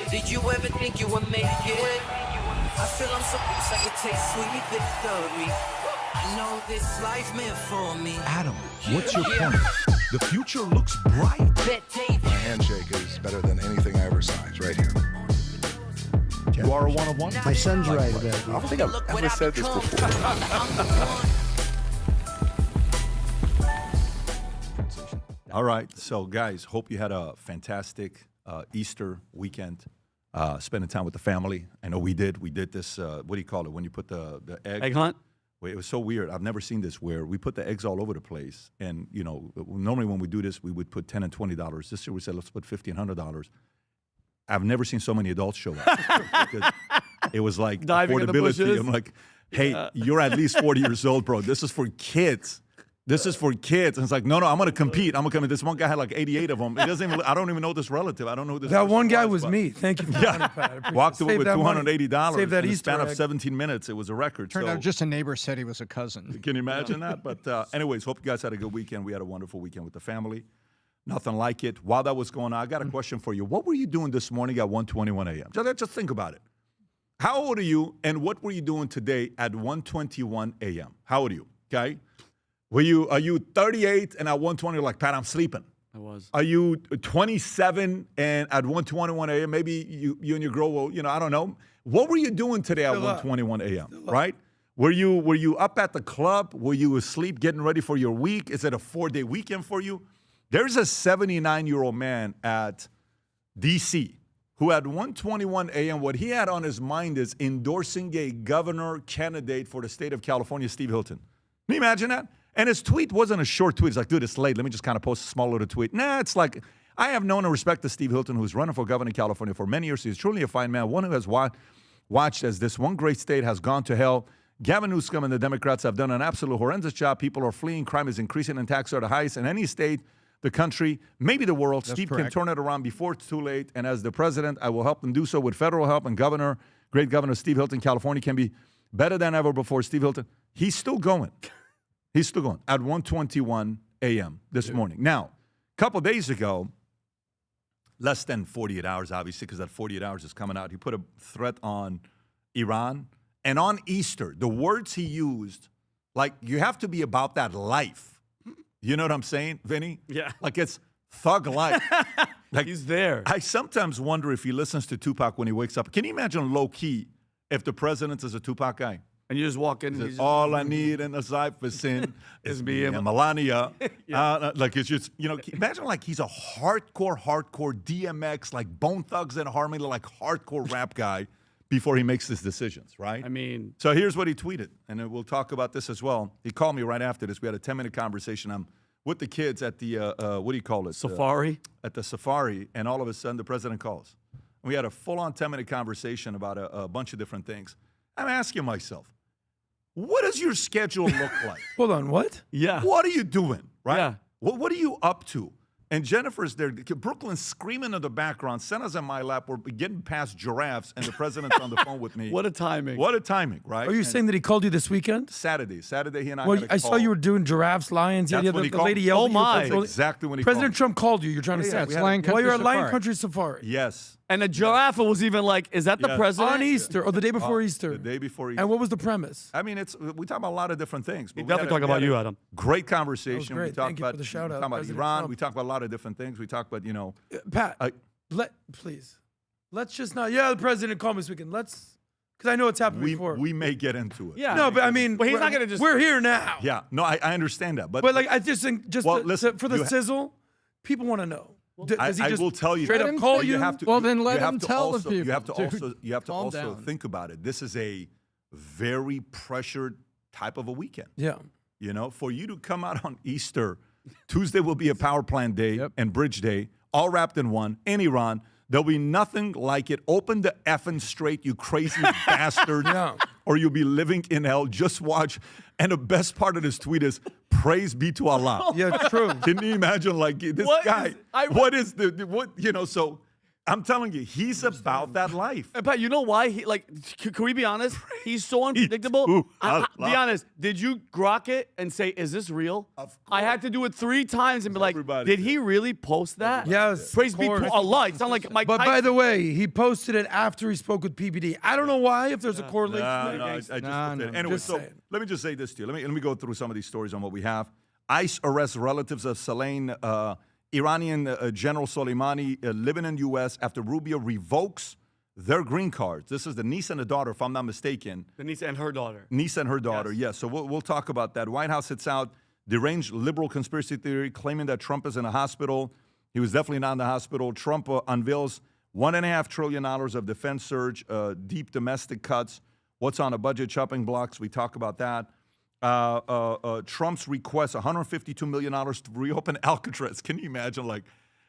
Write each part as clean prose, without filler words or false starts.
Did you ever think you would make it? I feel I'm so close, I could taste sweet victory. I know this life meant for me. Adam, what's your point? The future looks bright. My handshake is better than anything I ever signed. Right here. You are a one-of-one? My son's right about I it. don't think I've ever said this before. All right. So, guys, hope you had a fantastic Easter weekend, spending time with the family. I know we did. We did this, what do you call it, when you put the egg? Egg hunt? It was so weird. I've never seen this where we put the eggs all over the place. And, you know, normally when we do this, we would put $10 and $20. This year we said, let's put $50 and $100. I've never seen so many adults show up. Because it was like Diving in the affordability. bushes. I'm like, hey, you're at least 40 years old, bro. This is for kids. This is for kids. And it's like, no, I'm going to compete. I'm going to come in. This one guy had like 88 of them. It doesn't even, I don't even know this relative. I don't know who this That person one guy was but- me. Thank you for Yeah. the money, Pat. I appreciate Walked it. away Save with that money. $280 Save that in the Easter span of egg. 17 minutes. It was a record. Turned So- out just a neighbor said he was a cousin. Can you imagine that? But anyways, hope you guys had a good weekend. We had a wonderful weekend with the family. Nothing like it. While that was going on, I got a question for you. What were you doing this morning at 1:21 a.m.? Just think about it. How old are you, and what were you doing today at 1:21 a.m.? How old are you? Okay. Are you 38 and at 1:20 you're like, Pat, I'm sleeping? I was. Are you 27 and at 1:21 a.m. maybe you and your girl will, I don't know. What were you doing today at 1:21 a.m., right? Were you up at the club? Were you asleep getting ready for your week? Is it a 4-day weekend for you? There's a 79-year-old man at D.C. who at 1:21 a.m., what he had on his mind is endorsing a governor candidate for the state of California, Steve Hilton. Can you imagine that? And his tweet wasn't a short tweet. It's like, dude, it's late. Let me just kind of post a small little tweet. Nah, it's like, I have known and respected Steve Hilton, who's running for governor in California for many years. He's truly a fine man, one who has watched as this one great state has gone to hell. Gavin Newsom and the Democrats have done an absolute horrendous job. People are fleeing. Crime is increasing, and taxes are the highest in any state, the country, maybe the world. That's Steve correct. can turn it around before it's too late. And as the president, I will help him do so with federal help. And great Governor Steve Hilton, California can be better than ever before. Steve Hilton, he's still going. He's still going at 1:21 a.m. this morning. Now, a couple days ago, less than 48 hours, obviously, because that 48 hours is coming out, he put a threat on Iran. And on Easter, the words he used, like, you have to be about that life. You know what I'm saying, Vinny? Yeah. Like, it's thug life. Like, He's there. I sometimes wonder if he listens to Tupac when he wakes up. Can you imagine low-key if the president is a Tupac guy? And you just walk in. And he's All I need in a life for sin is me and Melania. Like, it's just, imagine like he's a hardcore DMX, like Bone Thugs and Harmony, like hardcore rap guy before he makes his decisions, right? I mean. So here's what he tweeted, and then we'll talk about this as well. He called me right after this. We had a 10-minute conversation. I'm with the kids at the, what do you call it? Safari? At the safari, and all of a sudden the president calls. We had a full-on 10-minute conversation about a bunch of different things. I'm asking myself, what does your schedule look like? Hold on, what? Yeah. What are you doing, right? Yeah. What are you up to? And Jennifer's there. Brooklyn's screaming in the background. Senna's in my lap. We're getting past giraffes, and the president's on the phone with me. What a timing. What a timing, right? Are you saying that he called you this weekend? Saturday, he and I Well, had a I saw call. you were doing giraffes, lions. That's Yeah, when he the called. lady yelled Oh, at you. my. That's exactly when he President called. Trump called you. You're trying to Yeah, say. we It's Lion While Country you're at Lion Safari. Country Safari. Yes. And the giraffe was even like, is that the Yes. president? On Easter, or the day before Easter. The day before Easter. And what was the premise? I mean, we talk about a lot of different things. We but definitely talk about you, Adam. Great conversation. great. We talked Thank you about for the shout we out, talk about President Iran. Trump. We talk about a lot of different things. We talk about, Pat, please. Let's just not. Yeah, the president called me this weekend. Because I know it's happened before. we may get into it. Yeah. No, but I mean, But he's not gonna just- We're here now. Yeah. No, I understand that. But But I just think, Well, listen, for the you sizzle, people want to know. Does he I just will tell you. straight Let up him call say you? you have to. Well, then you let have him to tell the also, people, You have to dude. Calm also down. think about it. This is a very pressured type of a weekend. Yeah. For you to come out on Easter, Tuesday will be a power plant day and bridge day, all wrapped in one, in Iran. There'll be nothing like it. Open the effing straight, you crazy bastard. Yeah. Or you'll be living in hell. Just watch. And the best part of this tweet is, praise be to Allah. Yeah, true. Can you imagine, like, this What guy? is- What is so I'm telling you, he's about that life. But you know why? He like. Can we be honest? He's so unpredictable. too. Be honest. Did you grok it and say, "Is this real?" Of I had to do it 3 times and be like, Everybody "Did did. he really post that?" Yes, Praise of be course. to Allah. It sounds like Mike. But by Tyson. the way, he posted it after he spoke with PBD. I don't know why, if there's a correlation. No, there. I just No, looked at it. no, Anyway, just so saying. let me just say this to you. Let me go through some of these stories on what we have. ICE arrests relatives of Salain, Iranian General Soleimani living in U.S. after Rubio revokes their green cards. This is the niece and the daughter, if I'm not mistaken. The niece and her daughter. Niece and her daughter, yes. So we'll talk about that. White House hits out deranged liberal conspiracy theory claiming that Trump is in a hospital. He was definitely not in the hospital. Trump unveils $1.5 trillion of defense surge, deep domestic cuts. What's on a budget chopping blocks? We talk about that. Trump's request $152 million to reopen Alcatraz. Can you imagine? Like,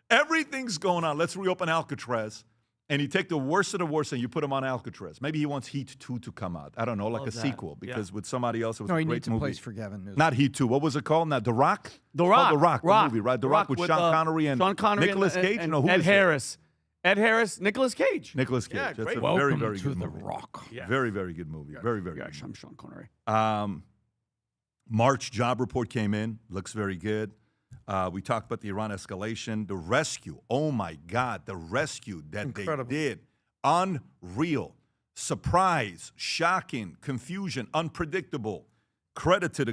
everything's going on. Let's reopen Alcatraz. And you take the worst of the worst and you put him on Alcatraz. Maybe he wants Heat 2 to come out. I don't know, like Love a that. sequel. Because Yeah. with somebody else, it was No, a he great needs a movie. place for Gavin Newsom. Not Heat 2. What was it called? Now, The Rock? The It's Rock. called The Rock, the movie, right? The Rock with Sean Connery and Sean Connery Nicolas Cage? and No, who Ed is it? Harris. Ed Harris, Nicolas Cage. Nicolas Cage. Yeah, That's great. a Welcome very, very to good the movie. Rock. Yeah. Very, very good movie. Very, very Yeah, good. I'm Sean Connery. March job report came in. Looks very good. We talked about the Iran escalation. The rescue. Oh, my God. The rescue that Incredible. they did. Unreal. Surprise. Shocking. Confusion. Unpredictable. Credit to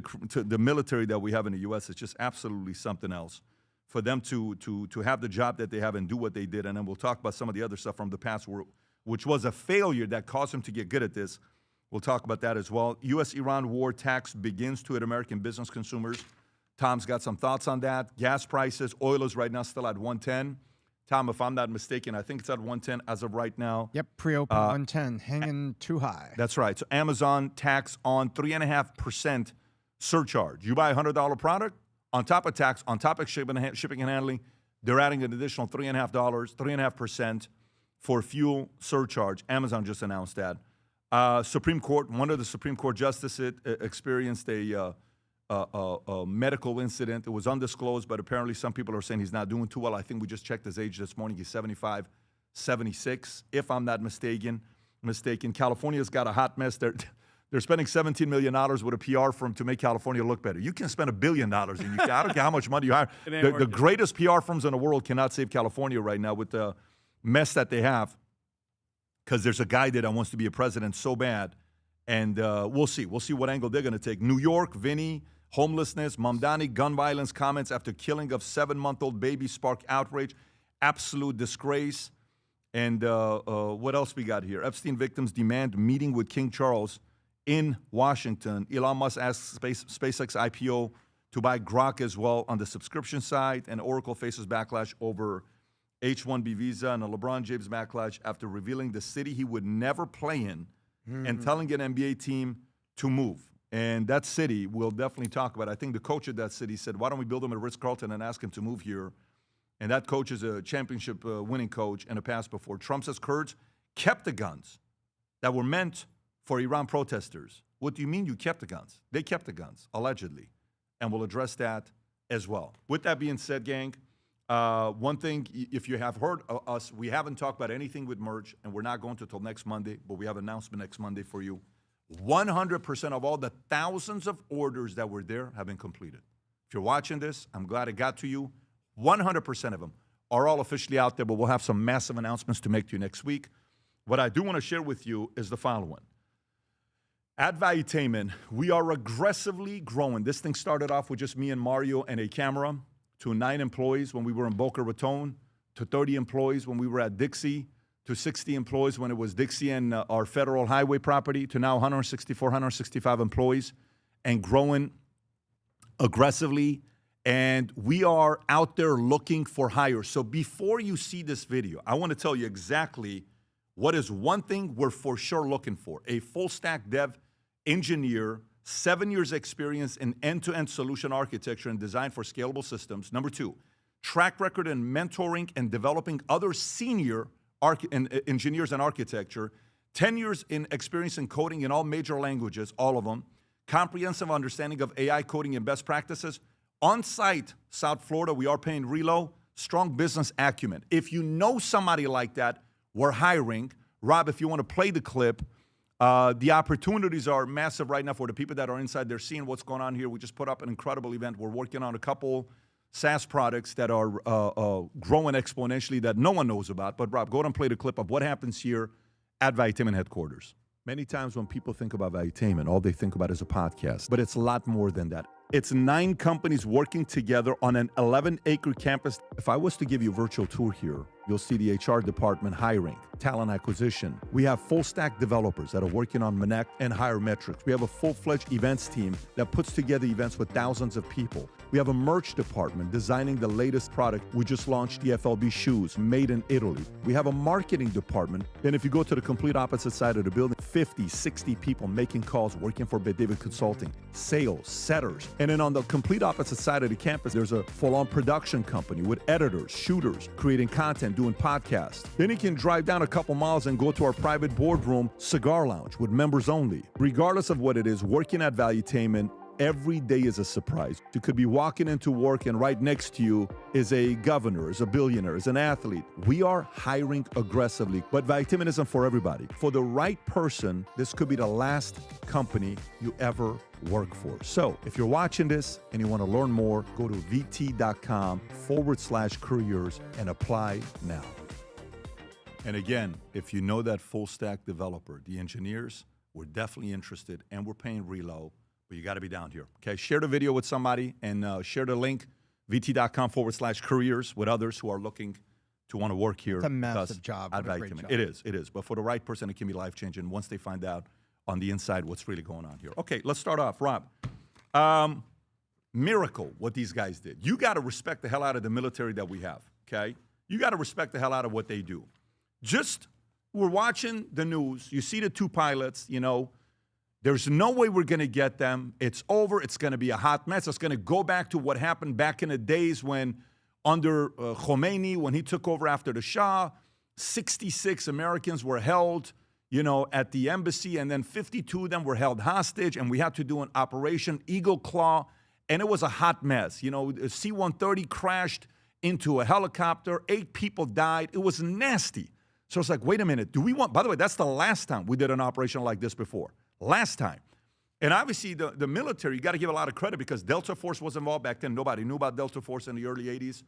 the military that we have in the U.S. It's just absolutely something else. For them to have the job that they have and do what they did. And then we'll talk about some of the other stuff from the past, which was a failure that caused them to get good at this. We'll talk about that as well. U.S.-Iran war tax begins to hit American business consumers. Tom's got some thoughts on that. Gas prices, oil is right now still at 110. Tom, if I'm not mistaken, I think it's at 110 as of right now. Yep, pre-open 110, hanging too high. That's right. So Amazon tax on 3.5% surcharge. You buy a $100 product, on top of tax, on top of shipping and handling, they're adding an additional $3.5, 3.5% for fuel surcharge. Amazon just announced that. Supreme Court, one of the Supreme Court justices experienced a medical incident. It was undisclosed, but apparently some people are saying he's not doing too well. I think we just checked his age this morning. He's 75, 76, if I'm not mistaken. California's got a hot mess. They're spending $17 million with a PR firm to make California look better. You can spend $1 billion, and I don't care how much money you hire. The greatest PR firms in the world cannot save California right now with the mess that they have, because there's a guy there that wants to be a president so bad. And we'll see. We'll see what angle they're going to take. New York, Vinny, homelessness, Mamdani, gun violence comments after killing of 7-month-old baby spark outrage. Absolute disgrace. And what else we got here? Epstein victims demand meeting with King Charles in Washington. Elon Musk asks SpaceX IPO to buy Grok as well on the subscription side. And Oracle faces backlash over H-1B visa, and a LeBron James backlash after revealing the city he would never play in and telling an NBA team to move. And that city we'll definitely talk about. I think the coach of that city said, why don't we build him a Ritz-Carlton and ask him to move here? And that coach is a championship winning coach in the past before. Trump says Kurds kept the guns that were meant for Iran protesters. What do you mean you kept the guns? They kept the guns, allegedly. And we'll address that as well. With that being said, gang, one thing, if you have heard us, we haven't talked about anything with merch, and we're not going to till next Monday, but we have an announcement next Monday for you. 100% of all the thousands of orders that were there have been completed. If you're watching this, I'm glad it got to you. 100% of them are all officially out there, but we'll have some massive announcements to make to you next week. What I do want to share with you is the following. At Valuetainment, we are aggressively growing. This thing started off with just me and Mario and a camera, to 9 employees when we were in Boca Raton, to 30 employees when we were at Dixie, to 60 employees when it was Dixie and our federal highway property, to now 164, 165 employees, and growing aggressively. And we are out there looking for hires. So before you see this video, I want to tell you exactly what is one thing we're for sure looking for. A full-stack dev engineer, 7 years experience in end-to-end solution architecture and design for scalable systems. Number 2, track record in mentoring and developing other senior engineers and architecture. 10 years in experience in coding in all major languages, all of them. Comprehensive understanding of AI coding and best practices. On-site, South Florida, we are paying reload. strong business acumen. If you know somebody like that, we're hiring. Rob, if you want to play the clip, the opportunities are massive right now for the people that are inside. They're seeing what's going on here. We just put up an incredible event. We're working on a couple SaaS products that are growing exponentially that no one knows about. But Rob, go ahead and play the clip of what happens here at Valuetainment headquarters. Many times when people think about Valuetainment, all they think about is a podcast. But it's a lot more than that. It's 9 companies working together on an 11-acre campus. If I was to give you a virtual tour here, you'll see the HR department hiring, talent acquisition. We have full-stack developers that are working on Connect and Hire Metrics. We have a full-fledged events team that puts together events with thousands of people. We have a merch department designing the latest product. We just launched the FLB shoes, made in Italy. We have a marketing department. Then if you go to the complete opposite side of the building, 50, 60 people making calls, working for David Consulting, sales, setters. And then on the complete opposite side of the campus, there's a full-on production company with editors, shooters, creating content, doing podcasts. Then you can drive down a couple miles and go to our private boardroom cigar lounge with members only. Regardless of what it is, working at Valuetainment, every day is a surprise. You could be walking into work and right next to you is a governor, is a billionaire, is an athlete. We are hiring aggressively, but Valuetainment isn't for everybody. For the right person, this could be the last company you ever work for. So if you're watching this and you want to learn more, go to vt.com/careers and apply now. And again, if you know that full stack developer, the engineers, we're definitely interested and we're paying reload. But you got to be down here. Okay, share the video with somebody and share the link, vt.com/careers with others who are looking to want to work here. It's a massive job. At Valuetainment. It is. But for the right person, it can be life-changing once they find out on the inside what's really going on here. Okay, let's start off. Rob, miracle what these guys did. You got to respect the hell out of the military that we have, okay? You got to respect the hell out of what they do. We're watching the news. You see the 2 pilots, you know. There's no way we're going to get them. It's over. It's going to be a hot mess. It's going to go back to what happened back in the days when under Khomeini, when he took over after the Shah, 66 Americans were held, you know, at the embassy, and then 52 of them were held hostage, and we had to do an Operation Eagle Claw, and it was a hot mess. You know, a C-130 crashed into a helicopter. 8 people died. It was nasty. So it's like, wait a minute. Do we want, by the way, that's the last time we did an operation like this before. Last time. And obviously the military, you got to give a lot of credit because Delta Force was involved back then. Nobody knew about Delta Force in the early 80s.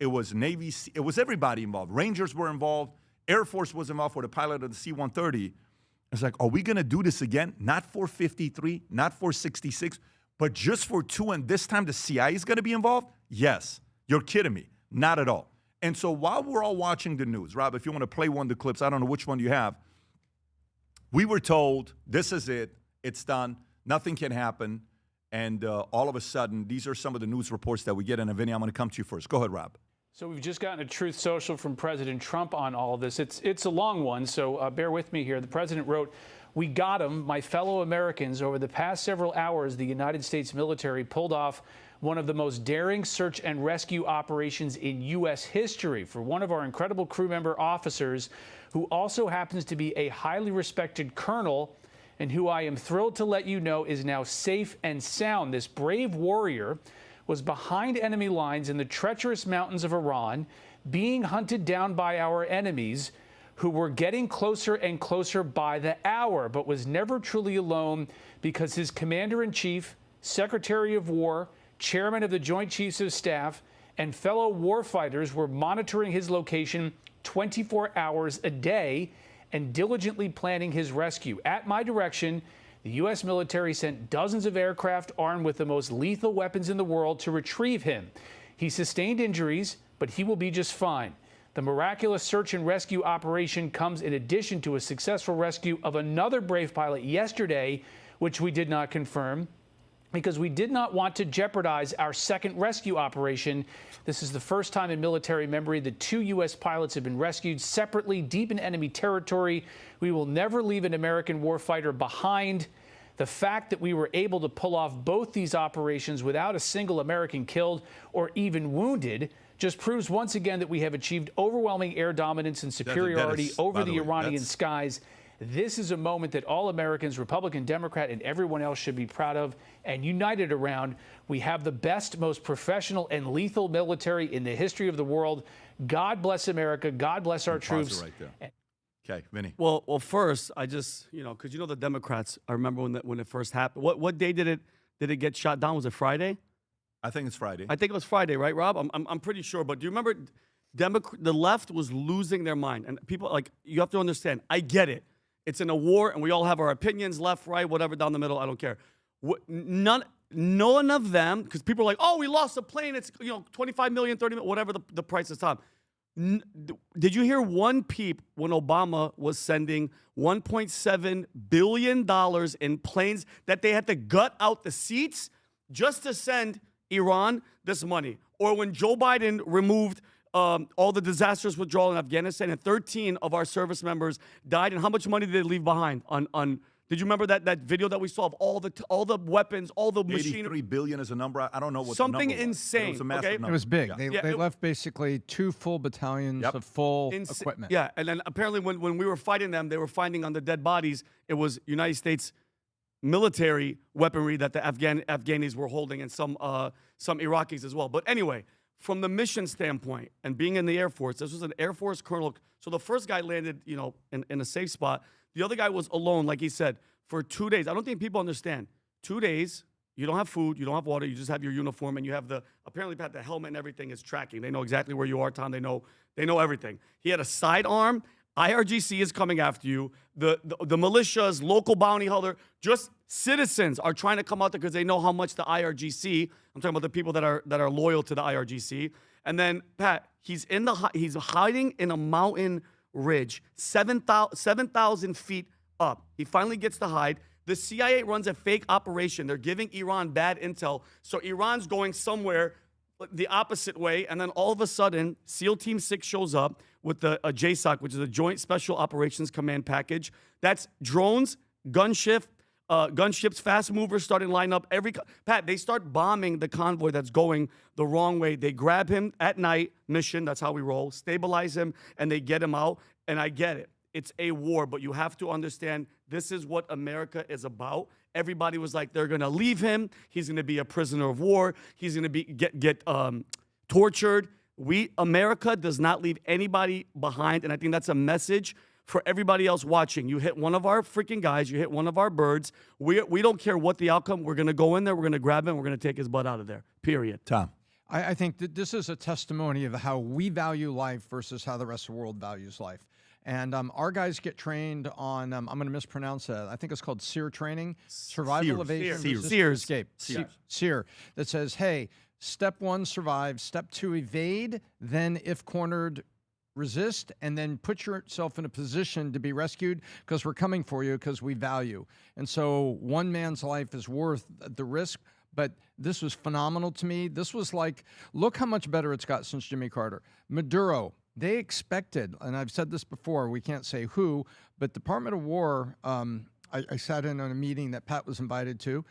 It was Navy, it was everybody involved. Rangers were involved. Air Force was involved for the pilot of the C-130. It's like, are we going to do this again? Not for 53, not for 66, but just for 2, and this time the CIA is going to be involved? Yes. You're kidding me. Not at all. And so while we're all watching the news, Rob, if you want to play one of the clips, I don't know which one you have, we were told, this is it, it's done, nothing can happen, and all of a sudden, these are some of the news reports that we get, and Vinny, I'm going to come to you first. Go ahead, Rob. So we've just gotten a Truth Social from President Trump on all of this. It's a long one, so bear with me here. The president wrote, "We got him, my fellow Americans. Over the past several hours, the United States military pulled off one of the most daring search and rescue operations in U.S. history for one of our incredible crew member officers, who also happens to be a highly respected colonel and who I am thrilled to let you know is now safe and sound. This brave warrior was behind enemy lines in the treacherous mountains of Iran, being hunted down by our enemies, who were getting closer and closer by the hour, but was never truly alone because his commander-in-chief, Secretary of War, Chairman of the Joint Chiefs of Staff, and fellow warfighters were monitoring his location 24 hours a day and diligently planning his rescue. At my direction, the U.S. military sent dozens of aircraft armed with the most lethal weapons in the world to retrieve him. He sustained injuries, but he will be just fine. The miraculous search and rescue operation comes in addition to a successful rescue of another brave pilot yesterday, which we did not confirm, because we did not want to jeopardize our second rescue operation. This is the first time in military memory that 2 U.S. pilots have been rescued separately deep in enemy territory. We will never leave an American warfighter behind. The fact that we were able to pull off both these operations without a single American killed or even wounded just proves once again that we have achieved overwhelming air dominance and superiority over the Iranian skies. This is a moment that all Americans, Republican, Democrat, and everyone else should be proud of and united around. We have the best, most professional and lethal military in the history of the world. God bless America. God bless our troops. Right there. Okay, Vinny. Well, first, I just, because the Democrats, I remember when it first happened. What day did it get shot down? Was it Friday? I think it's Friday. I think it was Friday, right, Rob? I'm pretty sure. But do you remember the left was losing their mind? And people, you have to understand, I get it. It's in a war, and we all have our opinions, left, right, whatever, down the middle. I don't care. None of them, because people are like, oh, we lost a plane. It's 25 million, 30 million, whatever the price is time. Did you hear one peep when Obama was sending $1.7 billion in planes that they had to gut out the seats just to send Iran this money? Or when Joe Biden removed all the disastrous withdrawal in Afghanistan and 13 of our service members died, and how much money did they leave behind on did you remember that video that we saw of all the weapons, all the machinery? $83 billion is a number. I don't know what Something the number was. insane. It was a massive number. It was big. Yeah. They left basically 2 full battalions of full equipment. Yeah, and then apparently when we were fighting them, they were finding on the dead bodies, it was United States military weaponry that the Afghanis were holding, and some Iraqis as well. But anyway, from the mission standpoint and being in the Air Force, this was an Air Force colonel. So the first guy landed, in a safe spot. The other guy was alone, like he said, for 2 days. I don't think people understand. 2 days, you don't have food, you don't have water, you just have your uniform, and you have apparently the helmet and everything is tracking. They know exactly where you are, Tom. They know everything. He had a sidearm. IRGC is coming after you. The militias, local bounty hunter, just citizens are trying to come out there because they know how much the IRGC, I'm talking about the people that are loyal to the IRGC. And then, Pat, he's hiding in a mountain ridge, 7,000 feet up. He finally gets to hide. The CIA runs a fake operation. They're giving Iran bad intel. So Iran's going somewhere the opposite way. And then all of a sudden, SEAL Team 6 shows up with a JSOC, which is a Joint Special Operations Command package. That's drones, gunships, fast movers starting to line up. Pat, they start bombing the convoy that's going the wrong way. They grab him at night, mission, that's how we roll, stabilize him, and they get him out. And I get it. It's a war, but you have to understand this is what America is about. Everybody was like, they're going to leave him. He's going to be a prisoner of war. He's going to get tortured. America does not leave anybody behind, and I think that's a message for everybody else watching. You hit one of our freaking guys. You hit one of our birds. We don't care what the outcome. We're going to go in there. We're going to grab him. We're going to take his butt out of there, period. Tom. I think that this is a testimony of how we value life versus how the rest of the world values life. And our guys get trained on, I'm going to mispronounce it, I think it's called SEER training, Survival, Evasion, Resistance, Escape. SEER. That says, hey, step 1, survive. Step 2, evade. Then, if cornered, resist. And then put yourself in a position to be rescued because we're coming for you because we value. And so one man's life is worth the risk. But this was phenomenal to me. This was like, look how much better it's got since Jimmy Carter. Maduro. They expected, and I've said this before, we can't say who, but Department of War, I sat in on a meeting that Pat was invited to.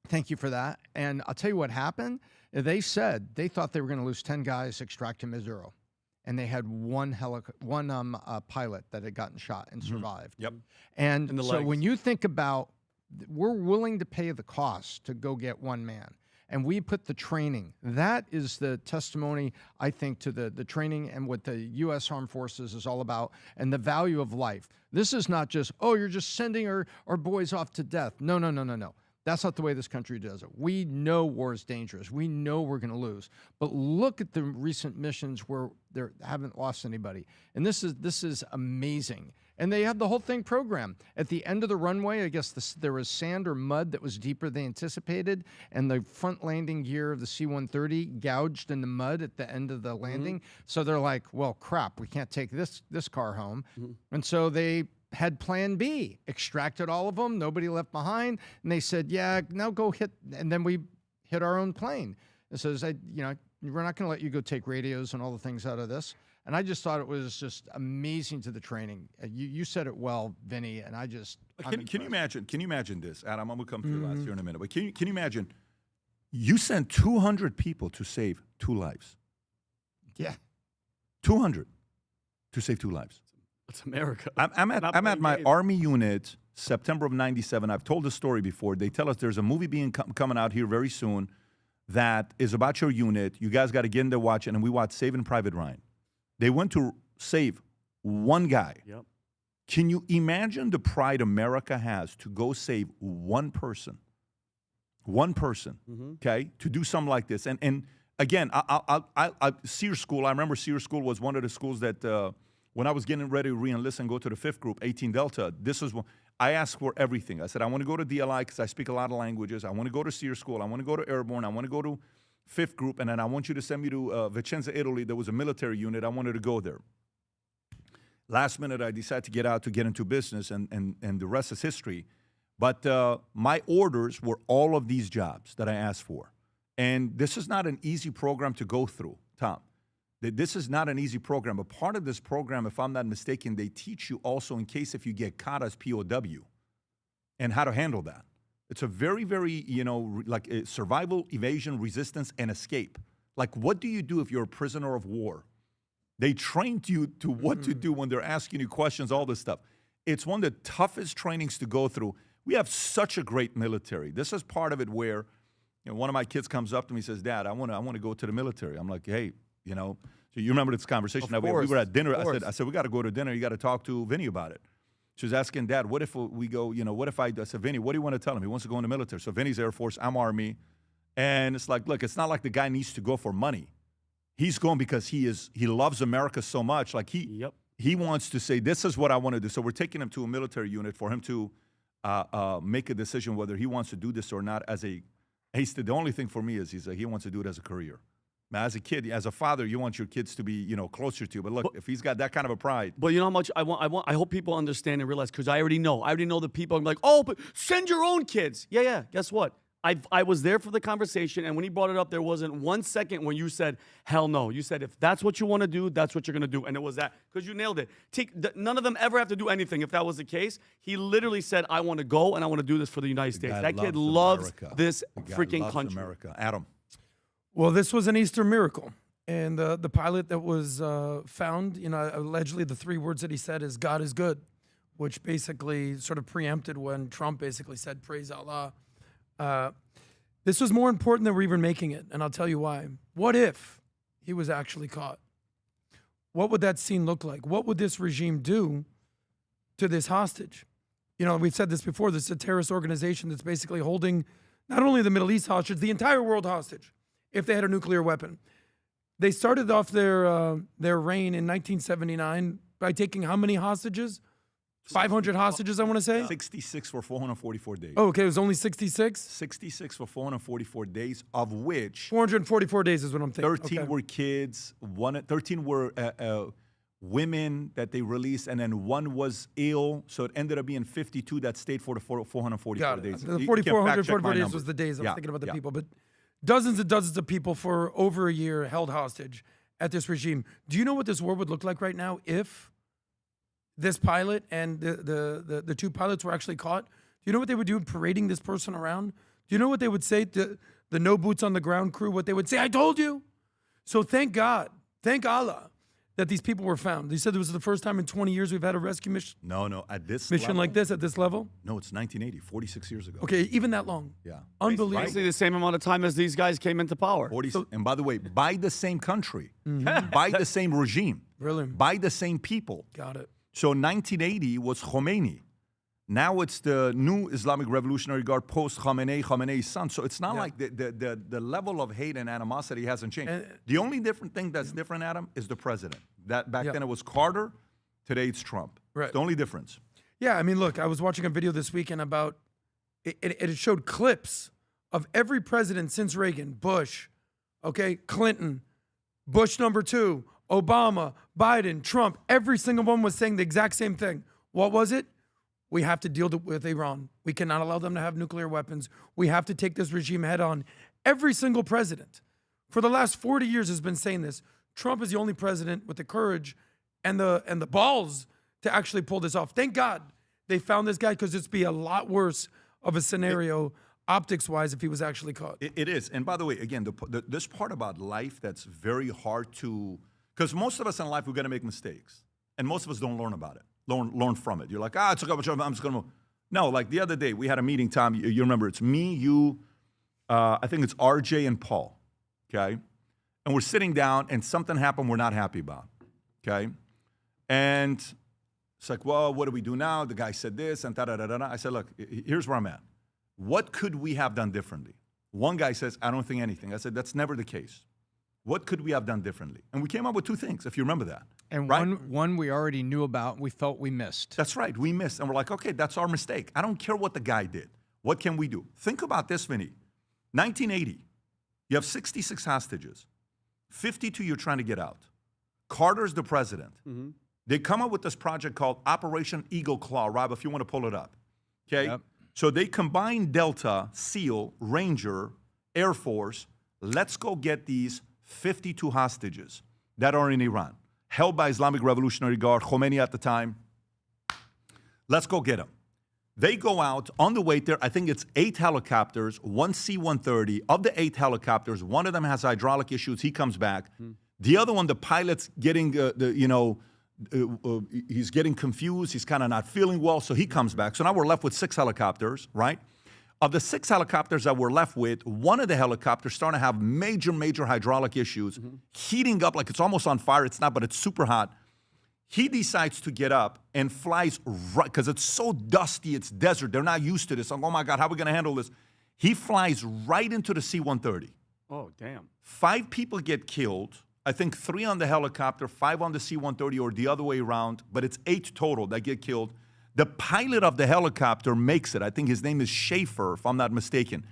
Thank you for that. And I'll tell you what happened. They said they thought they were going to lose 10 guys extracting Maduro. And they had one pilot that had gotten shot and survived. Yep. And so when you think about, we're willing to pay the cost to go get one man. And we put the training. That is the testimony, I think, to the training and what the U.S. Armed Forces is all about and the value of life. This is not just, oh, you're just sending our boys off to death. No. That's not the way this country does it. We know war is dangerous. We know we're going to lose. But look at the recent missions where they haven't lost anybody. And this is amazing. And they had the whole thing programmed. At the end of the runway, I guess there was sand or mud that was deeper than anticipated, and the front landing gear of the C-130 gouged in the mud at the end of the landing. So they're like, well, crap, we can't take this car home. And so they had plan B, extracted all of them, nobody left behind, and they said, yeah, now go hit, and then we hit our own plane. It says, we're not going to let you go take radios and all the things out of this. And I just thought it was just amazing to the training. You said it well, Vinny, and I just can you imagine? Can you imagine this, Adam? I'm gonna come to you last here in a minute, but can you imagine? You sent 200 people to save 2 lives. Yeah, 200 to save 2 lives. It's America. I'm Not at playing my games. Army unit, September of '97. I've told the story before. They tell us there's a movie being coming out here very soon that is about your unit. You guys got to get in there, watch it, and we watched Saving Private Ryan. They went to save one guy. Yep. Can you imagine the pride America has to go save one person? One person, okay, to do something like this. And again, Sears School, I remember Sears School was one of the schools that when I was getting ready to re-enlist and go to the 5th group, 18 Delta, this was one. I asked for everything. I said, I want to go to DLI because I speak a lot of languages. I want to go to Sears School. I want to go to Airborne. I want to go to 5th group. And then I want you to send me to Vicenza, Italy. There was a military unit. I wanted to go there. Last minute, I decided to get out to get into business, and the rest is history. But my orders were all of these jobs that I asked for. And this is not an easy program to go through, Tom. This is not an easy program. But part of this program, if I'm not mistaken, they teach you also in case if you get caught as POW and how to handle that. It's a very, very, like survival, evasion, resistance, and escape. Like, what do you do if you're a prisoner of war? They trained you to what to do when they're asking you questions, all this stuff. It's one of the toughest trainings to go through. We have such a great military. This is part of it where, one of my kids comes up to me and says, Dad, I want to go to the military. I'm like, hey, so you remember this conversation that we were at dinner. I said, we got to go to dinner. You got to talk to Vinny about it. She was asking, Dad, what if we go, what if I said, Vinny, what do you want to tell him? He wants to go in the military. So Vinny's Air Force, I'm Army. And it's like, look, it's not like the guy needs to go for money. He's going because he loves America so much. Like he wants to say, this is what I want to do. So we're taking him to a military unit for him to make a decision whether he wants to do this or not. The only thing for me is he wants to do it as a career. Now, as a kid, as a father, you want your kids to be, closer to you. But look, if he's got that kind of a pride. But you know how much I hope people understand and realize, because I already know the people. I'm like, oh, but send your own kids. Yeah. Guess what? I was there for the conversation, and when he brought it up, there wasn't 1 second when you said, hell no. You said, if that's what you want to do, that's what you're going to do. And it was that, because you nailed it. None of them ever have to do anything if that was the case. He literally said, I want to go, and I want to do this for the United States. That kid loves this freaking country. America. Adam. Well, this was an Easter miracle. And the pilot that was found, allegedly the 3 words that he said is, God is good, which basically sort of preempted when Trump basically said, praise Allah. This was more important than we're even making it, and I'll tell you why. What if he was actually caught? What would that scene look like? What would this regime do to this hostage? We've said this before. This is a terrorist organization that's basically holding not only the Middle East hostage, the entire world hostage, if they had a nuclear weapon. They started off their reign in 1979 by taking how many hostages? 500 hostages, I want to say? 66 for 444 days. Oh, okay, it was only 66? 66 for 444 days, of which 444 days is what I'm thinking. 13 were kids, 13 were women that they released, and then 1 was ill, so it ended up being 52 that stayed for the 444 Got it. days. The You can fact check 444 my days number. was the days I was Yeah, thinking about the yeah. people, but dozens and dozens of people for over a year held hostage at this regime. Do you know what this war would look like right now if this pilot and the 2 pilots were actually caught? Do you know what they would do parading this person around? Do you know what they would say to the no boots on the ground crew? What they would say, I told you. So thank God, thank Allah that these people were found. They said it was the first time in 20 years we've had a rescue mission. No, at this Mission level, like this at this level? No, it's 1980, 46 years ago. Okay, even that long. Yeah. Unbelievable. Basically the same amount of time as these guys came into power. 40, and by the way, by the same country, by the same regime, Brilliant. by the same people. Got it. So 1980 was Khomeini. Now it's the new Islamic Revolutionary Guard post Khamenei's son. So it's not like the level of hate and animosity hasn't changed. The only different thing that's different, Adam, is the president. That back then it was Carter, today it's Trump. Right. It's the only difference. Yeah, I mean, look, I was watching a video this weekend about it showed clips of every president since Reagan, Bush, okay, Clinton, Bush #2, Obama, Biden, Trump. Every single one was saying the exact same thing. What was it? We have to deal with Iran. We cannot allow them to have nuclear weapons. We have to take this regime head on. Every single president for the last 40 years has been saying this. Trump is the only president with the courage and the balls to actually pull this off. Thank God they found this guy, because it'd be a lot worse of a scenario optics-wise if he was actually caught. It is. And by the way, again, this part about life that's very hard to, because most of us in life, we're going to make mistakes. And most of us don't learn about it, learn from it. You're like, it's okay, I'm just going to move. No, like the other day, we had a meeting, Tom. You remember, it's me, you, I think it's RJ and Paul, okay? And we're sitting down, and something happened we're not happy about, okay? And it's like, well, what do we do now? The guy said this, and da-da-da-da-da. I said, look, here's where I'm at. What could we have done differently? One guy says, I don't think anything. I said, that's never the case. What could we have done differently? And we came up with two things, if you remember that. And right? one we already knew about, we felt we missed. That's right, we missed. And we're like, okay, that's our mistake. I don't care what the guy did. What can we do? Think about this, Vinny. 1980, you have 66 hostages. 52 you're trying to get out. Carter's the president. Mm-hmm. They come up with this project called Operation Eagle Claw. Rob, if you want to pull it up. Okay? Yep. So they combine Delta, SEAL, Ranger, Air Force. Let's go get these 52 hostages that are in Iran, held by Islamic Revolutionary Guard, Khomeini at the time. Let's go get them. They go out on the way there. I think it's 8 helicopters, 1 C-130. Of the 8 helicopters, one of them has hydraulic issues. He comes back. The other one, the pilot's getting, he's getting confused. He's kind of not feeling well, so he comes back. So now we're left with 6 helicopters, right? Of the 6 helicopters that we're left with, one of the helicopters starting to have major hydraulic issues, heating up like it's almost on fire. It's not, but it's super hot. He decides to get up and flies right, because it's so dusty, it's desert. They're not used to this. I'm like, oh my God, how are we going to handle this? He flies right into the C-130. Oh, damn. 5 people get killed. I think 3 on the helicopter, 5 on the C-130, or the other way around, but it's 8 total that get killed. The pilot of the helicopter makes it. I think his name is Schaefer, if I'm not mistaken.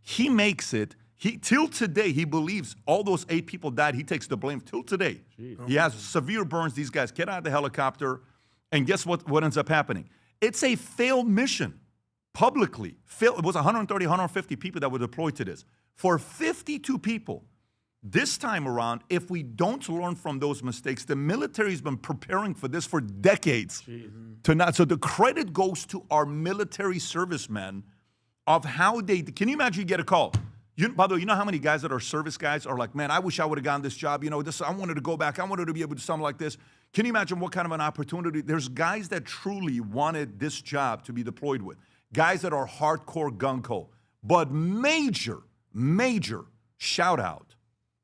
He makes it. Till today, he believes all those 8 people died. He takes the blame till today. Jeez. He has severe burns. These guys get out of the helicopter, and guess what ends up happening? It's a failed mission, publicly. It was 130, 150 people that were deployed to this. For 52 people, this time around, if we don't learn from those mistakes, the military's been preparing for this for decades. So the credit goes to our military servicemen of how they, can you imagine you get a call? By the way, you know how many guys that are service guys are like, man, I wish I would have gotten this job. You know, I wanted to go back. I wanted to be able to do something like this. Can you imagine what kind of an opportunity? There's guys that truly wanted this job to be deployed with. Guys that are hardcore gung-ho. But major shout out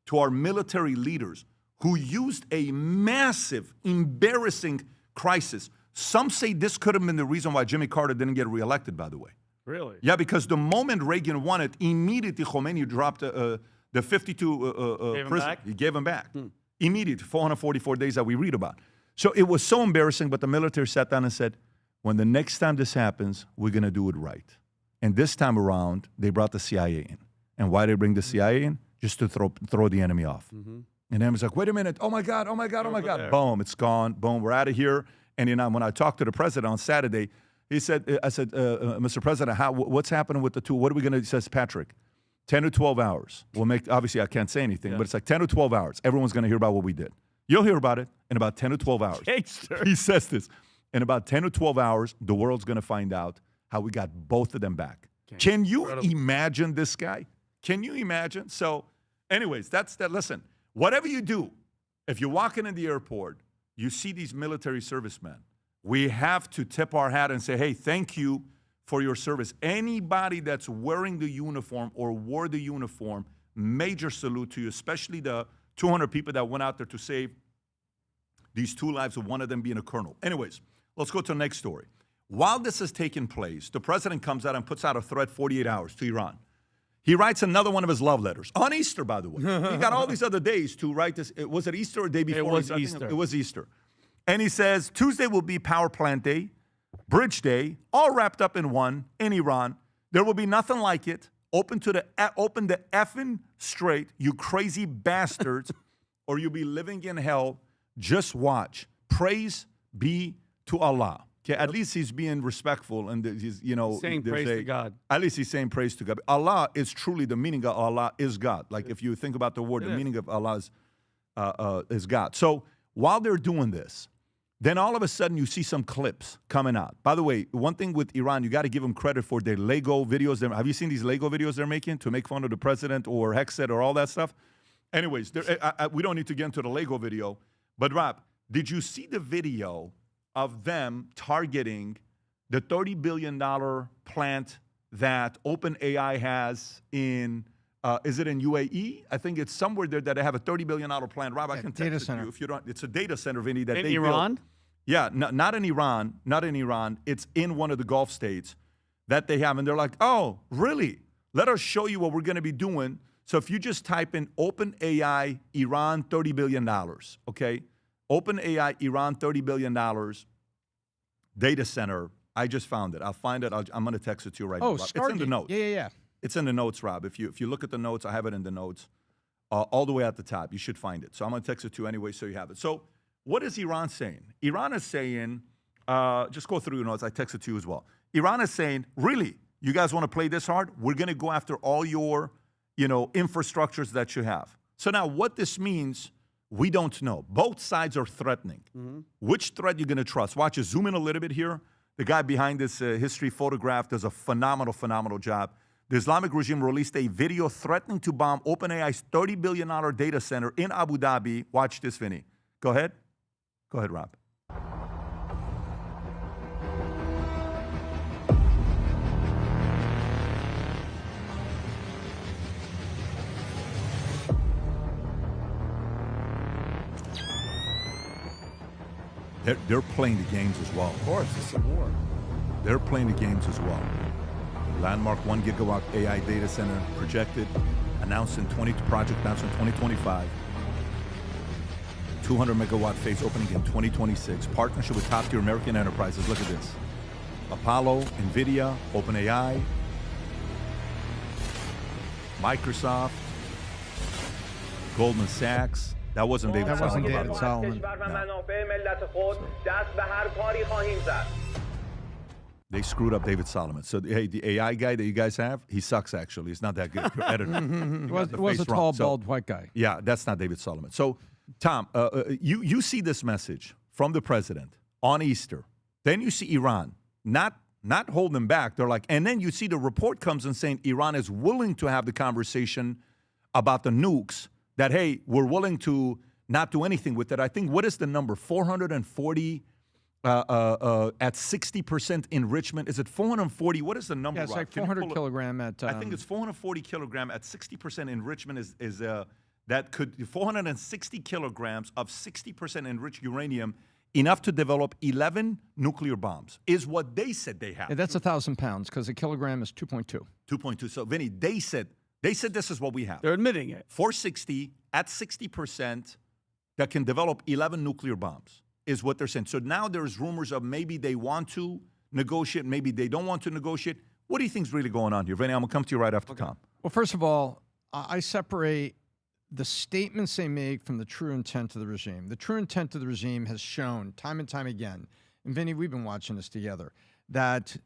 to our military leaders who used a massive, embarrassing crisis. Some say this could have been the reason why Jimmy Carter didn't get reelected, by the way. Really? Yeah, because the moment Reagan won it, immediately Khomeini dropped the 52 prisoners. He gave them back. Immediately, 444 days that we read about. So it was so embarrassing, but the military sat down and said, when the next time this happens, we're going to do it right. And this time around, they brought the CIA in. And why did they bring the CIA in? Just to throw the enemy off. And the enemy's like, wait a minute, oh my God. Boom, it's gone. Boom, we're out of here. And when I talked to the president on Saturday, I said, Mr. President, what's happening with the tool? What are we going to do? He says, Patrick, 10 to 12 hours. Obviously, I can't say anything, but it's like 10 to 12 hours. Everyone's going to hear about what we did. You'll hear about it in about 10 to 12 hours. He says this. In about 10 to 12 hours, the world's going to find out how we got both of them back. Can you imagine this guy? Can you imagine? So, anyways, that's that. Listen, whatever you do, if you're walking in the airport, you see these military servicemen, we have to tip our hat and say, hey, thank you for your service. Anybody that's wearing the uniform or wore the uniform, major salute to you, especially the 200 people that went out there to save these 2 lives, of one of them being a colonel. Anyways, let's go to the next story. While this is taking place, the president comes out and puts out a threat 48 hours to Iran. He writes another one of his love letters. On Easter, by the way. He got all these other days to write this. Was it Easter or the day before? It was Easter. It was Easter. And he says, Tuesday will be Power Plant Day, Bridge Day, all wrapped up in one in Iran. There will be nothing like it. Open the effing strait, you crazy bastards, or you'll be living in hell. Just watch. Praise be to Allah. Okay, at least he's being respectful and he's, saying praise to God. At least he's saying praise to God. Allah is truly, the meaning of Allah is God. Like if you think about the word, the meaning of Allah is God. So while they're doing this, then all of a sudden you see some clips coming out. By the way, one thing with Iran, you got to give them credit for their Lego videos. Have you seen these Lego videos they're making to make fun of the president or Hexet or all that stuff? Anyways, we don't need to get into the Lego video. But Rob, Did you see the video of them targeting the $30 billion plant that OpenAI has in, is it in UAE? I think it's somewhere there that they have a $30 billion plant. Rob, I can text data it to center. you if you don't. It's a data center, Vinny, that In they Iran? built. Yeah, not in Iran. Not in Iran. It's in one of the Gulf states that they have. And they're like, oh, really? Let us show you what we're going to be doing. So if you just type in OpenAI Iran $30 billion, okay? OpenAI Iran $30 billion data center. I just found it. I'll find it. I'm going to text it to you right now. Rob. It's in the notes. Yeah. It's in the notes, Rob. If you look at the notes, I have it in the notes. All the way at the top. You should find it. So I'm going to text it to you anyway so you have it. So what is Iran saying? Iran is saying, just go through your notes. I text it to you as well. Iran is saying, really, you guys want to play this hard? We're going to go after all your, infrastructures that you have. So now what this means, we don't know. Both sides are threatening. Which threat you're going to trust? Watch it. Zoom in a little bit here. The guy behind this history photograph does a phenomenal job. The Islamic regime released a video threatening to bomb OpenAI's $30 billion data center in Abu Dhabi. Watch this, Vinny. Go ahead. Go ahead, Rob. They're playing the games as well. Of course, it's a war. They're playing the games as well. Landmark 1 gigawatt AI data center projected, announced in project announced in 2025. 200 megawatt phase opening in 2026. Partnership with top-tier American enterprises. Look at this. Apollo, NVIDIA, OpenAI, Microsoft, Goldman Sachs. That wasn't David That wasn't Solomon. David Solomon. They screwed up David Solomon. So, hey, the AI guy that you guys have, he sucks, actually. He's not that good. Your editor. It was a tall, bald white guy. Yeah, that's not David Solomon. So, Tom, you see this message from the president on Easter. Then you see Iran not holding back. They're like, and then you see the report comes and saying Iran is willing to have the conversation about the nukes, that, hey, we're willing to not do anything with it. I think, what is the number? 440 at 60% enrichment. Is it 440? What is the number? Yeah, it's Rob? like Can you 400 pull it? kilogram at. I think it's 440 kilogram at 60% enrichment is that could 460 kilograms of 60% enriched uranium, enough to develop 11 nuclear bombs, is what they said they have. Yeah, that's 1,000 pounds because a kilogram is 2.2. 2.2. So, Vinny, they said this is what we have. They're admitting it. 460 at 60% that can develop 11 nuclear bombs is what they're saying. So now there's rumors of maybe they want to negotiate, maybe they don't want to negotiate. What do you think is really going on here? Vinny, I'm going to come to you right after Tom. Well, first of all, I separate the statements they make from the true intent of the regime. The true intent of the regime has shown time and time again, and Vinny, we've been watching this together, that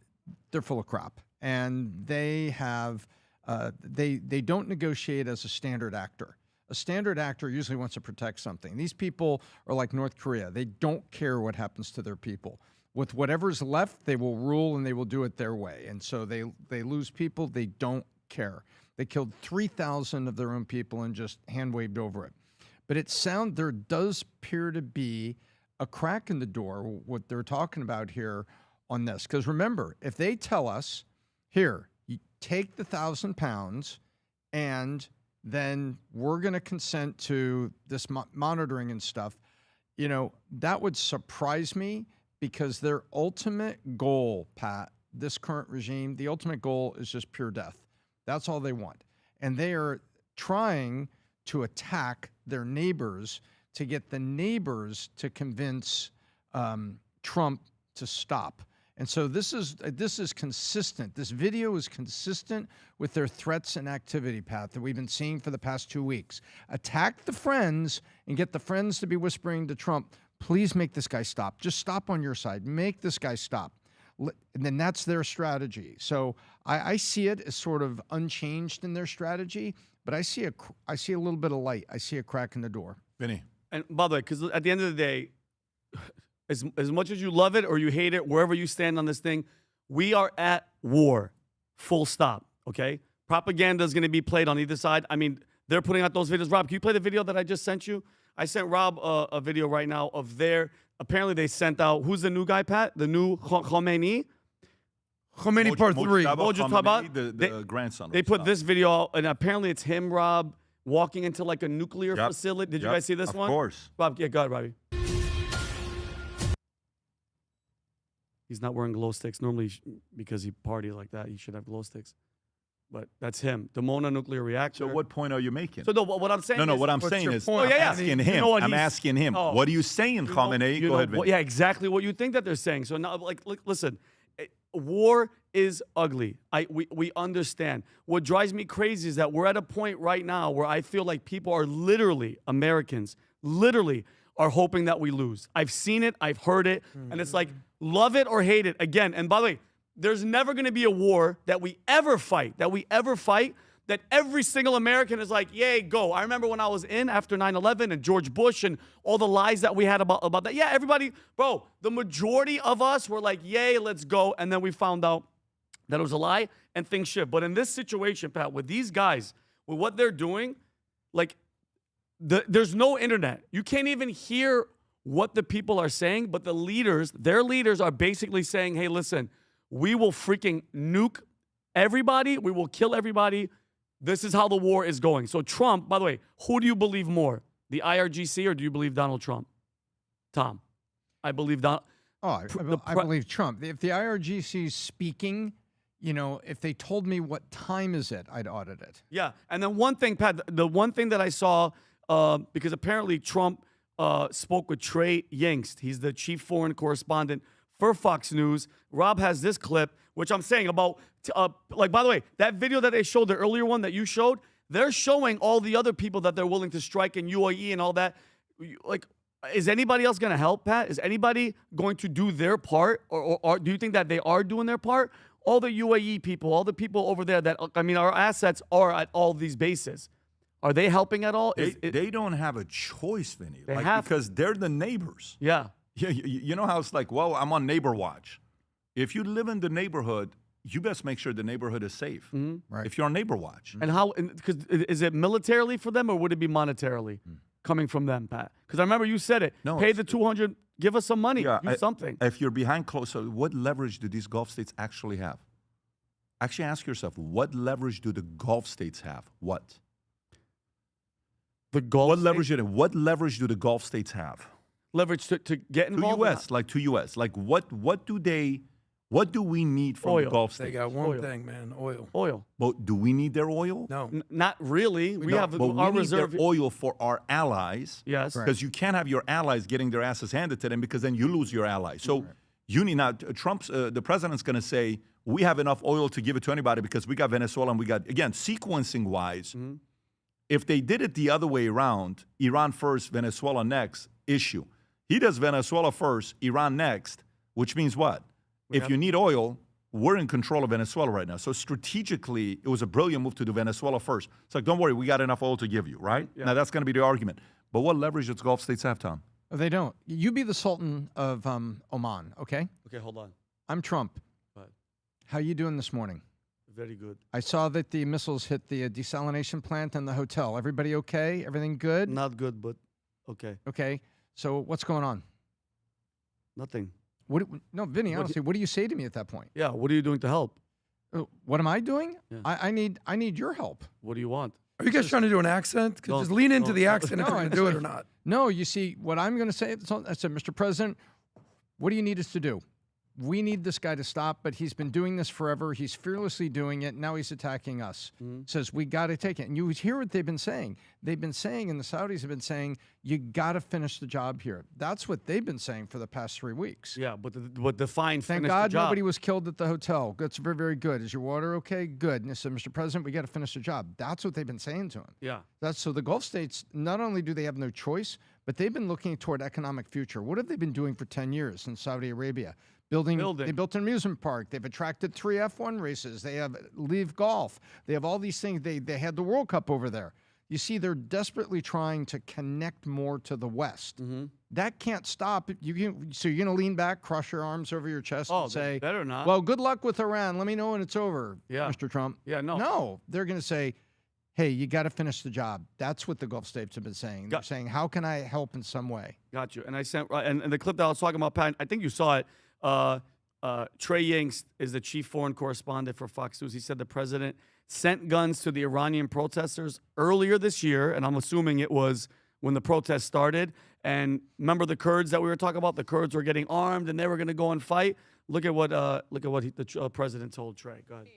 they're full of crap. And they have, they don't negotiate as a standard actor. A standard actor usually wants to protect something. These people are like North Korea. They don't care what happens to their people. With whatever's left, they will rule and they will do it their way. And so they lose people. They don't care. They killed 3,000 of their own people and just hand-waved over it. But there does appear to be a crack in the door, what they're talking about here on this. Because remember, if they tell us, here, you take the 1,000 pounds and then we're going to consent to this monitoring and stuff, that would surprise me, because their ultimate goal, Pat, this current regime, the ultimate goal is just pure death. That's all they want. And they are trying to attack their neighbors to get the neighbors to convince Trump to stop. And so this is consistent. This video is consistent with their threats and activity, Pat, that we've been seeing for the past 2 weeks. Attack the friends and get the friends to be whispering to Trump, please make this guy stop. Just stop on your side. Make this guy stop. And then that's their strategy. So I see it as sort of unchanged in their strategy, but I see a little bit of light. I see a crack in the door. Vinny. And by the way, because at the end of the day, as much as you love it or you hate it, wherever you stand on this thing, we are at war, full stop, okay? Propaganda is going to be played on either side. I mean, they're putting out those videos. Rob, can you play the video that I just sent you? I sent Rob a video right now of their. Apparently, they sent out. Who's the new guy, Pat? The new Khomeini. Khomeini part 3. The grandson. They put this video out, and apparently it's him, Rob, walking into like a nuclear facility. Did you guys see this one? Of course. Rob, yeah, go ahead, Robbie. He's not wearing glow sticks. Normally, because he parties like that, he should have glow sticks. But that's him. The mononuclear reactor. So what point are you making? So what I'm saying No, is... what I'm saying is, point? I'm asking him. You know what I'm asking him. Oh. What are you saying, Khamenei? Go ahead, Vince. Yeah, exactly what you think that they're saying. So now, like, listen, war is ugly. We understand. What drives me crazy is that we're at a point right now where I feel like people are literally, Americans, literally are hoping that we lose. I've seen it. I've heard it. And it's like, love it or hate it. Again, and by the way, there's never going to be a war that we ever fight, that every single American is like, yay, go. I remember when I was in after 9/11 and George Bush and all the lies that we had about that. Yeah, everybody, bro, the majority of us were like, yay, let's go. And then we found out that it was a lie and things shift. But in this situation, Pat, with these guys, with what they're doing, like, there's no internet. You can't even hear what the people are saying, but their leaders are basically saying, hey, listen, we will freaking nuke everybody. We will kill everybody. This is how the war is going. So Trump, by the way, who do you believe more? The IRGC or do you believe Donald Trump? Tom, I believe Donald. Oh, I believe Trump. If the IRGC is speaking, you know, if they told me what time is it, I'd audit it. Yeah. And then one thing, Pat, the one thing that I saw, because apparently Trump spoke with Trey Yingst. He's the chief foreign correspondent for Fox News. Rob has this clip, which I'm saying about, like, by the way, that video that they showed, the earlier one that you showed, they're showing all the other people that they're willing to strike in UAE and all that. Like, is anybody else going to help, Pat? Is anybody going to do their part? Or do you think that they are doing their part? All the UAE people, all the people over there that, I mean, our assets are at all these bases. Are they helping at all? They don't have a choice, Vinny. They have because they're the neighbors. Yeah. You know how it's like, well, I'm on neighbor watch. If you live in the neighborhood, you best make sure the neighborhood is safe. Right. If you're on neighbor watch. And how, because is it militarily for them or would it be monetarily coming from them, Pat? Because I remember you said it. No, pay the 200, give us some money, do something. If you're behind closed, so what leverage do these Gulf states actually have? Actually ask yourself, what leverage do the Gulf states have? What? The Gulf What leverage do the Gulf states have? Leverage to get involved? To U.S. Like what do we need from the Gulf states? They got one thing, man, oil. Oil. But do we need their oil? No. Not really. We have but our we need reserve. their oil for our allies. Yes. Because you can't have your allies getting their asses handed to them because then you lose your allies. So you need not, the president's going to say, we have enough oil to give it to anybody because we got Venezuela and we got, again, sequencing-wise, if they did it the other way around, Iran first, Venezuela next, issue. He does Venezuela first, Iran next, which means what? If you need oil, we're in control of Venezuela right now. So strategically, it was a brilliant move to do Venezuela first. It's like, don't worry, we got enough oil to give you, right? Yeah. Now, that's going to be the argument. But what leverage does Gulf states have, Tom? They don't. You be the Sultan of Oman, okay? Okay, hold on. I'm Trump. Right. How you doing this morning? Very good. I saw that the missiles hit the desalination plant and the hotel. Everybody okay? Everything good? Not good, but okay. Okay. So what's going on? Nothing. No, Vinny, honestly, what do you say to me at that point? Yeah, what are you doing to help? What am I doing? Yeah. I need your help. What do you want? Are you guys trying to do an accent? Just lean into the accent if you're going to do it or not. No, you see, what I'm going to say, I said, Mr. President, what do you need us to do? We need this guy to stop, but he's been doing this forever. He's fearlessly doing it. Now he's attacking us. Says, we got to take it. And you hear what they've been saying. They've been saying, and the Saudis have been saying, you got to finish the job here. That's what they've been saying for the past 3 weeks. Yeah, but define Thank God nobody was killed at the hotel. That's very, very good. Is your water okay? Good. And they said, Mr. President, we got to finish the job. That's what they've been saying to him. Yeah. So the Gulf states, not only do they have no choice, but they've been looking toward economic future. What have they been doing for 10 years in Saudi Arabia? Building. They built an amusement park. They've attracted 3 F1 races. They have Live Golf. They have all these things. They had the World Cup over there. You see, they're desperately trying to connect more to the West. That can't stop. So you're going to lean back, cross your arms over your chest and say, better not. well, good luck with Iran. Let me know when it's over, Yeah. Mr. Trump. Yeah, no. No, they're going to say, hey, you got to finish the job. That's what the Gulf states have been saying. They're saying, how can I help in some way? Got you. And I sent and the clip that I was talking about, Pat, I think you saw it. Trey Yingst is the chief foreign correspondent for Fox News. He said the president sent guns to the Iranian protesters earlier this year, and I'm assuming it was when the protests started. And remember the Kurds that we were talking about? The Kurds were getting armed, and they were going to go and fight. Look at what the president told Trey. Go ahead.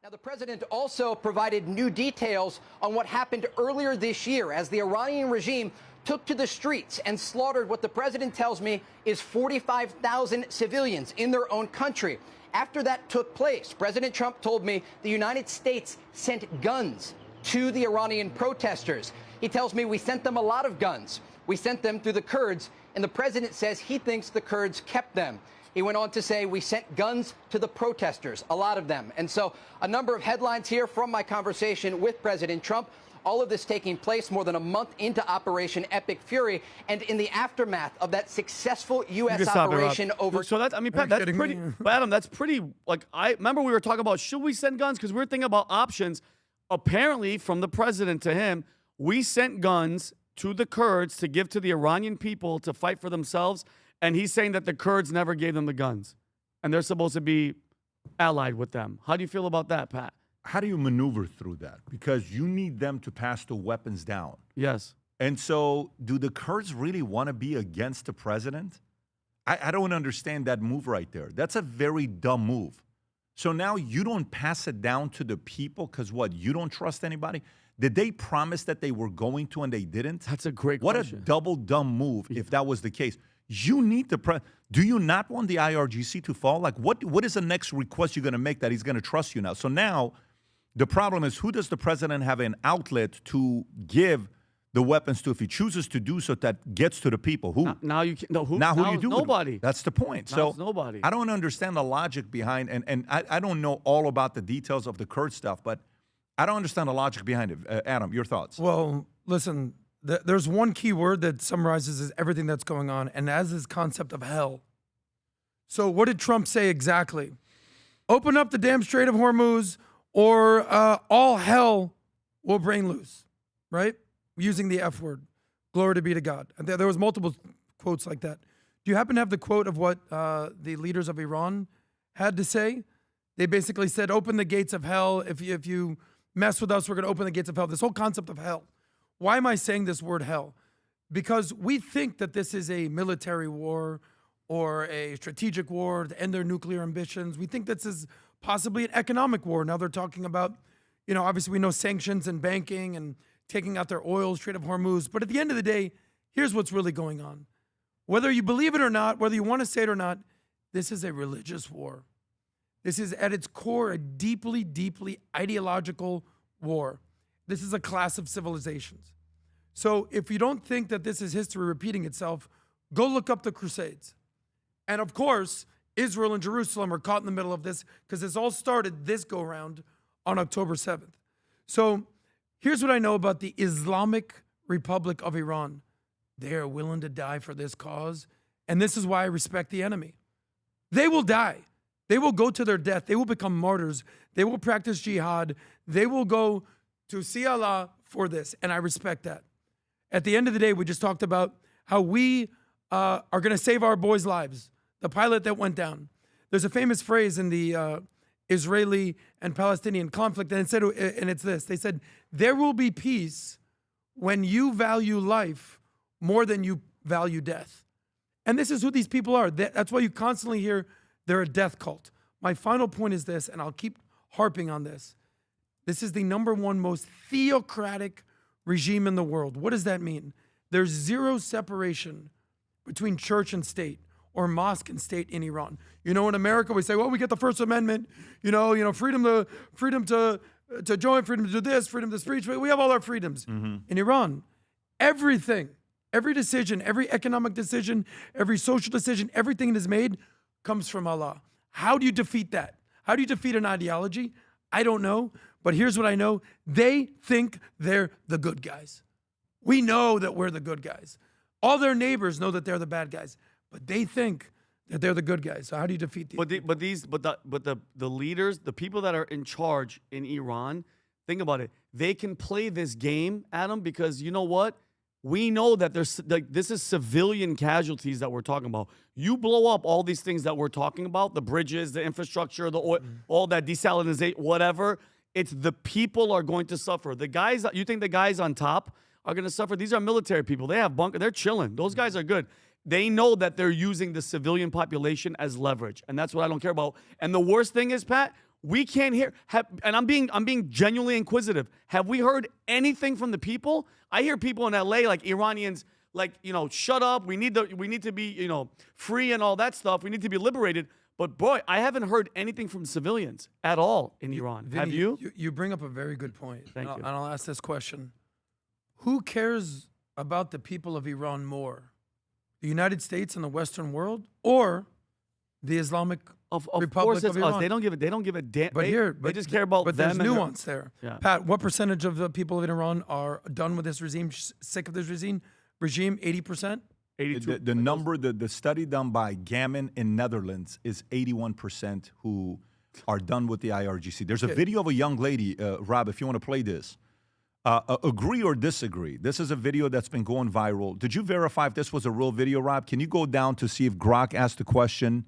Now, the president also provided new details on what happened earlier this year as the Iranian regime took to the streets and slaughtered what the president tells me is 45,000 civilians in their own country. After that took place, President Trump told me the United States sent guns to the Iranian protesters. He tells me we sent them a lot of guns. We sent them through the Kurds, and the president says he thinks the Kurds kept them. He went on to say we sent guns to the protesters, a lot of them. And so a number of headlines here from my conversation with President Trump. All of this taking place more than a month into Operation Epic Fury and in the aftermath of that successful U.S. operation over. So that's, I mean, Pat, that's pretty. But Adam, that's pretty. Like, I remember we were talking about should we send guns because we were thinking about options. Apparently, from the president to him, we sent guns to the Kurds to give to the Iranian people to fight for themselves. And he's saying that the Kurds never gave them the guns, and they're supposed to be allied with them. How do you feel about that, Pat? How do you maneuver through that? Because you need them to pass the weapons down. Yes. And so do the Kurds really want to be against the president? I don't understand that move right there. That's a very dumb move. So now you don't pass it down to the people because what, you don't trust anybody? Did they promise that they were going to and they didn't? That's a great question. question. What a double dumb move if that was the case. You need the do you not want the IRGC to fall? Like, what is the next request you're going to make that he's going to trust you now? So now the problem is, who does the president have an outlet to give the weapons to if he chooses to do so that gets to the people? Who? Now you can't. No, who? Now who now do you do it nobody. with? That's the point. Now So it's nobody. I don't understand the logic behind, and I don't know all about the details of the Kurd stuff, but I don't understand the logic behind it. Adam, your thoughts? Well, listen, there's one key word that summarizes everything that's going on, and that is this concept of hell. So what did Trump say exactly? Open up the damn Strait of Hormuz, or all hell will break loose, right? Using the F word. Glory to be to God. And there was multiple quotes like that. Do you happen to have the quote of what the leaders of Iran had to say? They basically said, open the gates of hell. If you mess with us, we're going to open the gates of hell. This whole concept of hell. Why am I saying this word hell? Because we think that this is a military war or a strategic war to end their nuclear ambitions. We think this is possibly an economic war. Now they're talking about, obviously we know sanctions and banking and taking out their oil, Strait of Hormuz. But at the end of the day, here's what's really going on. Whether you believe it or not, whether you want to say it or not, this is a religious war. This is at its core a deeply, deeply ideological war. This is a clash of civilizations. So if you don't think that this is history repeating itself, go look up the Crusades. And of course, Israel and Jerusalem are caught in the middle of this because this all started this go-round on October 7th. So here's what I know about the Islamic Republic of Iran. They are willing to die for this cause, and this is why I respect the enemy. They will die. They will go to their death. They will become martyrs. They will practice jihad. They will go to see Allah for this, and I respect that. At the end of the day, we just talked about how we are going to save our boys' lives. The pilot that went down. There's a famous phrase in the Israeli and Palestinian conflict, and it's this. They said, there will be peace when you value life more than you value death. And this is who these people are. That's why you constantly hear they're a death cult. My final point is this, and I'll keep harping on this. This is the #1 most theocratic regime in the world. What does that mean? There's zero separation between church and state or mosque and state in Iran. In America, we say, well, we get the First Amendment, freedom to join, freedom to do this, freedom to speech. We have all our freedoms. Mm-hmm. In Iran, everything, every decision, every economic decision, every social decision, everything that is made comes from Allah. How do you defeat that? How do you defeat an ideology? I don't know, but here's what I know. They think they're the good guys. We know that we're the good guys. All their neighbors know that they're the bad guys, but they think that they're the good guys. So how do you defeat these? But the leaders, the people that are in charge in Iran, think about it. They can play this game, Adam, because you know what? We know that there's like this is civilian casualties that we're talking about. You blow up all these things that we're talking about, the bridges, the infrastructure, the oil, all that desalinization, whatever. It's the people are going to suffer. The guys, you think the guys on top are going to suffer? These are military people. They have bunker. They're chilling. Those guys are good. They know that they're using the civilian population as leverage, and that's what I don't care about. And the worst thing is, Pat, we can't hear. And I'm being genuinely inquisitive. Have we heard anything from the people? I hear people in LA, like Iranians, like, you know, shut up. We need to be, you know, free and all that stuff. We need to be liberated. But boy, I haven't heard anything from civilians at all in Iran. Vinny, Have you? You bring up a very good point. Thank you. And I'll ask this question: who cares about the people of Iran more, the United States and the Western world, or the Islamic Of Republic course, it's of Iran? us. They don't give a damn. But they just care about but them. there's nuance there. Yeah. Pat, what percentage of the people in Iran are done with this regime, sick of this regime? 80%? 82. The number, the study done by Gammon in Netherlands is 81% who are done with the IRGC. There's a video of a young lady, Rob, if you want to play this. Agree or disagree? This is a video that's been going viral. Did you verify if this was a real video, Rob? Can you go down to see if Grok asked the question?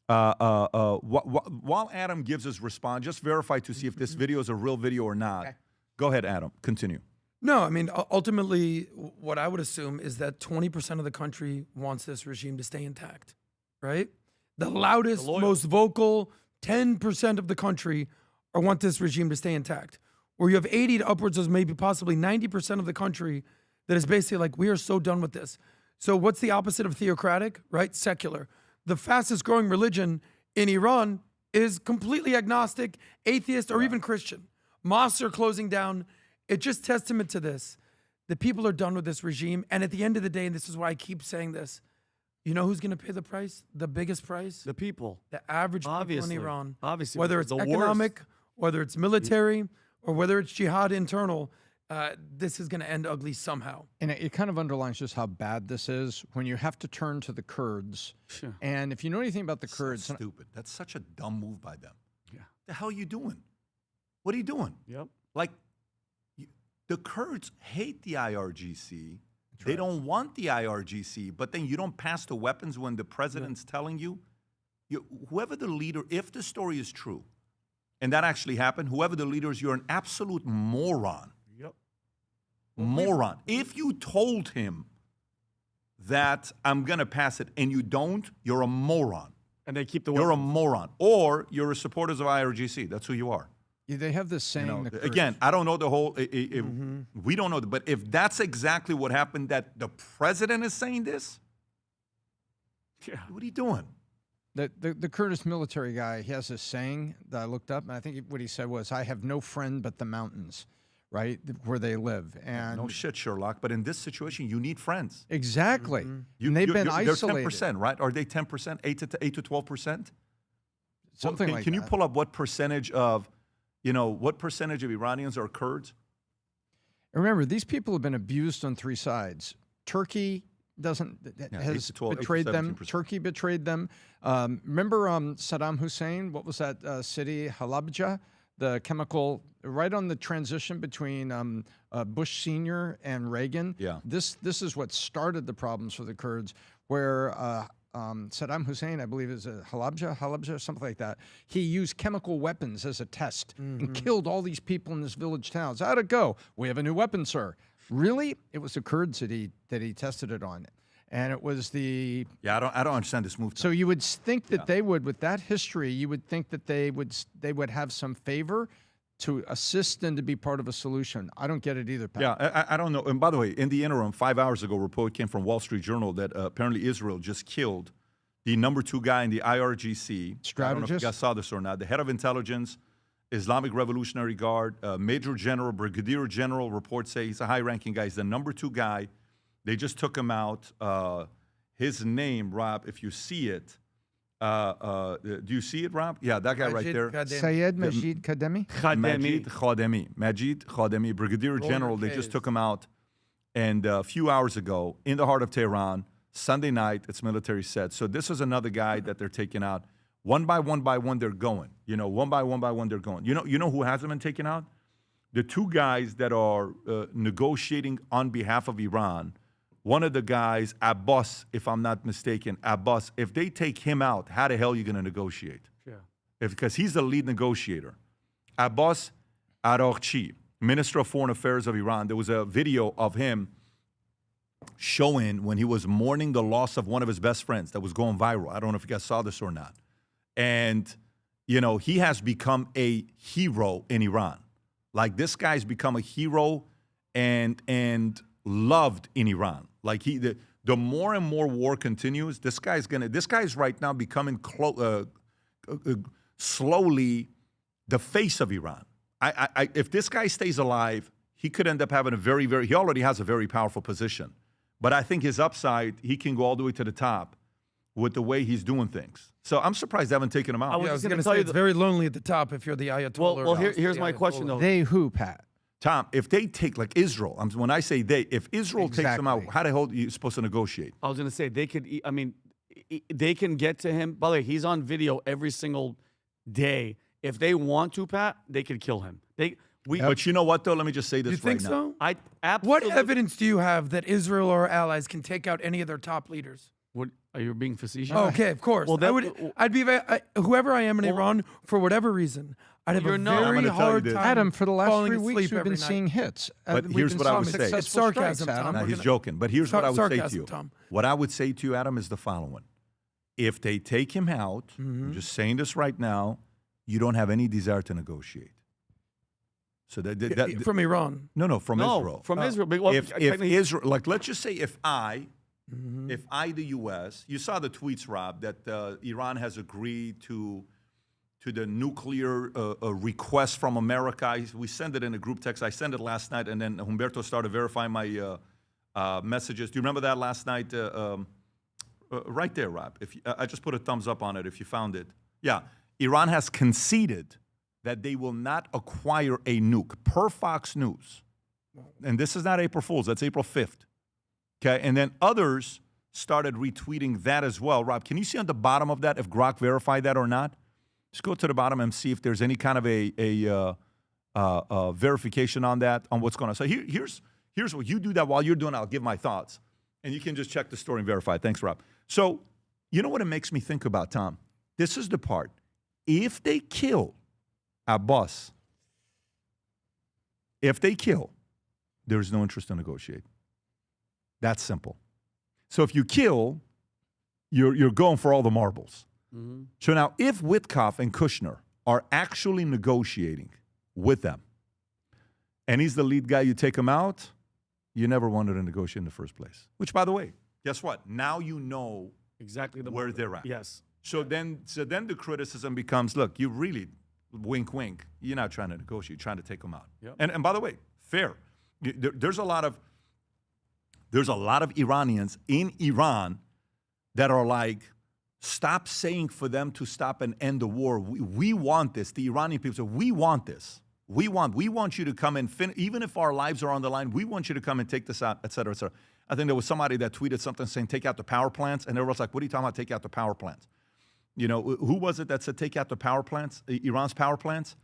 While Adam gives his response, just verify to see if this video is a real video or not. Okay. Go ahead, Adam. Continue. No, I mean, ultimately, what I would assume is that 20% of the country wants this regime to stay intact, right? The loudest, most vocal 10% of the country want this regime to stay intact. Where you have 80 to upwards of maybe possibly 90% of the country that is basically like, we are so done with this. So what's the opposite of theocratic, right? Secular. The fastest growing religion in Iran is completely agnostic, atheist, or even Christian. Mosques are closing down. It's just testament to this. The people are done with this regime. And at the end of the day, and this is why I keep saying this, you know who's going to pay the price? The biggest price? The people. The average people Obviously. in Iran. Obviously. Whether it's The economic, worst. whether it's military, or whether it's jihad internal, this is going to end ugly somehow. And it kind of underlines just how bad this is when you have to turn to the Kurds. Sure. And if you know anything about the Kurds, So stupid. That's such a dumb move by them. Yeah. The hell are you doing? What are you doing? Yep. Like, the Kurds hate the IRGC. They don't want the IRGC, but then you don't pass the weapons when the president's telling you. Whoever the leader, if the story is true, and that actually happened, whoever the leader is, you're an absolute moron. Yep. Moron. If you told him that I'm going to pass it and you don't, you're a moron. And they keep the You're a weapons. moron. Or you're a supporter of IRGC. That's who you are. they have this saying. You know, the Kurds- again, I don't know the whole. We don't know, but if that's exactly what happened, that the president is saying this, what are you doing? The Kurdish military guy, he has this saying that I looked up, and I think what he said was, "I have no friend but the mountains," right, where they live. And No shit, Sherlock. But in this situation, you need friends. exactly, and they've been They're isolated. 10%, right? Are they 10%? 8 to 12%? Something can, like can that. you pull up what percentage of, what percentage of Iranians are Kurds? Remember, these people have been abused on three sides. Turkey has 8 to 12, 8 to betrayed them. 17%. Turkey betrayed them. Remember Saddam Hussein? What was that city, Halabja? The chemical, right on the transition between Bush Sr. and Reagan. Yeah. This is what started the problems for the Kurds, where Saddam Hussein, I believe, is Halabja, something like that. He used chemical weapons as a test and killed all these people in this village town. So how'd it go? We have a new weapon, sir. Really? It was the Kurds that he tested it on, and it was the. Yeah, I don't understand this move. So you would think that they would, with that history, you would think that they would have some favor to assist and to be part of a solution. I don't get it either, Pat. Yeah, I don't know. And by the way, in the interim, 5 hours ago, a report came from Wall Street Journal that apparently Israel just killed the #2 guy in the IRGC. I don't know if you Strategist? guys saw this or not. The head of intelligence, Islamic Revolutionary Guard, Major General, Brigadier General, reports say he's a high-ranking guy. He's the #2 guy. They just took him out. His name, Rob, if you see it, do you see it, Rob? Yeah, that guy right Majid there. Kademi. Sayed Majid Kademi? Majid Khademi, Brigadier General. They just took him out. And a few hours ago, in the heart of Tehran, Sunday night, it's military set. So this is another guy that they're taking out. One by one, they're going. One by one, they're going. You know who hasn't been taken out? the two guys that are negotiating on behalf of Iran, one of the guys, Abbas, if I'm not mistaken, Abbas, if they take him out, how the hell are you going to negotiate? Yeah. Because he's the lead negotiator. Abbas Araghchi, Minister of Foreign Affairs of Iran, there was a video of him showing when he was mourning the loss of one of his best friends that was going viral. I don't know if you guys saw this or not. And, you know, he has become a hero in Iran. Like, this guy's become a hero and loved in Iran. Like, the more and more war continues, this guy's right now becoming slowly the face of Iran. If this guy stays alive, he could end up having he already has a very powerful position. But I think his upside, he can go all the way to the top with the way he's doing things. So I'm surprised they haven't taken him out. I was going to say, it's very lonely at the top if you're the Ayatollah. Well, here's my question, though. They who, Pat? Tom, if they take, like Israel, when I say they, if Israel takes him out, how the hell are you supposed to negotiate? I was going to say, they could, I mean, they can get to him. By the way, he's on video every single day. If they want to, Pat, they could kill him. But you know what, though? Let me just say this You think right so? now. I absolutely. What evidence do you have that Israel or allies can take out any of their top leaders? What, are you being facetious? Oh, okay, of course. Well, I'd be whoever I am in Iran, for whatever reason, I'd have a very hard time. Adam, for the last falling 3 weeks, asleep we've been every night. seeing hits. But We've here's been what I would seeing say. successful It's sarcasm, strikes, Adam. Tom. No, he's joking. But here's what I would say to Sarcasm, you. Tom. What I would say to you, Adam, is the following. If they take him out, I'm just saying this right now, you don't have any desire to negotiate. So From Iran. No, from Israel. From Israel. Well, If Israel, like, let's just say if I, the U.S., you saw the tweets, Rob, that Iran has agreed to the nuclear request from America. We send it in a group text. I sent it last night, and then Humberto started verifying my messages. Do you remember that last night? Right there, Rob. I just put a thumbs up on it if you found it. Yeah, Iran has conceded that they will not acquire a nuke, per Fox News. And this is not April Fool's, that's April 5th. Okay, and then others started retweeting that as well. Rob, can you see on the bottom of that if Grok verified that or not? Just go to the bottom and see if there's any kind of a verification on that, on what's going on. So here's what you do that while you're doing it, I'll give my thoughts. And you can just check the story and verify it. Thanks, Rob. So you know what it makes me think about, Tom? This is the part. If they kill Abbas, if they kill, there's no interest to negotiate. That's simple. So if you kill, you're going for all the marbles. Mm-hmm. So now if Witkoff and Kushner are actually negotiating with them, and he's the lead guy, you take him out, you never wanted to negotiate in the first place. Which, by the way, guess what? Now you know exactly where they're at. Yes. So then the criticism becomes, look, you really, wink, wink, you're not trying to negotiate, you're trying to take them out. Yep. And by the way, fair. There's a lot of Iranians in Iran that are like, stop saying for them to stop and end the war. We want this. The Iranian people say, we want this. We want you to come and even if our lives are on the line, we want you to come and take this out, et cetera, et cetera. I think there was somebody that tweeted something saying, take out the power plants. And everyone's like, what are you talking about, take out the power plants? You know, who was it that said take out the power plants, Iran's power plants?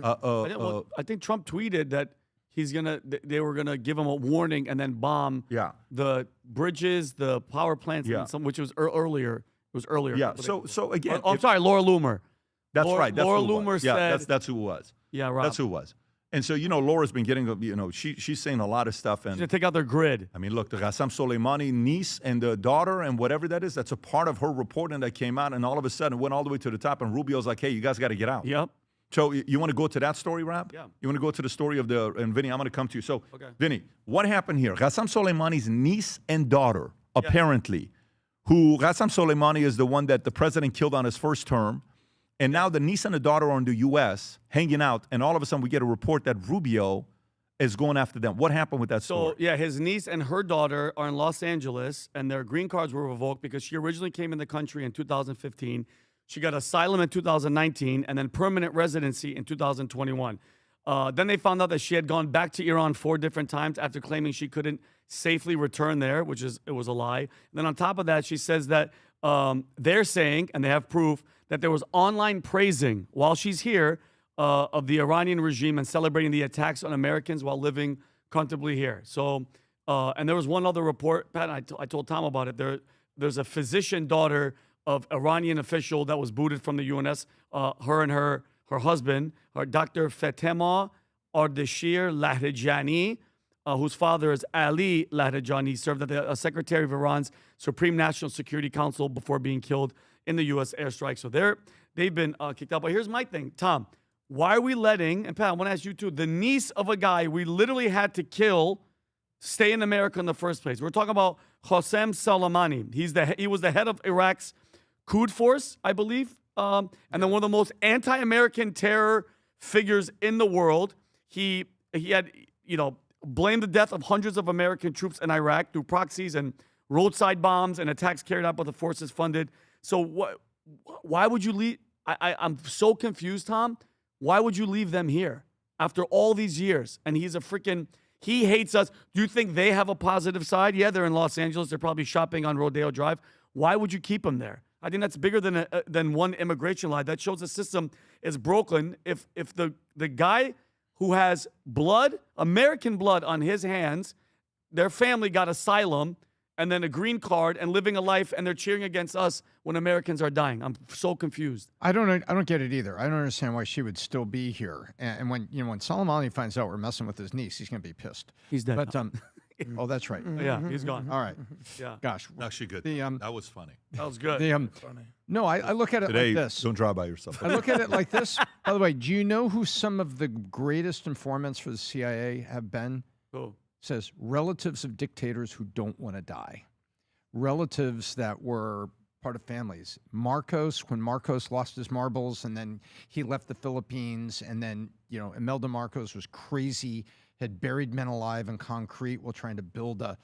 I think Trump tweeted that they were gonna give him a warning and then bomb the bridges, the power plants, and which was earlier. It was earlier. Yeah. So again, I'm sorry, Laura Loomer. That's right. That's Laura who Loomer said. Yeah, that's who it was. Yeah, Rob. That's who it was. And so, you know, Laura's been getting, you know, she's saying a lot of stuff. And she's going to take out their grid. I mean, look, the Qassem Soleimani niece and the daughter and whatever that is, that's a part of her reporting that came out. And all of a sudden, it went all the way to the top. And Rubio's like, hey, you guys got to get out. Yep. So you want to go to that story, Rob? Yeah. You want to go to the story of and Vinny, I'm going to come to you. So, Vinny, what happened here? Qassem Soleimani's niece and daughter, apparently, who Qassem Soleimani is the one that the president killed on his first term. And now the niece and the daughter are in the U.S. hanging out, and all of a sudden we get a report that Rubio is going after them. What happened with that story? So, yeah, his niece and her daughter are in Los Angeles, and their green cards were revoked because she originally came in the country in 2015. She got asylum in 2019 and then permanent residency in 2021. Then they found out that she had gone back to Iran 4 different times after claiming she couldn't safely return there, it was a lie. And then on top of that, she says that they're saying, and they have proof, that there was online praising while she's here of the Iranian regime and celebrating the attacks on Americans while living comfortably here. So, and there was one other report, Pat, I told Tom about it. There's a physician daughter of Iranian official that was booted from the UNS. Her and her husband, Dr. Fatemeh Ardeshir Lahdejani, whose father is Ali Lahdejani, served as the secretary of Iran's Supreme National Security Council before being killed in the U.S. airstrike. So they've been kicked out. But here's my thing, Tom. Why are we letting, and Pat, I want to ask you too, the niece of a guy we literally had to kill stay in America in the first place? We're talking about Qasem Soleimani. He was the head of Iraq's Quds Force, I believe, and then one of the most anti-American terror figures in the world. He had, blamed the death of hundreds of American troops in Iraq through proxies and roadside bombs and attacks carried out by the forces funded. So why would you leave? I'm so confused, Tom. Why would you leave them here after all these years? And he hates us. Do you think they have a positive side? Yeah, they're in Los Angeles. They're probably shopping on Rodeo Drive. Why would you keep them there? I think that's bigger than one immigration lie. That shows the system is broken. If the guy who has blood, American blood on his hands, their family got asylum and then a green card and living a life, and they're cheering against us when Americans are dying. I'm so confused. I don't get it either. I don't understand why she would still be here. And when Soleimani finds out we're messing with his niece, he's gonna be pissed. He's dead. But oh, that's right. Yeah, he's gone. All right. Yeah. Gosh. Actually, good. That was funny. That was good. No, I look at it Today, like this. don't drive by yourself. I look at it like this. By the way, do you know who some of the greatest informants for the CIA have been? Who? Says relatives of dictators who don't want to die. Relatives that were part of families. Marcos, when Marcos lost his marbles and then he left the Philippines, and then, Imelda Marcos was crazy, had buried men alive in concrete while trying to build a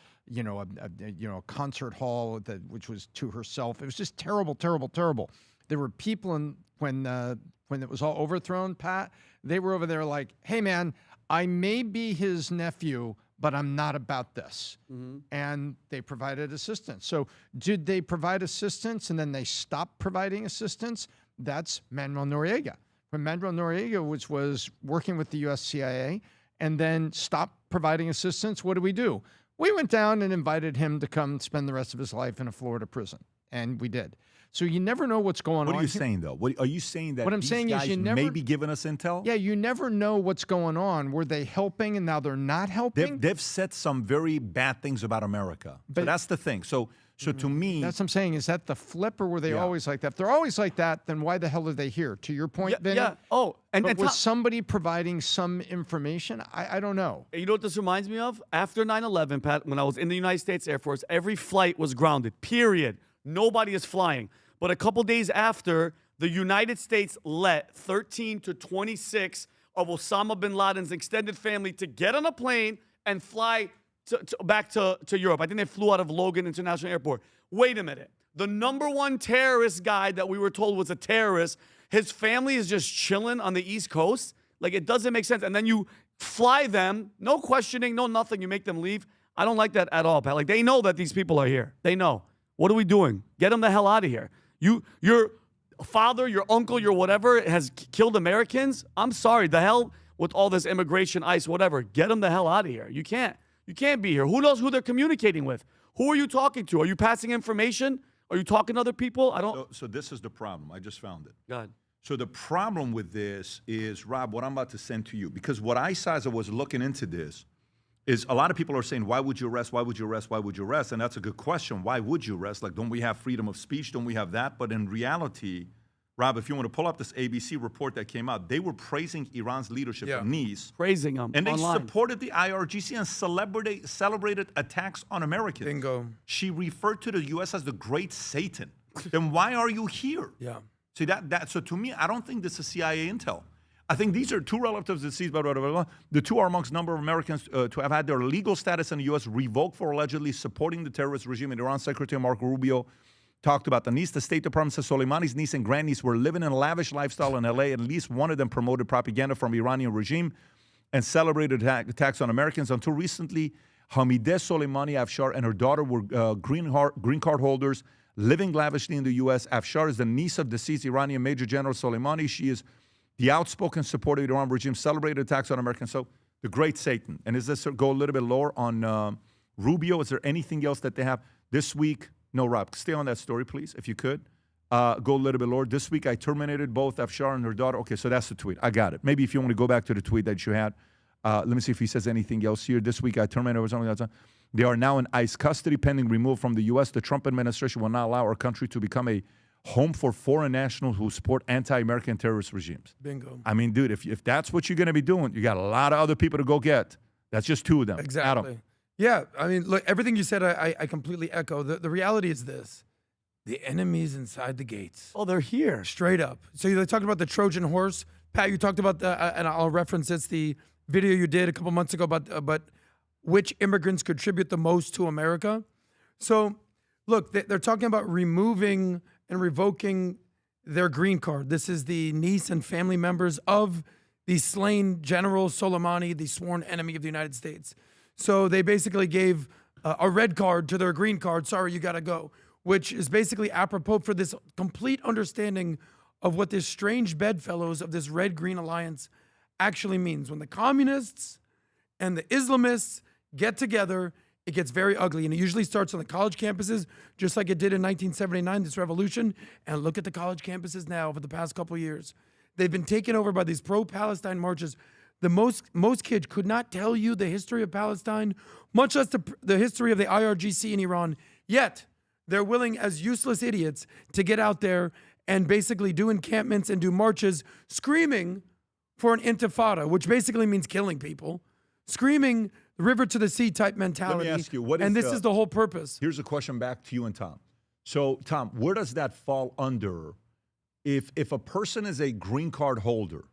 concert hall which was to herself. It was just terrible, terrible, terrible. There were people when it was all overthrown, Pat, they were over there like, hey man, I may be his nephew, but I'm not about this. Mm-hmm. And they provided assistance. So did they provide assistance and then they stopped providing assistance? That's Manuel Noriega. When Manuel Noriega was working with the US CIA and then stopped providing assistance, what do? We went down and invited him to come spend the rest of his life in a Florida prison. And we did. So you never know what's going on. What are you saying, though? Are you saying that what I'm these saying guys is you never, may be giving us intel? Yeah, you never know what's going on. Were they helping and now they're not helping? They've said some very bad things about America. So that's the thing. So to me... That's what I'm saying. Is that the flip, or were they always like that? If they're always like that, then why the hell are they here? To your point, Vinny? Yeah. Oh, and was somebody providing some information? I don't know. You know what this reminds me of? After 9/11, Pat, when I was in the United States Air Force, every flight was grounded, period. Nobody is flying. But a couple days after, the United States let 13 to 26 of Osama bin Laden's extended family to get on a plane and fly back to Europe. I think they flew out of Logan International Airport. Wait a minute. The #1 terrorist guy that we were told was a terrorist, his family is just chilling on the East Coast? Like, it doesn't make sense. And then you fly them, no questioning, no nothing. You make them leave. I don't like that at all, Pat. Like, they know that these people are here. They know. What are we doing? Get them the hell out of here. Your father, your uncle, your whatever has killed Americans. I'm sorry. The hell with all this immigration, ICE, whatever. Get them the hell out of here. You can't be here. Who knows who they're communicating with? Who are you talking to? Are you passing information? Are you talking to other people? I don't. So this is the problem. I just found it. Go ahead. So the problem with this is, Rob, what I'm about to send to you, because what I saw as I was looking into this is a lot of people are saying, why would you arrest? Why would you arrest? Why would you arrest? And that's a good question. Why would you arrest? Like, don't we have freedom of speech? Don't we have that? But in reality, Rob, if you want to pull up this ABC report that came out, they were praising Iran's leadership in Nice. Praising them And they online. supported the IRGC and celebrated attacks on Americans. Bingo. She referred to the U.S. as the great Satan. Then why are you here? Yeah. See, so to me, I don't think this is CIA intel. I think these are two relatives deceased, blah, blah, blah, blah. The two are amongst a number of Americans to have had their legal status in the U.S. revoked for allegedly supporting the terrorist regime in Iran. Secretary Marco Rubio talked about the niece. The State Department says Soleimani's niece and grandniece were living in a lavish lifestyle in L.A. At least one of them promoted propaganda from the Iranian regime and celebrated attacks on Americans. Until recently, Hamideh Soleimani Afshar and her daughter were green card holders living lavishly in the U.S. Afshar is the niece of deceased Iranian Major General Soleimani. She is the outspoken supporter of the Iran regime, celebrated attacks on Americans. So the great Satan. And is this go a little bit lower on Rubio? Is there anything else that they have this week? No, Rob, stay on that story, please, if you could. Go a little bit lower. This week, I terminated both Afshar and her daughter. Okay, so that's the tweet. I got it. Maybe if you want to go back to the tweet that you had. Let me see if he says anything else here. This week, I terminated or something like that. They are now in ICE custody pending removal from the U.S. The Trump administration will not allow our country to become a home for foreign nationals who support anti-American terrorist regimes. Bingo. I mean, dude, if that's what you're going to be doing, you got a lot of other people to go get. That's just two of them. Exactly. Adam. Yeah, I mean, look, everything you said, I completely echo. The reality is this. The enemy's inside the gates. Oh, they're here. Straight up. So you talked about the Trojan horse. Pat, you talked about, and I'll reference this, the video you did a couple months ago about which immigrants contribute the most to America. So, look, they're talking about removing and revoking their green card. This is the niece and family members of the slain General Soleimani, the sworn enemy of the United States. So they basically gave a red card to their green card. Sorry, you got to go, which is basically apropos for this complete understanding of what this strange bedfellows of this red-green alliance actually means. When the communists and the Islamists get together, it gets very ugly. And it usually starts on the college campuses, just like it did in 1979, this revolution. And look at the college campuses now over the past couple of years. They've been taken over by these pro-Palestine marches. Most kids could not tell you the history of Palestine, much less the history of the IRGC in Iran. Yet, they're willing as useless idiots to get out there and basically do encampments and do marches screaming for an intifada, which basically means killing people, screaming river to the sea type mentality. Let me ask you, what is and this is the whole purpose. Here's a question back to you and Tom. So, Tom, where does that fall under if a person is a green card holder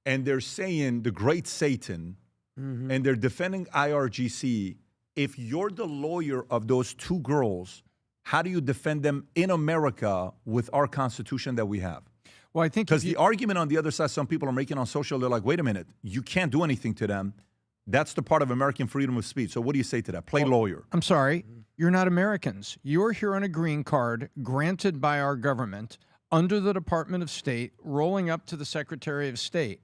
and they're saying the great Satan and they're defending IRGC, if you're the lawyer of those two girls, how do you defend them in America with our Constitution that we have? Well, I think because the argument on the other side, some people are making on social, they're like, wait a minute, you can't do anything to them. That's the part of American freedom of speech. So what do you say to that? Play lawyer. I'm sorry, you're not Americans. You're here on a green card granted by our government under the Department of State, rolling up to the Secretary of State.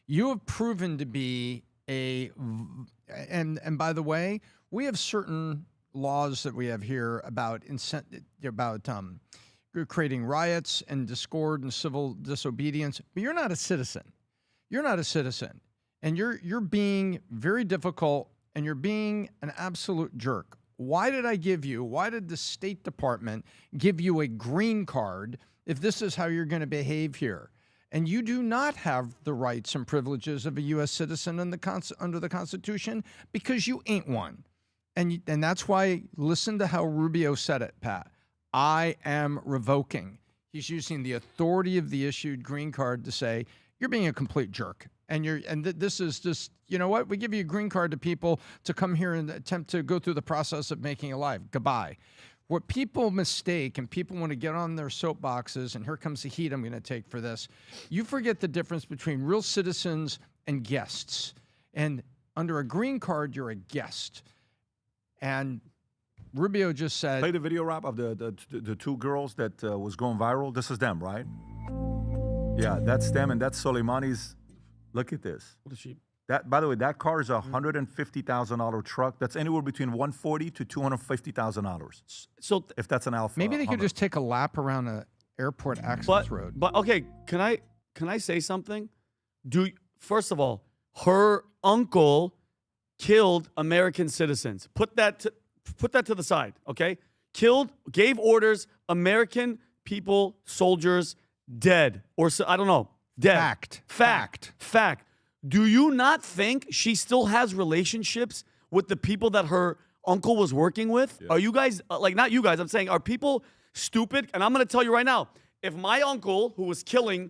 You have proven to be and by the way, we have certain laws that we have here about creating riots and discord and civil disobedience, but you're not a citizen. You're not a citizen. And you're being very difficult and you're being an absolute jerk. Why did the State Department give you a green card if this is how you're going to behave here? And you do not have the rights and privileges of a U.S. citizen under the Constitution because you ain't one. And that's why, listen to how Rubio said it, Pat. I am revoking. He's using the authority of the issued green card to say, you're being a complete jerk. This is just, you know what? We give you a green card to people to come here and attempt to go through the process of making a life. Goodbye. What people mistake and people want to get on their soapboxes, and here comes the heat I'm going to take for this, you forget the difference between real citizens and guests. And under a green card, you're a guest. And Rubio just said... Play the video, Rob, of the two girls that was going viral. This is them, right? Yeah, that's them, and that's Soleimani's. Look at this. What is she? That, by the way, that car is a $150,000 truck. That's anywhere between $140,000 to $250,000. So, if that's an Alpha, maybe they could just take a lap around an airport access road. But okay, can I say something? First of all, her uncle killed American citizens. Put that to the side, okay? Gave orders, American people, soldiers, dead. Or I don't know, dead. Fact. Do you not think she still has relationships with the people that her uncle was working with? Yeah. Are you guys, not you guys, I'm saying, are people stupid? And I'm going to tell you right now, if my uncle, who was killing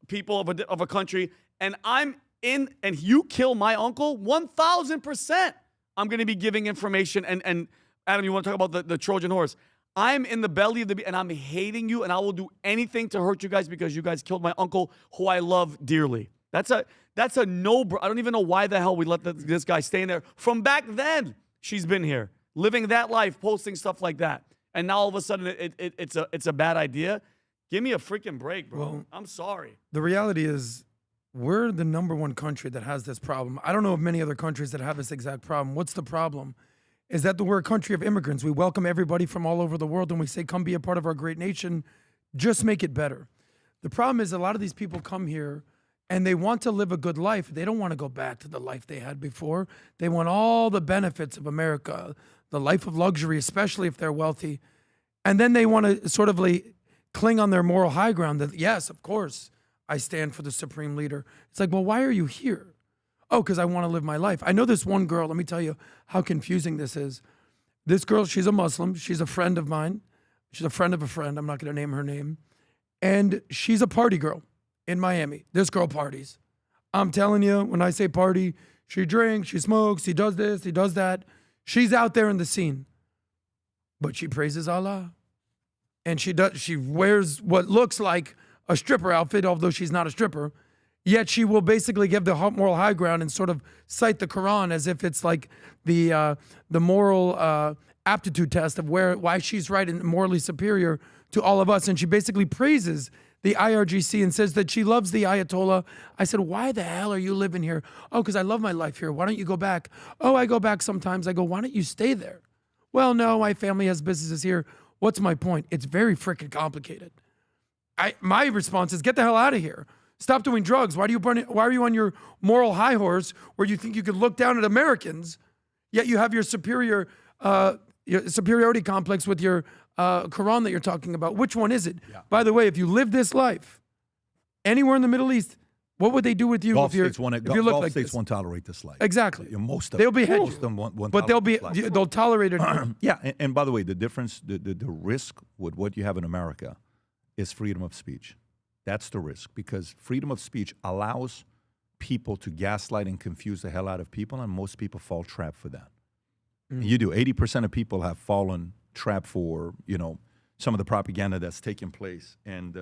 people of a country, and I'm in, and you kill my uncle, 1,000%, I'm going to be giving information. And Adam, you want to talk about the Trojan horse? I'm in the belly of the beast, and I'm hating you, and I will do anything to hurt you guys because you guys killed my uncle, who I love dearly. That's a no. I don't even know why the hell we let this guy stay in there. From back then, she's been here, living that life, posting stuff like that, and now all of a sudden it's a bad idea. Give me a freaking break, bro. Well, I'm sorry. The reality is we're the #1 country that has this problem. I don't know of many other countries that have this exact problem. What's the problem? Is that we're a country of immigrants. We welcome everybody from all over the world, and we say, come be a part of our great nation. Just make it better. The problem is a lot of these people come here and they want to live a good life. They don't want to go back to the life they had before. They want all the benefits of America, the life of luxury, especially if they're wealthy. And then they want to sort of cling on their moral high ground that, yes, of course, I stand for the supreme leader. It's like, well, why are you here? Oh, because I want to live my life. I know this one girl. Let me tell you how confusing this is. This girl, she's a Muslim. She's a friend of mine. She's a friend of a friend. I'm not going to name her name. And she's a party girl in Miami. This girl parties. I'm telling you, when I say party, she drinks, she smokes, she does this, she does that. She's out there in the scene. But she praises Allah. And she wears what looks like a stripper outfit, although she's not a stripper. Yet she will basically give the moral high ground and sort of cite the Quran as if it's like the moral aptitude test of why she's right and morally superior to all of us. And she basically praises the IRGC and says that she loves the Ayatollah. I said, why the hell are you living here? Oh, because I love my life here. Why don't you go back? Oh, I go back sometimes. I go, why don't you stay there? Well, no, my family has businesses here. What's my point? It's very freaking complicated. My response is get the hell out of here. Stop doing drugs. Why are you on your moral high horse where you think you could look down at Americans, yet you have your superiority complex with your Quran that you're talking about? Which one is it? Yeah. By the way, if you live this life anywhere in the Middle East, what would they do with you Gulf if you look Gulf like states this? won't tolerate this life. Exactly. Most of they'll behead most you. of them won't but they'll tolerate it. Yeah, and by the way, the difference, the risk with what you have in America is freedom of speech. That's the risk, because freedom of speech allows people to gaslight and confuse the hell out of people, and most people fall trap for that. Mm. You do. 80% of people have fallen trap for, some of the propaganda that's taking place, and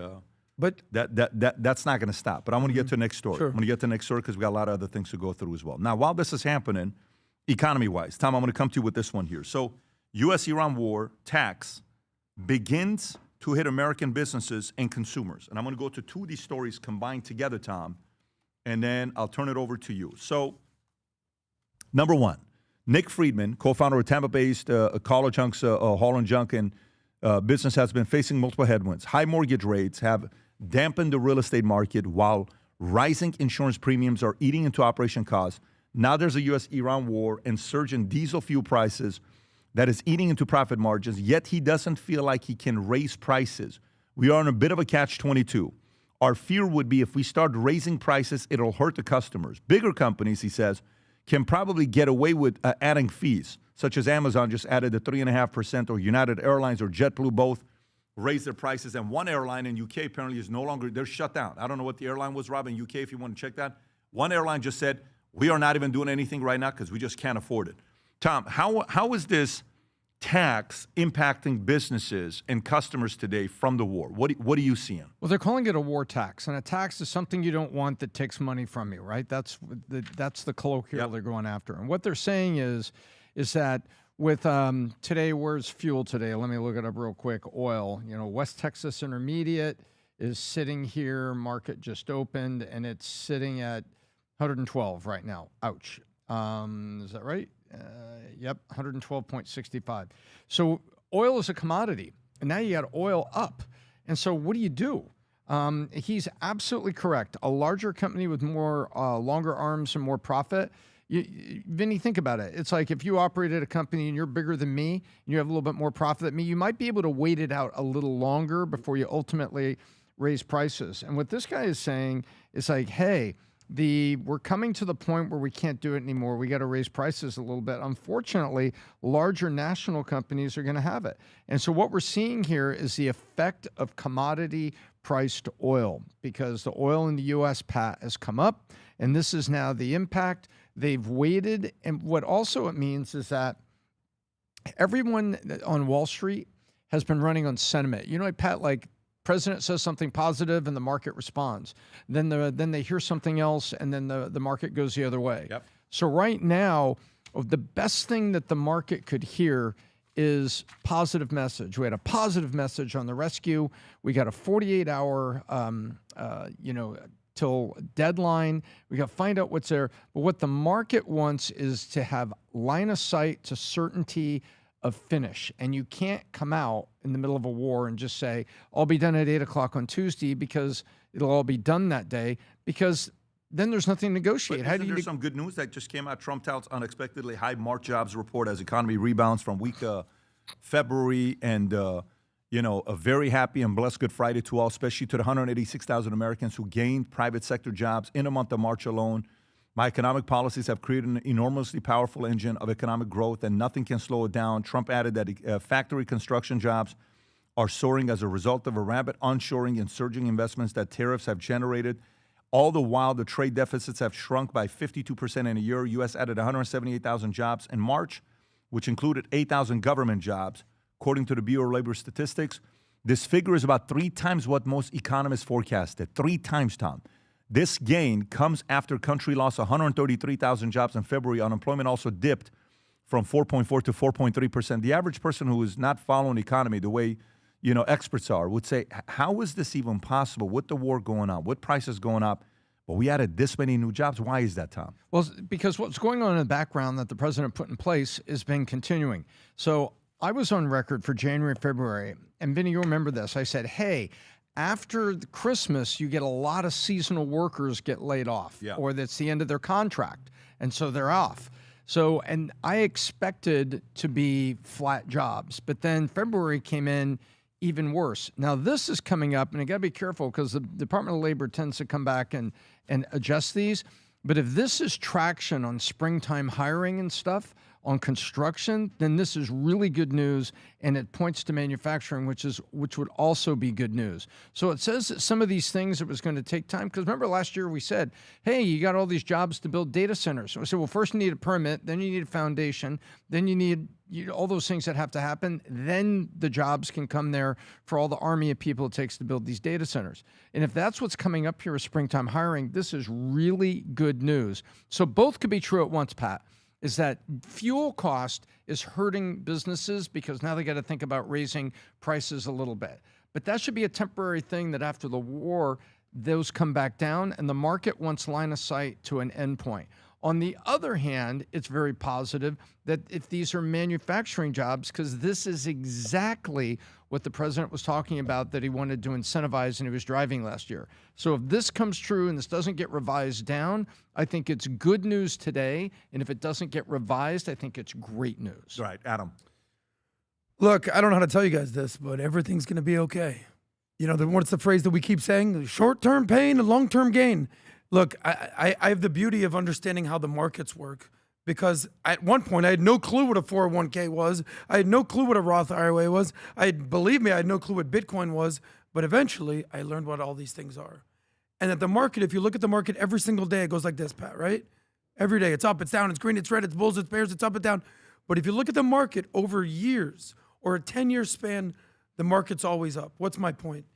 but that's not going to stop. But I want to get to the next story. Sure. I'm going to get to the next story because we got a lot of other things to go through as well. Now, while this is happening, economy-wise, Tom, I'm going to come to you with this one here. So, U.S.-Iran war tax begins to hit American businesses and consumers. And I'm going to go to two of these stories combined together, Tom, and then I'll turn it over to you. So, number one, Nick Friedman, co-founder of Tampa-based Caller Junk's Haul and Junk and business, has been facing multiple headwinds. High mortgage rates have dampened the real estate market, while rising insurance premiums are eating into operation costs. Now there's a U.S.-Iran war and surge in diesel fuel prices that is eating into profit margins, yet he doesn't feel like he can raise prices. We are in a bit of a catch-22. Our fear would be if we start raising prices, it'll hurt the customers. Bigger companies, he says, can probably get away with adding fees, such as Amazon just added the 3.5%, or United Airlines or JetBlue both raised their prices. And one airline in UK apparently is no longer, they're shut down. I don't know what the airline was, Rob, in UK, if you want to check that. One airline just said, we are not even doing anything right now because we just can't afford it. Tom, how is this tax impacting businesses and customers today from the war? What are you seeing? Well, they're calling it a war tax, and a tax is something you don't want that takes money from you, right? That's the colloquial they're going after. And what they're saying is that with today, where's fuel today? Let me look it up real quick. Oil, West Texas Intermediate is sitting here. Market just opened, and it's sitting at 112 right now. Ouch. Is that right? Yep, 112.65. So oil is a commodity, and now you got oil up. And so what do? He's absolutely correct. A larger company with more longer arms and more profit. Vinny, think about it. It's like if you operated a company and you're bigger than me, and you have a little bit more profit than me, you might be able to wait it out a little longer before you ultimately raise prices. And what this guy is saying is like, hey, we're coming to the point where we can't do it anymore. We got to raise prices a little bit. Unfortunately, larger national companies are going to have it. And so what we're seeing here is the effect of commodity priced oil, because the oil in the U.S., Pat, has come up, and this is now the impact. They've waited. And what also it means is that everyone on Wall Street has been running on sentiment. Pat, president says something positive and the market responds. Then they hear something else, and then the market goes the other way. Yep. So right now, the best thing that the market could hear is positive message. We had a positive message on the rescue. We got a 48-hour, till deadline. We got to find out what's there. But what the market wants is to have line of sight to certainty of finish. And you can't come out in the middle of a war and just say, I'll be done at 8 o'clock on Tuesday because it'll all be done that day, because then there's nothing to negotiate. But isn't there some good news that just came out? Trump touts unexpectedly high March jobs report as economy rebounds from weak February, and a very happy and blessed Good Friday to all, especially to the 186,000 Americans who gained private sector jobs in a month of March alone. My economic policies have created an enormously powerful engine of economic growth, and nothing can slow it down. Trump added that factory construction jobs are soaring as a result of a rapid onshoring and surging investments that tariffs have generated. All the while, the trade deficits have shrunk by 52% in a year. U.S. added 178,000 jobs in March, which included 8,000 government jobs, according to the Bureau of Labor Statistics. This figure is about 3 times what most economists forecasted. 3 times, Tom. This gain comes after country lost 133,000 jobs in February. Unemployment also dipped from 4.4 to 4.3%. The average person who is not following the economy the way experts are would say, how is this even possible with the war going on, with prices going up? But we added this many new jobs. Why is that, Tom? Well, because what's going on in the background that the president put in place has been continuing. So I was on record for January, February, and Vinny, you remember this. I said, hey, after Christmas, you get a lot of seasonal workers get laid off, or that's the end of their contract, and so they're off. So, and I expected to be flat jobs, but then February came in even worse. Now, this is coming up, and you got to be careful because the Department of Labor tends to come back and adjust these. But if this is traction on springtime hiring and stuff, on construction, then this is really good news, and it points to manufacturing, which would also be good news. So it says that some of these things, it was going to take time, because remember last year we said, hey, you got all these jobs to build data centers. So we said, well, first you need a permit, then you need a foundation, then you need all those things that have to happen, then the jobs can come there for all the army of people it takes to build these data centers. And if that's what's coming up here with springtime hiring, this is really good news. So both could be true at once, Pat. Is that fuel cost is hurting businesses because now they got to think about raising prices a little bit. But that should be a temporary thing, that after the war, those come back down and the market wants line of sight to an endpoint. On the other hand, it's very positive that if these are manufacturing jobs, because this is exactly what the president was talking about that he wanted to incentivize and he was driving last year. So if this comes true and this doesn't get revised down, I think it's good news today. And if it doesn't get revised, I think it's great news. Right, Adam. Look, I don't know how to tell you guys this, but everything's going to be okay. What's the phrase that we keep saying? Short-term pain and long-term gain. Look, I have the beauty of understanding how the markets work, because at one point I had no clue what a 401k was. I had no clue what a Roth IRA was. Believe me, I had no clue what Bitcoin was. But eventually I learned what all these things are. And at the market, if you look at the market every single day, it goes like this, Pat, right? Every day it's up, it's down, it's green, it's red, it's bulls, it's bears, it's up and down. But if you look at the market over years or a 10-year span, the market's always up. What's my point?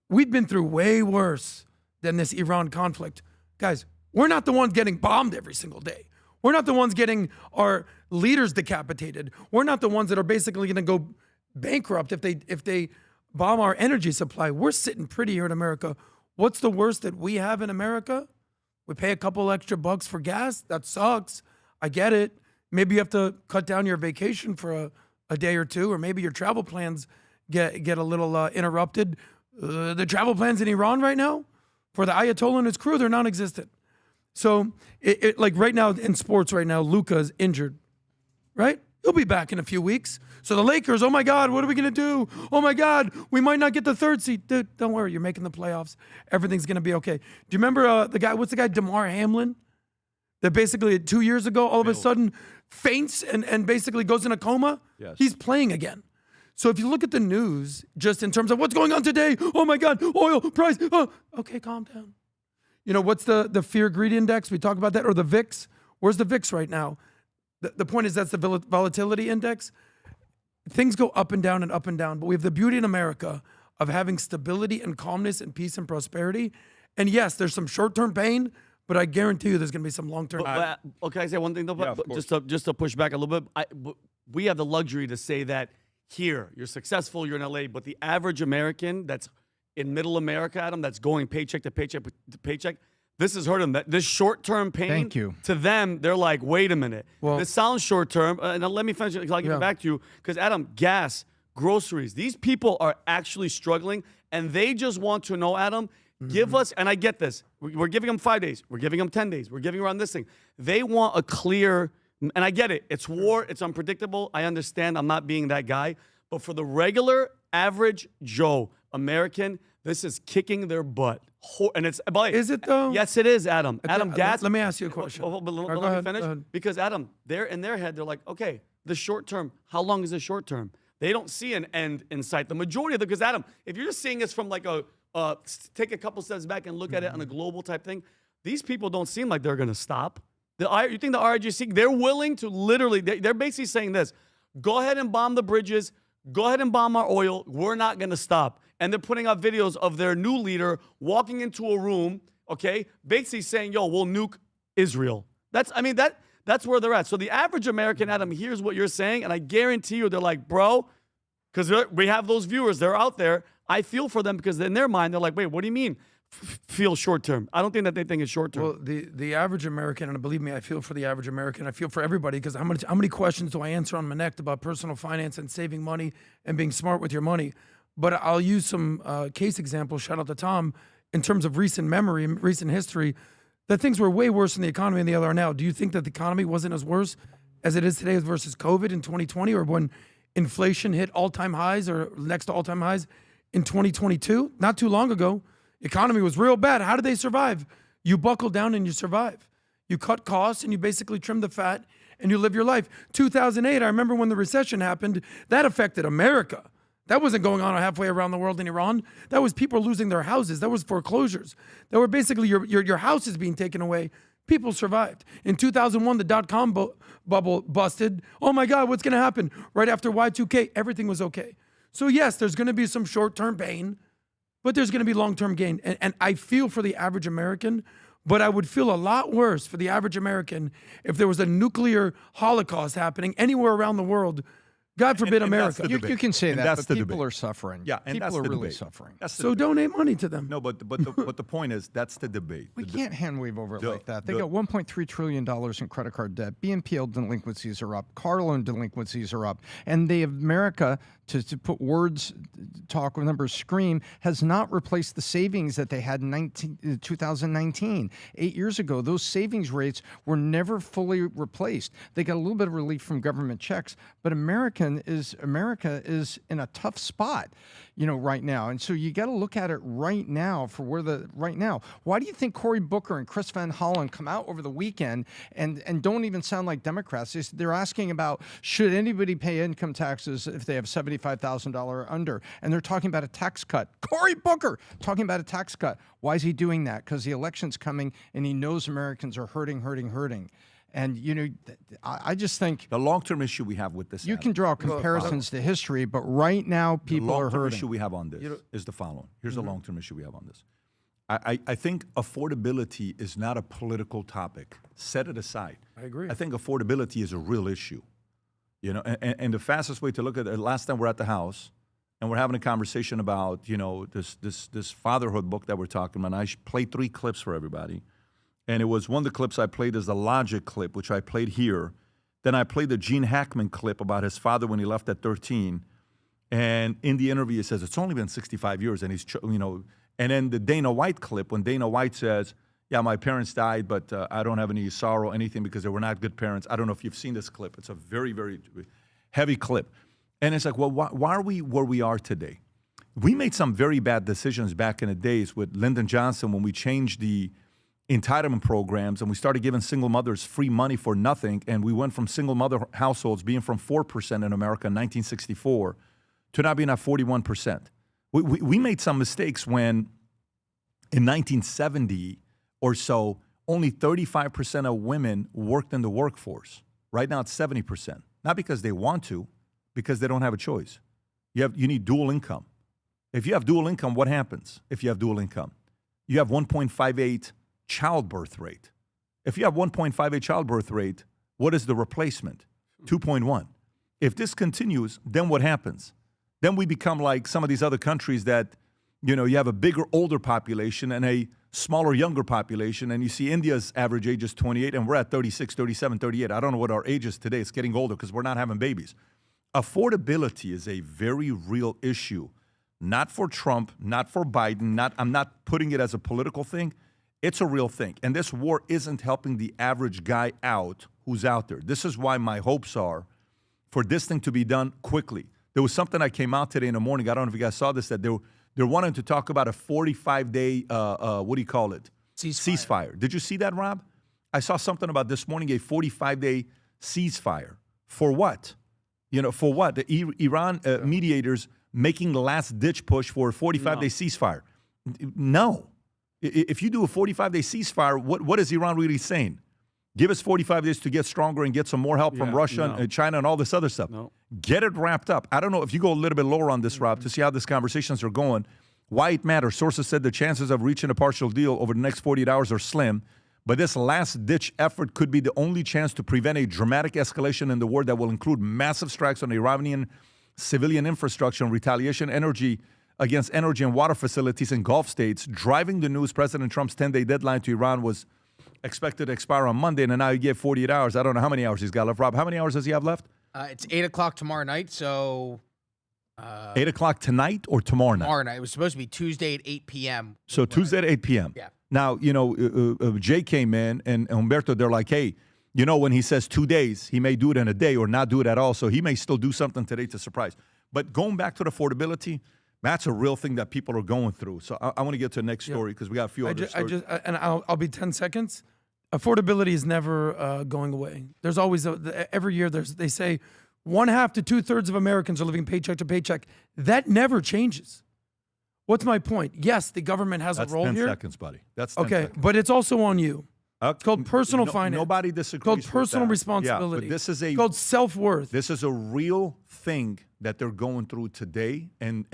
We've been through way worse than this Iran conflict. Guys, we're not the ones getting bombed every single day. We're not the ones getting our leaders decapitated. We're not the ones that are basically going to go bankrupt if they bomb our energy supply. We're sitting pretty here in America. What's the worst that we have in America? We pay a couple extra bucks for gas. That sucks. I get it. Maybe you have to cut down your vacation for a day or two, or maybe your travel plans get a little interrupted. The travel plans in Iran right now, for the Ayatollah and his crew, they're non-existent. So, like right now in sports right now, Luka's injured, right? He'll be back in a few weeks. So the Lakers, oh my God, what are we going to do? Oh my God, we might not get the 3rd seed. Dude, don't worry, you're making the playoffs. Everything's going to be okay. Do you remember what's the guy, DeMar Hamlin? That basically 2 years ago, all of a sudden faints and basically goes in a coma? Yes. He's playing again. So if you look at the news, just in terms of what's going on today, oh my God, oil price, oh, okay, calm down. What's the fear greed index? We talk about that, or the VIX. Where's the VIX right now? The point is that's the volatility index. Things go up and down, but we have the beauty in America of having stability and calmness and peace and prosperity. And yes, there's some short-term pain, but I guarantee you there's going to be some long-term. Can I say one thing though? Yeah, of course. Just to push back a little bit. we have the luxury to say that here, you're successful, you're in LA, but the average American that's in middle America, Adam, that's going paycheck to paycheck to paycheck, this has hurt them. That this short-term pain, Thank you. to them, they're like, wait a minute. Well- This sounds short-term. And let me finish. I'll give it back to you. Because, Adam, gas, groceries, these people are actually struggling. And they just want to know, Adam, give us, and I get this. We're giving them 5 days. We're giving them 10 days. We're giving around this thing. They want a clear, and I get it. It's war. It's unpredictable. I understand. I'm not being that guy. But for the regular, average Joe American, this is kicking their butt. And it's, Is it though? Yes, it is, Adam. Adam, gas. Let me ask you a question. But Go let me ahead, finish. go ahead. Because, Adam, they're in their head, they're like, okay, the short term, how long is the short term? They don't see an end in sight. The majority of them, because, Adam, if you're just seeing this from like take a couple steps back and look at it on a global type thing, these people don't seem like they're going to stop. You think the IRGC, they're willing to literally, they're basically saying this, go ahead and bomb the bridges, go ahead and bomb our oil, we're not going to stop. And they're putting out videos of their new leader walking into a room, okay, basically saying, yo, we'll nuke Israel. That's where they're at. So the average American, Adam, hears what you're saying, and I guarantee you they're like, bro, because we have those viewers, they're out there. I feel for them because in their mind, they're like, wait, what do you mean feel short term? I don't think that they think it's short term. Well, the average American, and believe me, I feel for the average American. I feel for everybody because how many questions do I answer on Manect about personal finance and saving money and being smart with your money? But I'll use some case examples, shout out to Tom, in terms of recent memory and recent history, that things were way worse in the economy than they are now. Do you think that the economy wasn't as worse as it is today versus COVID in 2020 or when inflation hit all-time highs or next to all-time highs in 2022? Not too long ago, economy was real bad. How did they survive? You buckle down and you survive. You cut costs and you basically trim the fat and you live your life. 2008, I remember when the recession happened, that affected America. That wasn't going on halfway around the world in Iran. That was people losing their houses. That was foreclosures. That were basically your houses being taken away. People survived. In 2001, the dot-com bubble busted. Oh my God, what's going to happen? Right after Y2K, everything was okay. So yes, there's going to be some short-term pain, but there's going to be long-term gain. And I feel for the average American, but I would feel a lot worse for the average American if there was a nuclear holocaust happening anywhere around the world. God forbid America. You can say And that, that's but the people debate. are suffering. Yeah, and people that's are the really debate. suffering. That's the So debate. donate money to them. No, but the point is that's the debate. We can't hand wave over it the- like that. They the- got $1.3 trillion in credit card debt. BNPL delinquencies are up. Car loan delinquencies are up. And they have America, to put words, talk with numbers, scream, has not replaced the savings that they had in 2019. 8 years ago, those savings rates were never fully replaced. They got a little bit of relief from government checks, but America is in a tough spot, right now. And so you got to look at it right now for right now. Why do you think Cory Booker and Chris Van Hollen come out over the weekend and don't even sound like Democrats? They're asking about, should anybody pay income taxes if they have $75,000 or under? And they're talking about a tax cut. Cory Booker talking about a tax cut. Why is he doing that? Because the election's coming and he knows Americans are hurting. And, I just think The long-term issue we have with this, you Adam, can draw comparisons to history, but right now people the are long-term hurting. issue we have on this is the following. Here's the long-term issue we have on this. I think affordability is not a political topic. Set it aside. I agree. I think affordability is a real issue. And the fastest way to look at it, last time we're at the house and we're having a conversation about, this fatherhood book that we're talking about. And I played 3 clips for everybody. And it was one of the clips I played is the Logic clip, which I played here. Then I played the Gene Hackman clip about his father when he left at 13. And in the interview, he says, it's only been 65 years. And and then the Dana White clip, when Dana White says, yeah, my parents died, but I don't have any sorrow, anything, because they were not good parents. I don't know if you've seen this clip. It's a very, very heavy clip. And it's like, well, why are we where we are today? We made some very bad decisions back in the days with Lyndon Johnson when we changed the entitlement programs and we started giving single mothers free money for nothing. And we went from single mother households being from 4% in America in 1964 to now being at 41%. We made some mistakes when in 1970 or so, only 35% of women worked in the workforce. Right now it's 70%. Not because they want to, because they don't have a choice. You need dual income. If you have dual income, what happens if you have dual income? You have 1.58 childbirth rate. If you have 1.58 childbirth rate, what is the replacement? 2.1. If this continues, then what happens? Then we become like some of these other countries that, you have a bigger, older population and a smaller, younger population. And you see India's average age is 28, and we're at 36, 37, 38. I don't know what our age is today. It's getting older because we're not having babies. Affordability is a very real issue, not for Trump, not for Biden. I'm not putting it as a political thing. It's a real thing. And this war isn't helping the average guy out who's out there. This is why my hopes are for this thing to be done quickly. There was something that came out today in the morning. I don't know if you guys saw this, that they're wanting to talk about a 45-day, what do you call it? Ceasefire. Did you see that, Rob? I saw something about this morning, a 45-day ceasefire. For what? For what? The Iran mediators making the last-ditch push for a 45-day ceasefire. No. If you do a 45-day ceasefire, what is Iran really saying? Give us 45 days to get stronger and get some more help from Russia and China and all this other stuff. No. Get it wrapped up. I don't know if you go a little bit lower on this, Rob, to see how these conversations are going. Why it matters. Sources said the chances of reaching a partial deal over the next 48 hours are slim, but this last-ditch effort could be the only chance to prevent a dramatic escalation in the war that will include massive strikes on Iranian civilian infrastructure and retaliation against energy and water facilities in Gulf states. Driving the news, President Trump's 10-day deadline to Iran was expected to expire on Monday, and now he gave 48 hours. I don't know how many hours he's got left. Rob, how many hours does he have left? It's 8 o'clock tomorrow night, so... 8 o'clock tonight or tomorrow night? Tomorrow night. It was supposed to be Tuesday at 8 p.m. So Tuesday at 8 p.m. Yeah. Now, Jay came in, and Humberto, they're like, hey, when he says 2 days, he may do it in a day or not do it at all, so he may still do something today to surprise. But going back to the affordability, that's a real thing that people are going through. So I want to get to the next story because we got a few other stories. I'll be 10 seconds. Affordability is never going away. There's always every year they say 1/2 to 2/3 of Americans are living paycheck to paycheck. That never changes. What's my point? Yes, the government has a role here. That's 10 seconds, buddy. That's 10 okay, seconds. but it's also on you. It's called personal finance. Nobody disagrees. It's called personal responsibility. Yeah, but this is it's called self-worth. This is a real thing that they're going through today, and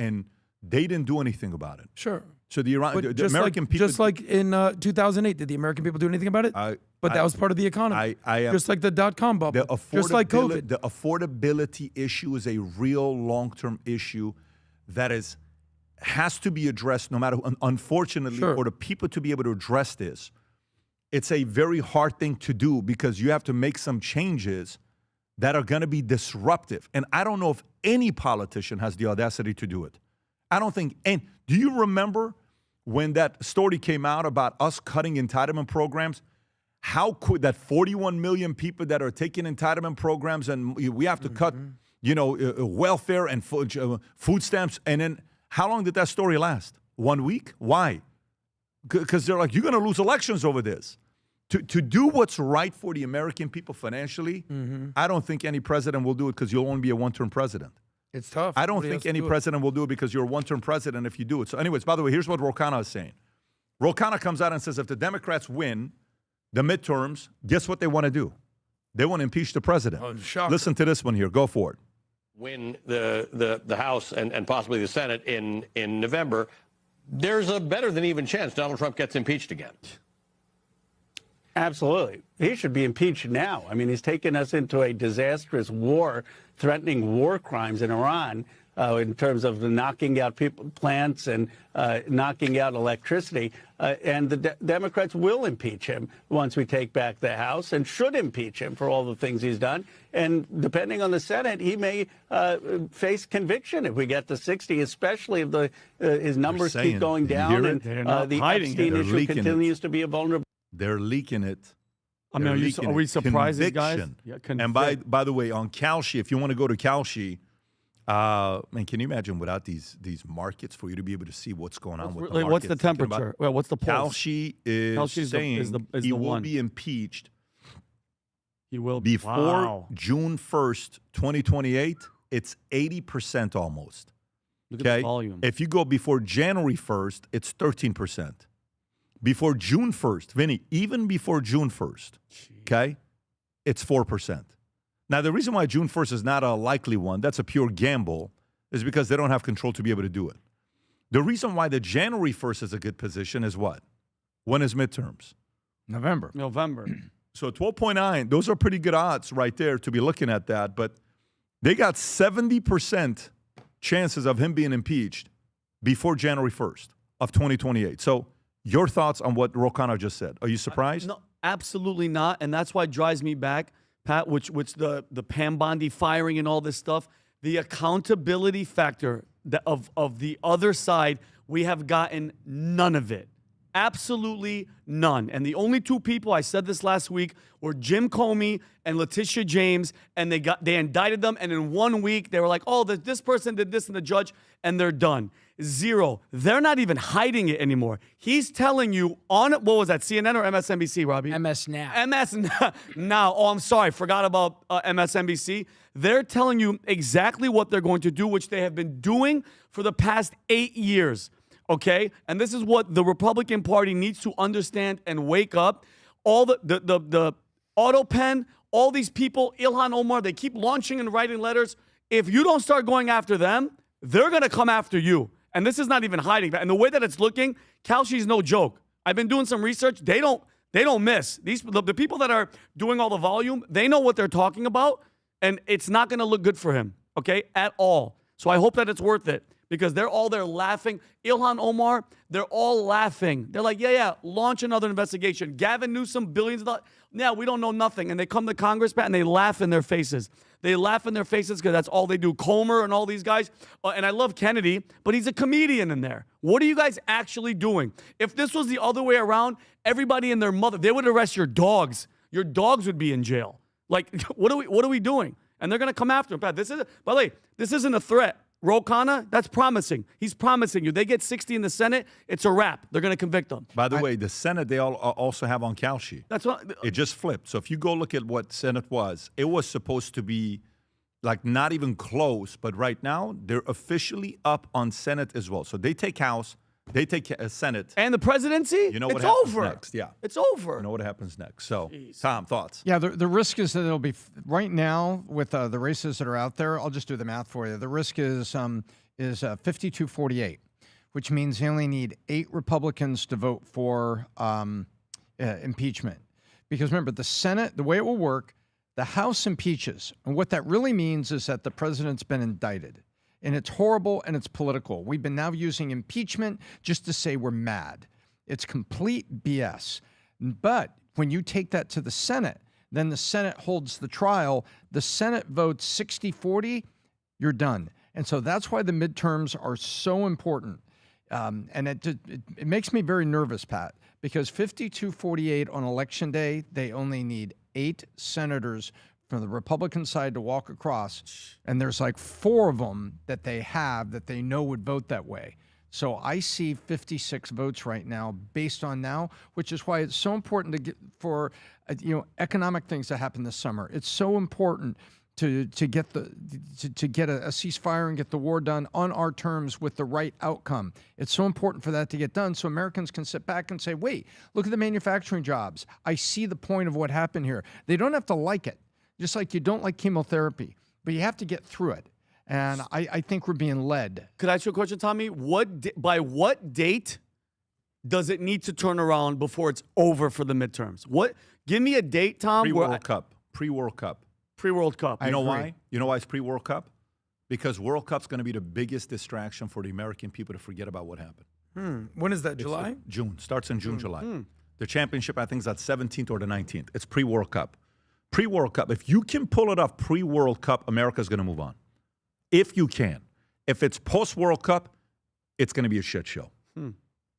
they didn't do anything about it. Sure. So the American people, just like in 2008, did the American people do anything about it? But that was part of the economy. Just like the .com bubble. Just like COVID. The affordability issue is a real long-term issue that has to be addressed. No matter, unfortunately, for the people to be able to address this, it's a very hard thing to do because you have to make some changes that are going to be disruptive. And I don't know if any politician has the audacity to do it. I don't think. And do you remember when that story came out about us cutting entitlement programs? How could that 41 million people that are taking entitlement programs, and we have to cut, welfare and food stamps, and then how long did that story last? 1 week? Why? Because they're like, you're going to lose elections over this. To do what's right for the American people financially, I don't think any president will do it because you'll only be a one-term president. It's tough. I don't think any president will do it because you're a one-term president if you do it. So anyways, by the way, here's what Ro Khanna is saying. Ro Khanna comes out and says if the Democrats win the midterms, guess what they want to do? They want to impeach the president. Oh, shocker. Listen to this one here. Go for it. Win the House and possibly the Senate in November, there's a better than even chance Donald Trump gets impeached again. Absolutely. He should be impeached now. I mean, he's taken us into a disastrous war, threatening war crimes in Iran in terms of knocking out plants and knocking out electricity. And the Democrats will impeach him once we take back the House and should impeach him for all the things he's done. And depending on the Senate, he may face conviction if we get to 60, especially if his numbers keep going down and the Epstein issue continues to be a vulnerable. They're leaking it. I mean, are we surprised, guys? Yeah, and by the way, on Kalshi, if you want to go to Kalshi, man, can you imagine without these markets for you to be able to see what's going on with the markets? What's the temperature? Well, what's the pulse? Kalshi is saying he will be impeached. He will before June 1st, 2028. It's 80% almost. Look at the volume. If you go before January 1st, it's 13%. Before June 1st, Vinny, even before June 1st, okay, it's 4%. Now, the reason why June 1st is not a likely one, that's a pure gamble, is because they don't have control to be able to do it. The reason why the January 1st is a good position is what? When is midterms? November. November. So 12.9, those are pretty good odds right there to be looking at that. But They got 70% chances of him being impeached before January 1st of 2028. So your thoughts on what Ro Khanna just said? Are you surprised? No, absolutely not. And that's why it drives me back, Pat, which the Pam Bondi firing and all this stuff, the accountability factor of the other side, we have gotten none of it. Absolutely none. And the only two people, I said this last week, were Jim Comey and Letitia James, and they indicted them, and in 1 week they were like, oh, this person did this, and the judge, and they're done. Zero. They're not even hiding it anymore. He's telling you on, what was that, CNN or MSNBC, Robbie? MS Now. MS Now. Oh, I'm sorry. Forgot about MSNBC. They're telling you exactly what they're going to do, which they have been doing for the past 8 years. Okay? And this is what the Republican Party needs to understand and wake up. All the auto pen, all these people, Ilhan Omar, they keep launching and writing letters. If you don't start going after them, they're going to come after you. And this is not even hiding that. And the way that it's looking, Kalshi's no joke. I've been doing some research. They don't miss. The people that are doing all the volume, they know what they're talking about, and it's not going to look good for him, okay, at all. So I hope that it's worth it, because they're all there laughing. Ilhan Omar, they're all laughing. They're like, yeah, launch another investigation. Gavin Newsom, billions of dollars. Yeah, we don't know nothing. And they come to Congress, Pat, and they laugh in their faces. They laugh in their faces because that's all they do. Comer and all these guys. And I love Kennedy, but he's a comedian in there. What are you guys actually doing? If this was the other way around, everybody and their mother, they would arrest your dogs. Your dogs would be in jail. Like, what are we doing? And they're going to come after him. Pat, by the way, this isn't a threat. Ro Khanna, that's promising. He's promising you. They get 60 in the Senate, it's a wrap. They're going to convict them. By the way, the Senate, they also have on Kalshi. That's what it just flipped. So if you go look at what Senate was, it was supposed to be like not even close, but right now they're officially up on Senate as well. So they take House, they take Senate. And the presidency? You know what it's happens over. next. Yeah. It's over. You know what happens next. So, Tom, thoughts? Yeah, the risk is that it'll be right now with the races that are out there. I'll just do the math for you. The risk is 52-48, which means they only need 8 Republicans to vote for impeachment. Because remember, the Senate, the way it will work, the House impeaches. And what that really means is that the president's been indicted. And it's horrible and it's political. We've been now using impeachment just to say we're mad. It's complete BS. But when you take that to the Senate, then the Senate holds the trial. The Senate votes 60-40, you're done. And so that's why the midterms are so important. And it makes me very nervous, Pat, because 52-48 on Election Day, they only need 8 senators from the Republican side to walk across, and there's like 4 of them that they have that they know would vote that way. So I see 56 votes right now based on now, which is why it's so important to get for economic things to happen this summer. It's so important to get a ceasefire and get the war done on our terms with the right outcome. It's so important for that to get done so Americans can sit back and say, wait, look at the manufacturing jobs. I see the point of what happened here. They don't have to like it. Just like you don't like chemotherapy, but you have to get through it. And I think we're being led. Could I ask you a question, Tommy? By what date does it need to turn around before it's over for the midterms? Give me a date, Tom. Pre-World Cup. Pre-World Cup. Pre-World Cup. You know why? You know why it's pre-World Cup? Because World Cup's going to be the biggest distraction for the American people to forget about what happened. When is that, July? June. Starts in June, July. The championship, I think, is that 17th or the 19th. It's pre-World Cup. Pre-World Cup. If you can pull it off pre-World Cup, America's going to move on. If you can. If it's post-World Cup, it's going to be a shit show.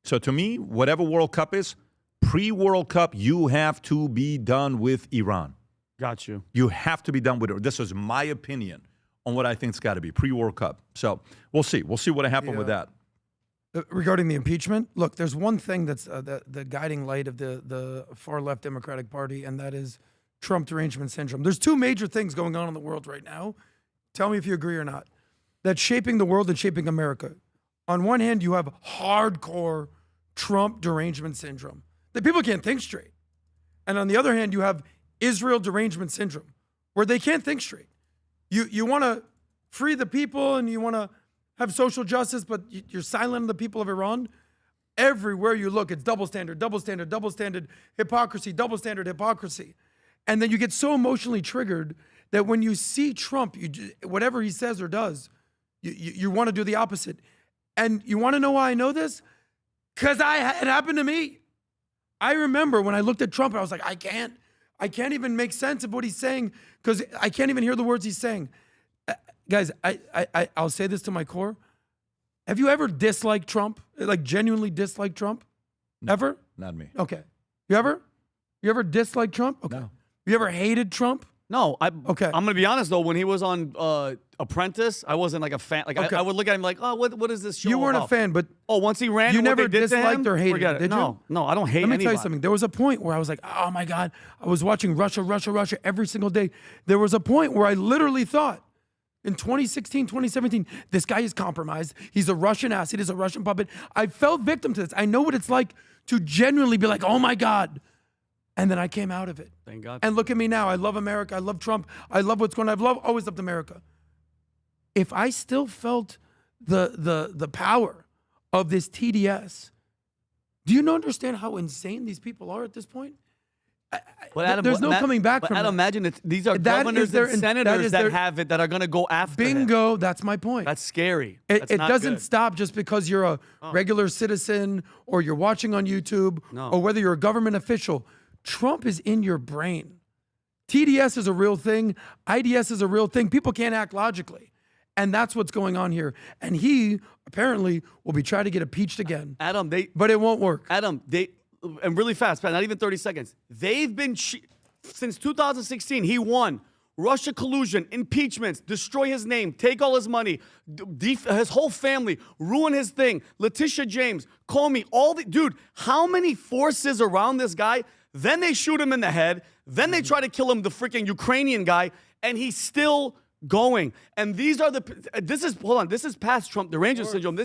So to me, whatever World Cup is, pre-World Cup, you have to be done with Iran. Got you. You have to be done with it. This is my opinion on what I think it's got to be pre-World Cup. So we'll see. We'll see what happens with that. Regarding the impeachment, look, there's one thing that's the guiding light of the far-left Democratic Party, and that is Trump derangement syndrome. There's 2 major things going on in the world right now. Tell me if you agree or not. That's shaping the world and shaping America. On one hand, you have hardcore Trump derangement syndrome. That people can't think straight. And on the other hand, you have Israel derangement syndrome, where they can't think straight. You want to free the people and you want to have social justice, but you're silent on the people of Iran. Everywhere you look, it's double standard, hypocrisy, double standard, hypocrisy. And then you get so emotionally triggered that when you see Trump, whatever he says or does, you want to do the opposite. And you want to know why I know this? Because it happened to me. I remember when I looked at Trump, I was like, I can't even make sense of what he's saying because I can't even hear the words he's saying. Guys, I'll say this to my core. Have you ever disliked Trump? Like genuinely disliked Trump? Ever? Not me. Okay. You ever disliked Trump? Okay. No. You ever hated Trump? No. Okay. I'm gonna be honest though. When he was on Apprentice, I wasn't like a fan. Like Okay. I would look at him like, oh, what is this show? You weren't about? a fan, but once he ran, you and what never they did to disliked him, or hated forget him, it. did no, you? no, I don't hate Let me anybody. tell you something. There was a point where I was like, oh my God, I was watching Russia every single day. There was a point where I literally thought, in 2016, 2017, this guy is compromised. He's a Russian asset. He's a Russian puppet. I fell victim to this. I know what it's like to genuinely be like, oh my God. And then I came out of it. Thank God. And look at me now. I love America. I love Trump. I love what's going on. Always loved America. If I still felt the power of this TDS, do you not understand how insane these people are at this point? But Adam, there's no coming back but from Adam, that. imagine these are That governors is their- and that senators is that their- have it that are going to go after him. Bingo. That's my point. That's scary. It That's not doesn't good. stop just because you're a regular citizen or you're watching on YouTube or whether you're a government official. Trump is in your brain. TDS is a real thing. IDS is a real thing. People can't act logically. And that's what's going on here. And he apparently will be trying to get impeached again. Adam, but it won't work. Adam, and really fast, Pat, not even 30 seconds. They've been, since 2016, he won. Russia collusion, impeachments, destroy his name, take all his money, his whole family, ruin his thing. Letitia James, Comey, dude, how many forces around this guy? Then they shoot him in the head. Then they try to kill him, the freaking Ukrainian guy, and he's still going. And this is past Trump, the Ranger syndrome.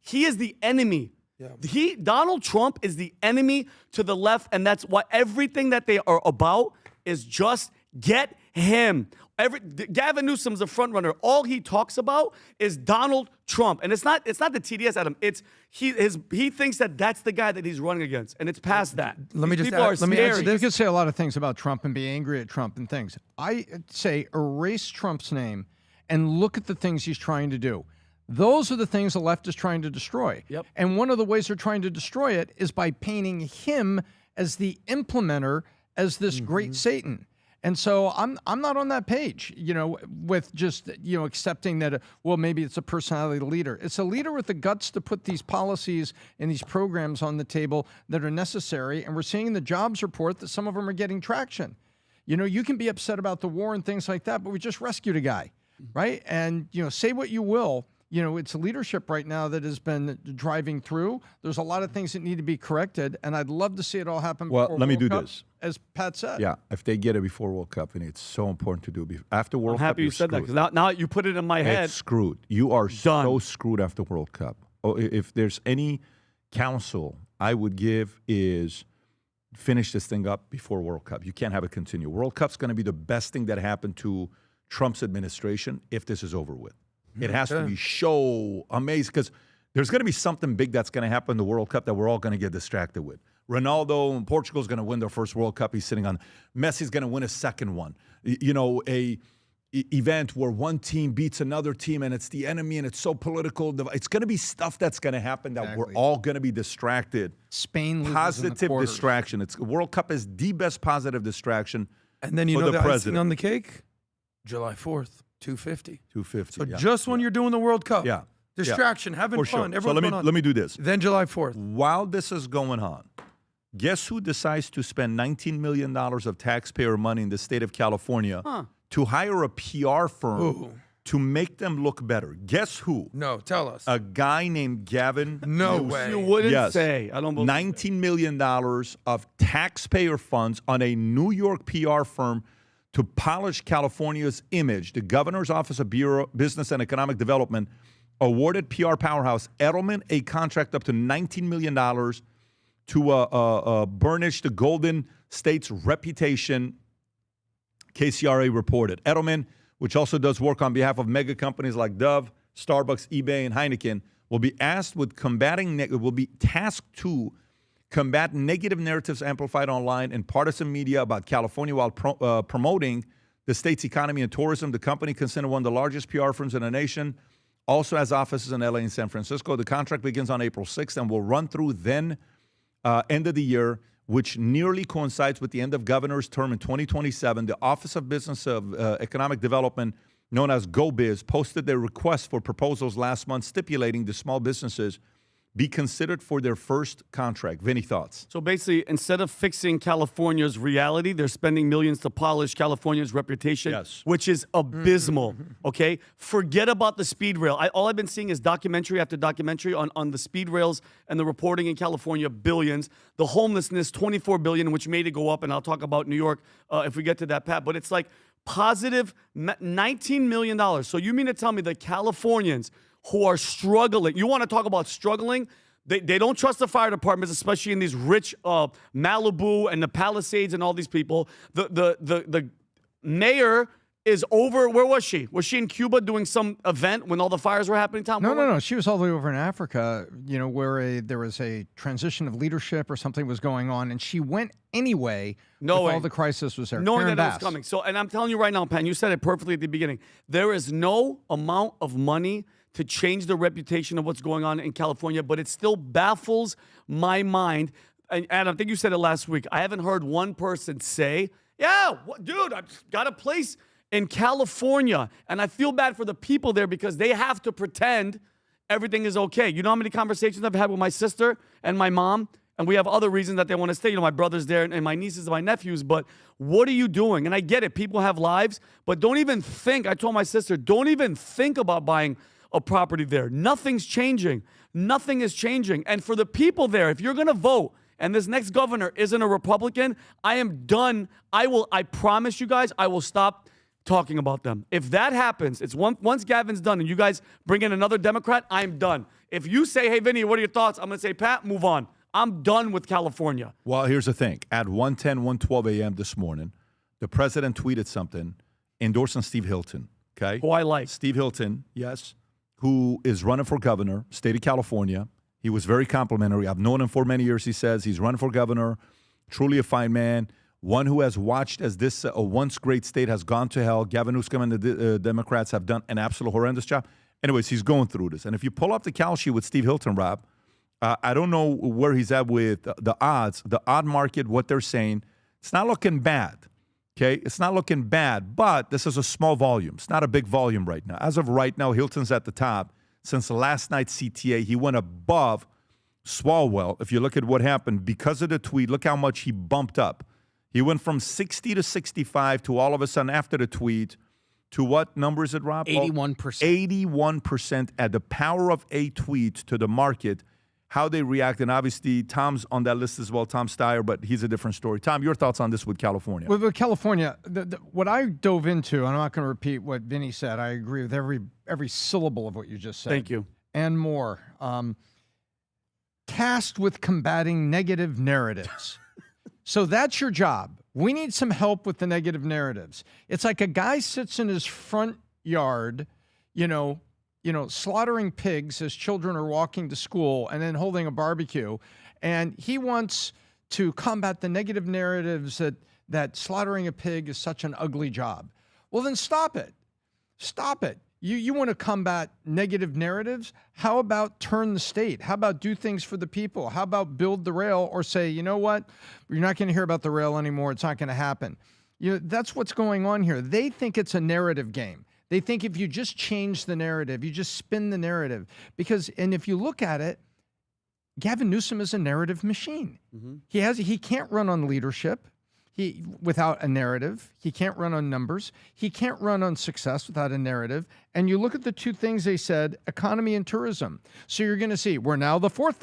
He is the enemy. Yeah. Donald Trump is the enemy to the left, and that's why everything that they are about is just get him. Gavin Newsom's a front runner. All he talks about is Donald Trump, and it's not the TDS, Adam. It's he thinks that that's the guy that he's running against, and it's past that. Let me just People are Let me answer scary. this. You could say a lot of things about Trump and be angry at Trump and things. I say erase Trump's name and look at the things he's trying to do. Those are the things the left is trying to destroy. Yep. And one of the ways they're trying to destroy it is by painting him as the implementer, as this great Satan. And so I'm not on that page, with just, accepting that, well, maybe it's a personality leader. It's a leader with the guts to put these policies and these programs on the table that are necessary. And we're seeing in the jobs report that some of them are getting traction. You can be upset about the war and things like that, but we just rescued a guy, right? And, say what you will. It's leadership right now that has been driving through. There's a lot of things that need to be corrected, and I'd love to see it all happen. Well, before let me World do Cup, this. as Pat said. Yeah, if they get it before World Cup, and it's so important to do after World I'm Cup. happy you said that, screwed. because now you put it in my head. It's screwed. You are Done. so screwed after World Cup. Oh, if there's any counsel I would give is finish this thing up before World Cup. You can't have it continue. World Cup's going to be the best thing that happened to Trump's administration if this is over with. It has to be so amazing because there's going to be something big that's going to happen in the World Cup that we're all going to get distracted with. Ronaldo and Portugal's going to win their first World Cup. He's sitting on. Messi's going to win a second one. A event where one team beats another team and it's the enemy and it's so political. It's going to be stuff that's going to happen that we're all going to be distracted. Spain loses Positive in the quarters. distraction. World Cup is the best positive distraction. And then for the icing president. on the cake? July 4th, 250. 250. So yeah. just when you're doing the World Cup. Yeah. Distraction, having For fun. sure. So Everyone's let me do this. Then July 4th. While this is going on, guess who decides to spend $19 million of taxpayer money in the state of California to hire a PR firm to make them look better? Guess who? No, tell us. A guy named Gavin. No Newsom. way. You wouldn't Yes. say. I don't believe $19 million of taxpayer funds on a New York PR firm to polish California's image. The governor's office of Bureau Business and Economic Development awarded PR powerhouse Edelman a contract up to $19 million to burnish the Golden State's reputation, KCRA reported. Edelman, which also does work on behalf of mega companies like Dove, Starbucks, eBay, and Heineken, will be tasked to combat negative narratives amplified online and partisan media about California while promoting the state's economy and tourism. The company, considered one of the largest PR firms in the nation, also has offices in LA and San Francisco. The contract begins on April 6th and will run through then end of the year, which nearly coincides with the end of governor's term in 2027. The Office of Business of Economic Development, known as GoBiz, posted their request for proposals last month stipulating the small businesses be considered for their first contract. Vinny, thoughts? So basically, instead of fixing California's reality, they're spending millions to polish California's reputation, which is abysmal, okay? Forget about the speed rail. All I've been seeing is documentary after documentary on the speed rails and the reporting in California, billions. The homelessness, 24 billion, which made it go up, and I'll talk about New York if we get to that, Pat. But it's like positive $19 million. So you mean to tell me that Californians who are struggling, you want to talk about struggling? They don't trust the fire departments, especially in these rich Malibu and the Palisades and all these people. The mayor is over. Where was she? Was she in Cuba doing some event when all the fires were happening? Tom? No. She was all the way over in Africa, where there was a transition of leadership or something was going on, and she went anyway. All the crisis was there. Knowing that it was coming. So, and I'm telling you right now, Pan, you said it perfectly at the beginning. There is no amount of money to change the reputation of what's going on in California, but it still baffles my mind. And Adam, I think you said it last week. I haven't heard one person say, dude, I've got a place in California, and I feel bad for the people there because they have to pretend everything is okay. You know how many conversations I've had with my sister and my mom? And we have other reasons that they want to stay. My brother's there and my nieces and my nephews. But what are you doing? And I get it. People have lives. But don't even think. I told my sister, don't even think about buying a property there. Nothing's changing. Nothing is changing. And for the people there, if you're going to vote and this next governor isn't a Republican, I am done. I promise you guys, I will stop talking about them. If that happens, it's once Gavin's done and you guys bring in another Democrat, I'm done. If you say, hey, Vinny, what are your thoughts? I'm going to say, Pat, move on. I'm done with California. Well, here's the thing. At 1:12 a.m. this morning, the president tweeted something endorsing Steve Hilton, okay? Who I like. Steve Hilton, yes, who is running for governor, state of California. He was very complimentary. I've known him for many years, he says. He's running for governor, truly a fine man, one who has watched as this once great state has gone to hell. Gavin Newsom and the Democrats have done an absolute horrendous job. Anyways, he's going through this. And if you pull up the cal sheet with Steve Hilton, Rob, I don't know where he's at with the odds, the odd market, what they're saying. It's not looking bad, okay? It's not looking bad, but this is a small volume. It's not a big volume right now. As of right now, Hilton's at the top. Since last night's CTA, he went above Swalwell. If you look at what happened, because of the tweet, look how much he bumped up. He went from 60 to 65 to all of a sudden after the tweet to what number is it, Rob? 81%. 81% at the power of a tweet to the market. How they react, and obviously Tom's on that list as well, Tom Steyer, but he's a different story. Tom, your thoughts on this with California? With California, what I dove into, and I'm not going to repeat what Vinny said. I agree with every syllable of what you just said. Thank you. And more. Tasked with combating negative narratives. So that's your job. We need some help with the negative narratives. It's like a guy sits in his front yard, slaughtering pigs as children are walking to school and then holding a barbecue. And he wants to combat the negative narratives that slaughtering a pig is such an ugly job. Well, then stop it. Stop it. You want to combat negative narratives? How about turn the state? How about do things for the people? How about build the rail or say, you know what? You're not going to hear about the rail anymore. It's not going to happen. That's what's going on here. They think it's a narrative game. They think if you just change the narrative, you just spin the narrative. And if you look at it, Gavin Newsom is a narrative machine. Mm-hmm. He can't run on leadership without a narrative. He can't run on numbers. He can't run on success without a narrative. And you look at the two things they said, economy and tourism. So you're going to see we're now the fifth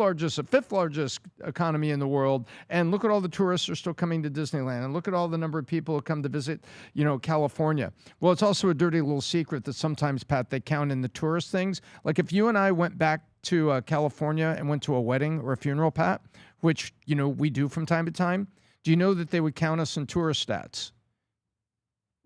largest economy in the world. And look at all the tourists are still coming to Disneyland. And look at all the number of people who come to visit, California. Well, it's also a dirty little secret that sometimes, Pat, they count in the tourist things. Like if you and I went back to California and went to a wedding or a funeral, Pat, which, we do from time to time, do you know that they would count us in tourist stats?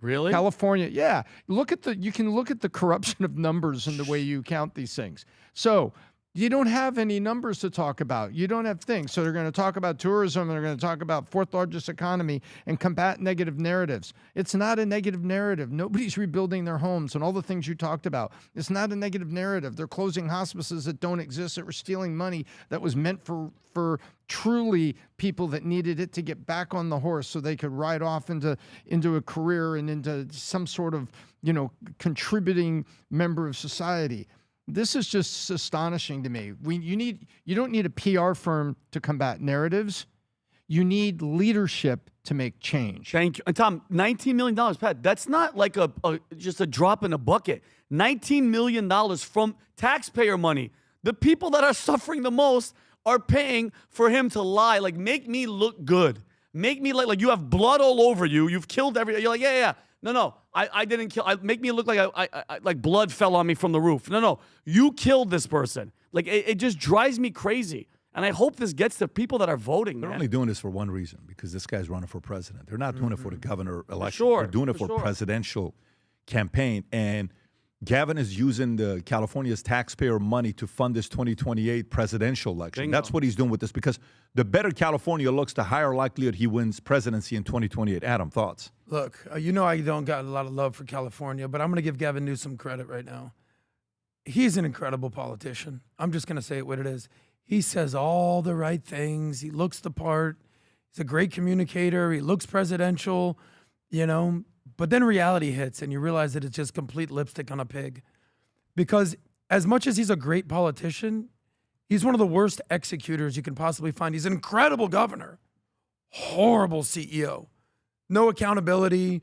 Really? California, yeah. You can look at the corruption of numbers and the way you count these things. So, You don't have any numbers to talk about. You don't have things. So they're going to talk about tourism. They're going to talk about fourth largest economy and combat negative narratives. It's not a negative narrative. Nobody's rebuilding their homes and all the things you talked about. It's not a negative narrative. They're closing hospices that don't exist, that were stealing money that was meant for truly people that needed it to get back on the horse so they could ride off into a career and into some sort of, contributing member of society. This is just astonishing to me. You don't need a PR firm to combat narratives. You need leadership to make change. Thank you. And Tom, $19 million, Pat, that's not like just a drop in a bucket. $19 million from taxpayer money. The people that are suffering the most are paying for him to lie. Like, make me look good. Make me like you have blood all over you. You've killed everyone. You're like, yeah. No, I didn't kill. Make me look like I like blood fell on me from the roof. No, you killed this person. Like, it just drives me crazy. And I hope this gets to people that are voting. They're man. only doing this for one reason, because this guy's running for president. They're not doing it for the governor election. Sure, They're doing it for presidential campaign. And Gavin is using the California's taxpayer money to fund this 2028 presidential election. Bingo. That's what he's doing with this, because the better California looks, the higher likelihood he wins presidency in 2028. Adam, thoughts? Look, I don't got a lot of love for California, but I'm going to give Gavin Newsom credit right now. He's an incredible politician. I'm just going to say it what it is. He says all the right things. He looks the part. He's a great communicator. He looks presidential, But then reality hits and you realize that it's just complete lipstick on a pig. Because as much as he's a great politician, he's one of the worst executors you can possibly find. He's an incredible governor. Horrible CEO. No accountability.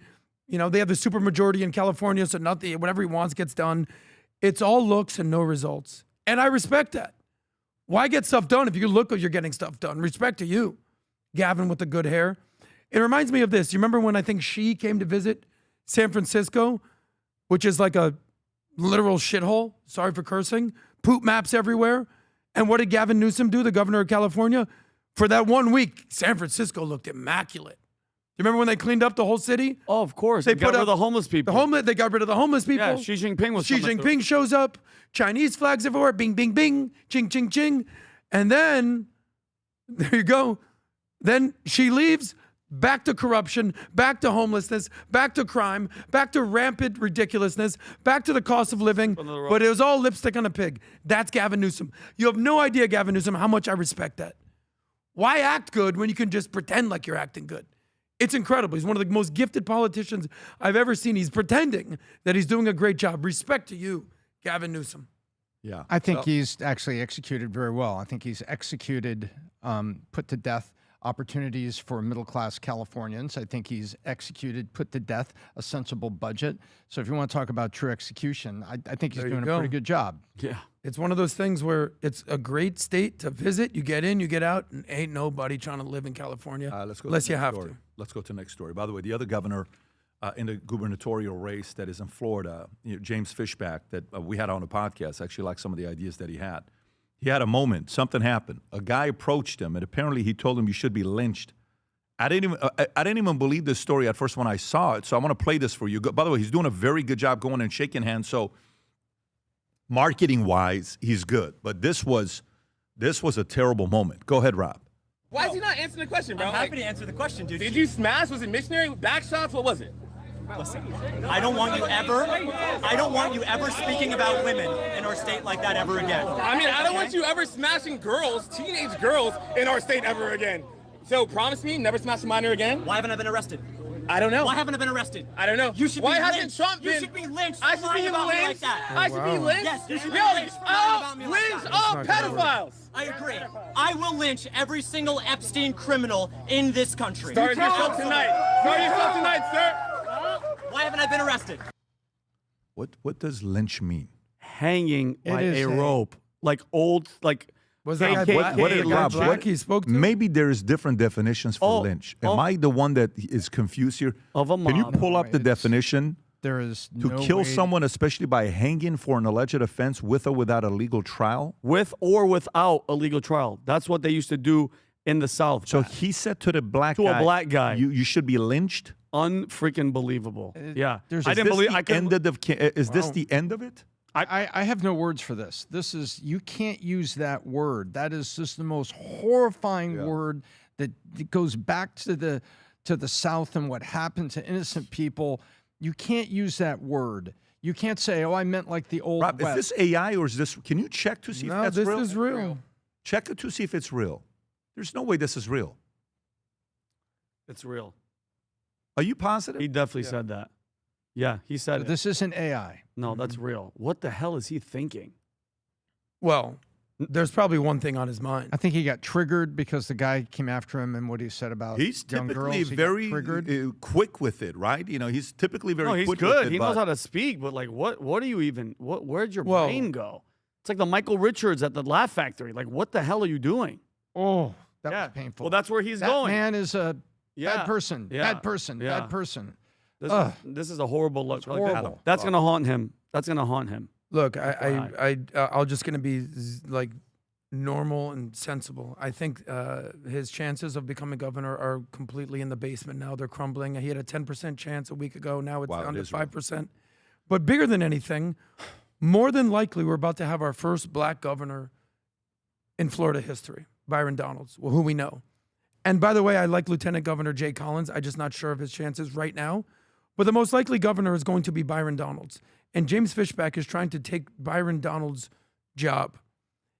They have the supermajority in California, so whatever he wants gets done. It's all looks and no results. And I respect that. Why get stuff done if you look like you're getting stuff done? Respect to you, Gavin with the good hair. It reminds me of this. You remember when I think she came to visit San Francisco, which is like a literal shithole? Sorry for cursing. Poop maps everywhere. And what did Gavin Newsom do, the governor of California? For that 1 week, San Francisco looked immaculate. You remember when they cleaned up the whole city? Oh, of course. They got rid of the homeless people. They got rid of the homeless people. Yeah, Xi Jinping was Xi coming Jinping shows up. Chinese flags everywhere. Bing, bing, bing. Ching, ching, ching. And then, there you go. Then she leaves. Back to corruption, back to homelessness, back to crime, back to rampant ridiculousness, back to the cost of living. But it was all lipstick on a pig. That's Gavin Newsom. You have no idea, Gavin Newsom, how much I respect that. Why act good when you can just pretend like you're acting good? It's incredible. He's one of the most gifted politicians I've ever seen. He's pretending that he's doing a great job. Respect to you, Gavin Newsom. Yeah. I think he's actually executed very well. I think he's executed, put to death opportunities for middle-class Californians. I think he's executed, put to death a sensible budget. So if you want to talk about true execution, I think he's doing a pretty good job. Yeah. It's one of those things where it's a great state to visit. You get in, you get out, and ain't nobody trying to live in California unless you have to. Let's go to the next story. By the way, the other governor in the gubernatorial race that is in Florida, James Fishback, that we had on the podcast, actually like some of the ideas that he had. He had a moment. Something happened. A guy approached him, and apparently he told him you should be lynched. I didn't even believe this story at first when I saw it, so I want to play this for you. By the way, he's doing a very good job going and shaking hands, so marketing-wise, he's good. But this was a terrible moment. Go ahead, Rob. Why is he not answering the question, bro? I'm happy to answer the question, dude. Did you smash? Was it missionary? Back shots? What was it? Listen, I don't want you ever speaking about women in our state like that ever again. I mean, I don't want you ever smashing girls, teenage girls, in our state ever again. So promise me, never smash a minor again. Why haven't I been arrested? I don't know. Why haven't I been arrested? I don't know. You should Why be hasn't lynched. Trump been? You should be lynched. I should be about me like lynched. that. I should be lynched. Yes, you should be Yo, lynched. About me like lynch that. all pedophiles. I agree. I will lynch every single Epstein criminal in this country. Start yourself tonight. Start yourself tonight, sir. Why haven't I been arrested? What does lynch mean? Hanging by a rope, like old, like. Was that guy black? He spoke to? Maybe there's different definitions for lynch. Am I the one that is confused here? Of a mob. Can you pull up the definition? There is to no kill way someone, especially by hanging for an alleged offense with or without a legal trial? With or without a legal trial. That's what they used to do in the South. So he said to the black guy, a black guy, you should be lynched? Unfreaking believable. Yeah. I didn't believe. Is this the end of it? I have no words for this. This is, you can't use that word. That is just the most horrifying word that goes back to the South and what happened to innocent people. You can't use that word. You can't say, oh, I meant like the old Rob, West. is this AI or is this, can you check to see if that's real? No, this is real. Check it to see if it's real. There's no way this is real. It's real. Are you positive? He definitely said that. Yeah, he said it. This isn't AI. No, that's real. What the hell is he thinking? Well, there's probably one thing on his mind. I think he got triggered because the guy came after him and what he said about He's young typically girls. He got very triggered. quick with it, right? You know, he's typically very No, he's quick good. with it. He knows but- how to speak, but like, what are you even? Where'd your Well- brain go? It's like the Michael Richards at the Laugh Factory. Like, what the hell are you doing? Oh, that Yeah. was painful. Well, that's where he's that going. man is a Yeah. bad person. Yeah. Bad person. Yeah. Bad person. This is a horrible look. Like, horrible. That's gonna haunt him. That's gonna haunt him. Look, I'll just gonna be like normal and sensible. I think his chances of becoming governor are completely in the basement now. They're crumbling. He had a 10% chance a week ago. Now it's down to 5%. But bigger than anything, more than likely, we're about to have our first black governor in Florida history, Byron Donalds, who we know. And by the way, I like Lieutenant Governor Jay Collins. I'm just not sure of his chances right now. But the most likely governor is going to be Byron Donalds. And James Fishback is trying to take Byron Donalds' job.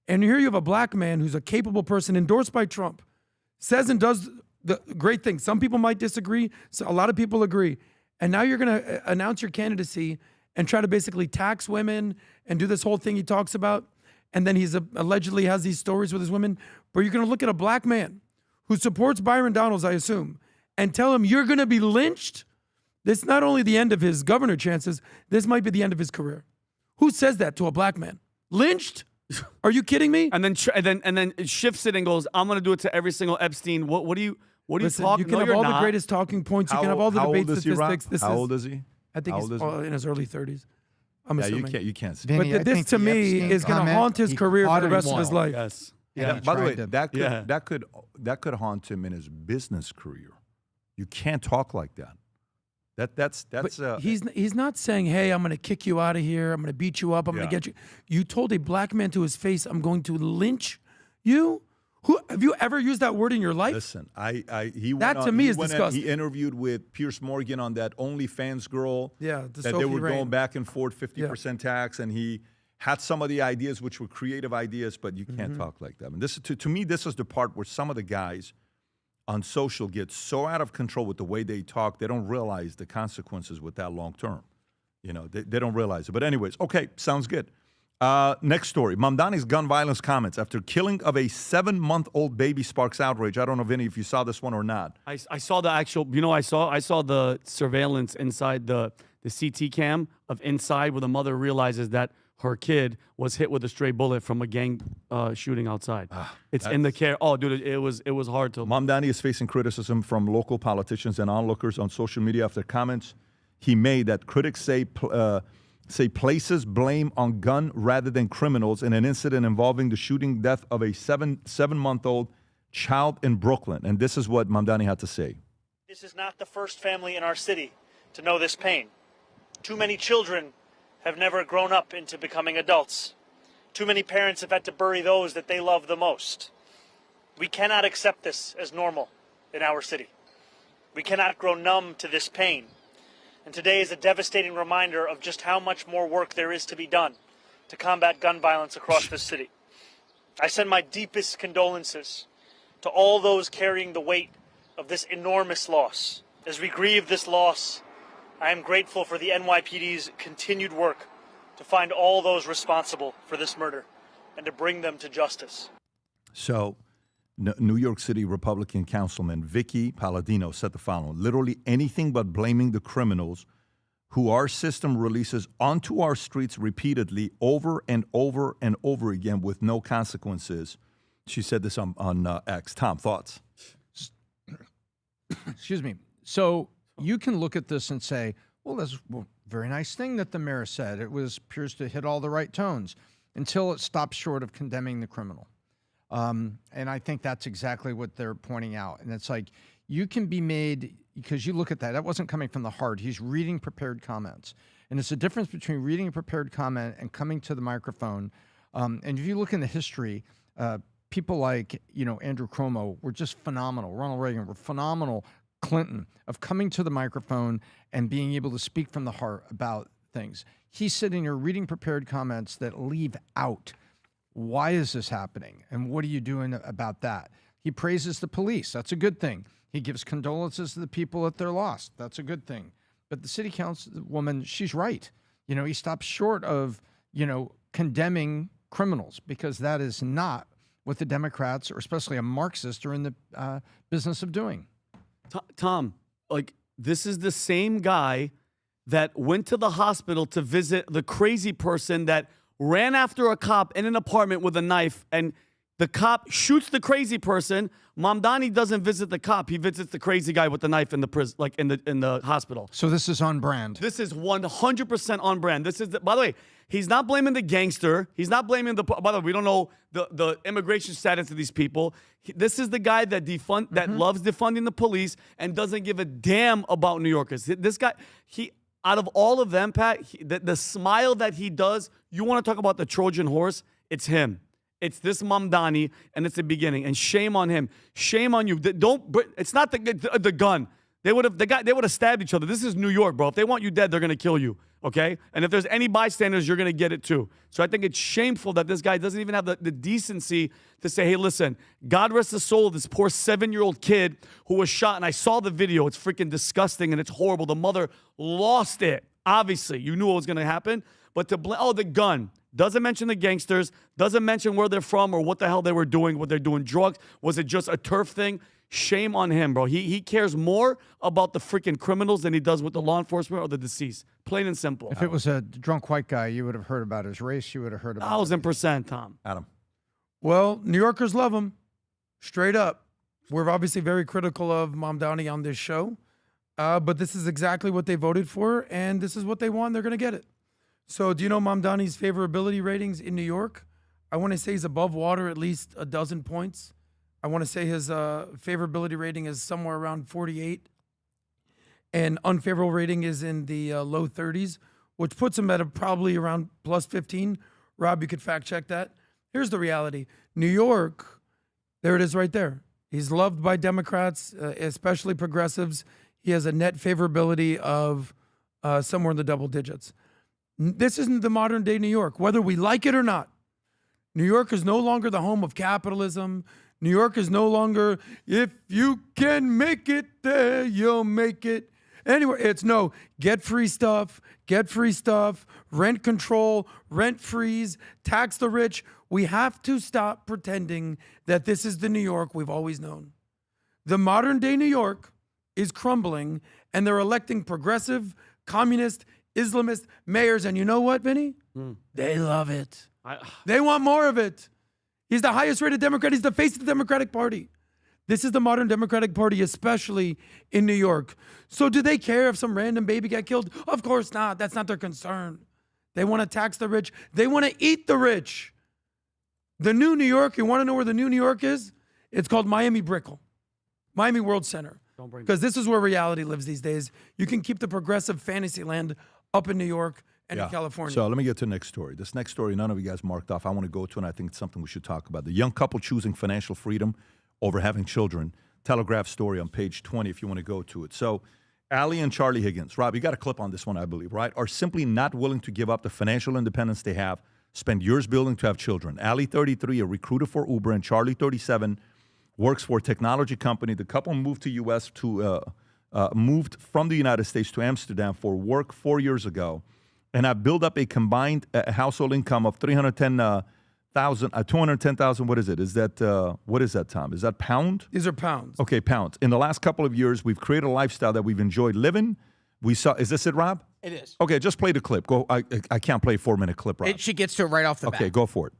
And here you have a black man who's a capable person endorsed by Trump, says and does the great things. Some people might disagree. So a lot of people agree. And now you're going to announce your candidacy and try to basically tax women and do this whole thing he talks about. And then he's allegedly has these stories with his women. But you're going to look at a black man who supports Byron Donalds, I assume, and tell him you're going to be lynched. This is not only the end of his governor chances, this might be the end of his career. Who says that to a black man? Lynched? Are you kidding me? And then it shifts it and goes, I'm gonna do it to every single Epstein. What do you Listen, talk? you can No, have you're all not. the greatest talking points. You can have all the How debate old is he, Rob? statistics. How old is he? I think How he's old is he? in his early 30s. I'm Yeah, assuming. you can't see. Vinny, I But this think to the me Epstein is going to comment, haunt his he career caught for the him rest of his well. life. Yes. Yeah, he by the way, tried to- that could haunt him in his business career. You can't talk like that. That's But he's not saying, "Hey, I'm going to kick you out of here. I'm going to beat you up. I'm going to get you." You told a black man to his face, "I'm going to lynch you." Who have you ever used that word in your life? Listen, he went That to on- me he is went and disgusting. He interviewed with Pierce Morgan on that OnlyFans girl. Yeah, the that Sophie they were Rain. going back and forth, 50% tax, and he had some of the ideas which were creative ideas, but you can't talk like that. And this is to me, this is the part where some of the guys on social get so out of control with the way they talk, they don't realize the consequences with that long term. You know, they don't realize it. But anyways, okay, sounds good. Next story. Mamdani's gun violence comments after killing of a 7-month-old baby sparks outrage. I don't know, Vinny, if you saw this one or not. I saw the actual. I saw the surveillance inside the CT cam of inside where the mother realizes that her kid was hit with a stray bullet from a gang shooting outside. It's in the care. Oh, dude, it was hard to. Mamdani is facing criticism from local politicians and onlookers on social media after comments he made that critics say places blame on gun rather than criminals in an incident involving the shooting death of a 7-month-old child in Brooklyn. And this is what Mamdani had to say. This is not the first family in our city to know this pain. Too many children have never grown up into becoming adults. Too many parents have had to bury those that they love the most. We cannot accept this as normal in our city. We cannot grow numb to this pain. And today is a devastating reminder of just how much more work there is to be done to combat gun violence across this city. I send my deepest condolences to all those carrying the weight of this enormous loss. As we grieve this loss, I am grateful for the NYPD's continued work to find all those responsible for this murder and to bring them to justice. So, New York City Republican Councilman Vicky Palladino said the following: literally anything but blaming the criminals who our system releases onto our streets repeatedly over and over and over again with no consequences. She said this on X. Tom, thoughts? Excuse me. So you can look at this and say, well, that's a very nice thing that the mayor said. It appears to hit all the right tones until it stops short of condemning the criminal. And I think that's exactly what they're pointing out. And it's like, you can be made, because you look at that, that wasn't coming from the heart. He's reading prepared comments. And it's a difference between reading a prepared comment and coming to the microphone. And if you look in the history, people like, Andrew Cuomo were just phenomenal. Ronald Reagan were phenomenal. Clinton, of coming to the microphone and being able to speak from the heart about things. He's sitting here reading prepared comments that leave out, why is this happening? And what are you doing about that? He praises the police. That's a good thing. He gives condolences to the people that they're lost. That's a good thing. But the city councilwoman, she's right. He stops short of, condemning criminals, because that is not what the Democrats, or especially a Marxist, are in the business of doing. Tom, this is the same guy that went to the hospital to visit the crazy person that ran after a cop in an apartment with a knife, and the cop shoots the crazy person. Mamdani doesn't visit the cop; he visits the crazy guy with the knife in the prison, in the hospital. So this is on brand. This is 100% on brand. This is, by the way, he's not blaming the gangster. He's not blaming the. By the way, we don't know the immigration status of these people. This is the guy that that loves defunding the police and doesn't give a damn about New Yorkers. This guy, out of all of them, Pat, the smile that he does. You want to talk about the Trojan horse? It's him. It's this Mamdani, and it's the beginning. And shame on him. Shame on you. It's not the gun. They would have stabbed each other. This is New York, bro. If they want you dead, they're gonna kill you. Okay? And if there's any bystanders, you're gonna get it too. So I think it's shameful that this guy doesn't even have the decency to say, hey, listen, God rest the soul of this poor 7-year-old kid who was shot. And I saw the video. It's freaking disgusting and it's horrible. The mother lost it. Obviously, you knew what was gonna happen. But the gun. Doesn't mention the gangsters, doesn't mention where they're from or what the hell they were doing, what they're doing drugs. Was it just a turf thing? Shame on him, bro. He cares more about the freaking criminals than he does with the law enforcement or the deceased. Plain and simple. If it was a drunk white guy, you would have heard about his race. You would have heard about 1,000%, Tom. Adam. Well, New Yorkers love him. Straight up. We're obviously very critical of Mamdani on this show. But this is exactly what they voted for, and this is what they want. They're going to get it. So do you know Mamdani's favorability ratings in New York? I want to say he's above water at least a dozen points. I want to say his favorability rating is somewhere around 48. And unfavorable rating is in the low 30s, which puts him at probably around plus 15. Rob, you could fact check that. Here's the reality. New York, there it is right there. He's loved by Democrats, especially progressives. He has a net favorability of somewhere in the double digits. This isn't the modern day New York, whether we like it or not. New York is no longer the home of capitalism. New York is no longer, if you can make it there, you'll make it anywhere. It's no, get free stuff, rent control, rent freeze, tax the rich. We have to stop pretending that this is the New York we've always known. The modern day New York is crumbling, and they're electing progressive, communist, Islamist mayors, and you know what, Vinny? They love it. They want more of it. He's the highest rated Democrat. He's the face of the Democratic Party. This is the modern Democratic Party, especially in New York. So do they care if some random baby got killed? Of course not. That's not their concern. They want to tax the rich. They want to eat the rich. The new New York, you want to know where the new New York is? It's called Miami Brickell, Miami World Center. Because this is where reality lives these days. You can keep the progressive fantasy land up in New York and in California. So let me get to the next story. This next story, none of you guys marked off. I want to go to, and I think it's something we should talk about. The young couple choosing financial freedom over having children. Telegraph story on page 20 if you want to go to it. So Allie and Charlie Higgins, Rob, you got a clip on this one, I believe, right? Are simply not willing to give up the financial independence they have, spend years building to have children. Allie, 33, a recruiter for Uber, and Charlie, 37, works for a technology company. The couple moved to U.S. Moved from the United States to Amsterdam for work 4 years ago, and have built up a combined household income of $210,000. What is it? Is that what is that, Tom? Is that pound? These are pounds. Okay, pounds. In the last couple of years, we've created a lifestyle that we've enjoyed living. We saw. Is this it, Rob? It is. Okay, just play the clip. Go. I can't play a 4-minute clip, Rob. She gets to it right off the bat. Okay, go for it.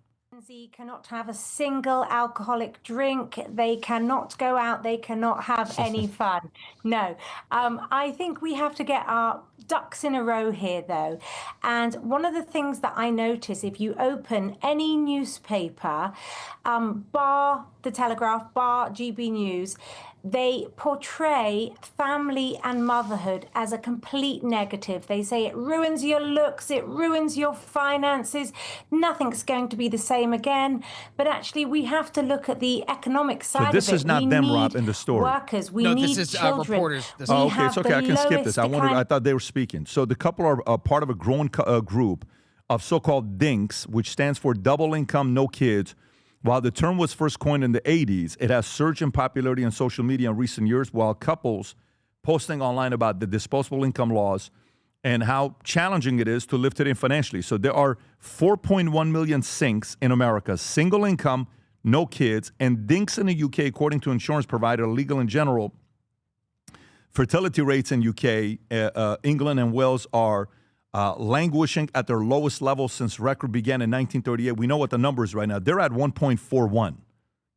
Cannot have a single alcoholic drink. They cannot go out. They cannot have any fun. No. I think we have to get our ducks in a row here, though. And one of the things that I notice, if you open any newspaper, bar The Telegraph, bar GB News, they portray family and motherhood as a complete negative. They say it ruins your looks, it ruins your finances, nothing's going to be the same again. But actually, we have to look at the economic side of it. So this is not them, Rob, in the story. Workers, we No, need this is children. reporters. We Oh, okay, have it's okay. I the can skip lowest this. I thought they were speaking. So the couple are part of a growing group of so-called DINKs, which stands for double income, no kids. While the term was first coined in the 80s, it has surged in popularity on social media in recent years, while couples posting online about the disposable income laws and how challenging it is to live today financially. So there are 4.1 million sinks in America, single income, no kids, and DINKs in the UK, according to insurance provider Legal in General. Fertility rates in UK, England, and Wales are languishing at their lowest level since record began in 1938. We know what the number is right now. They're at 1.41,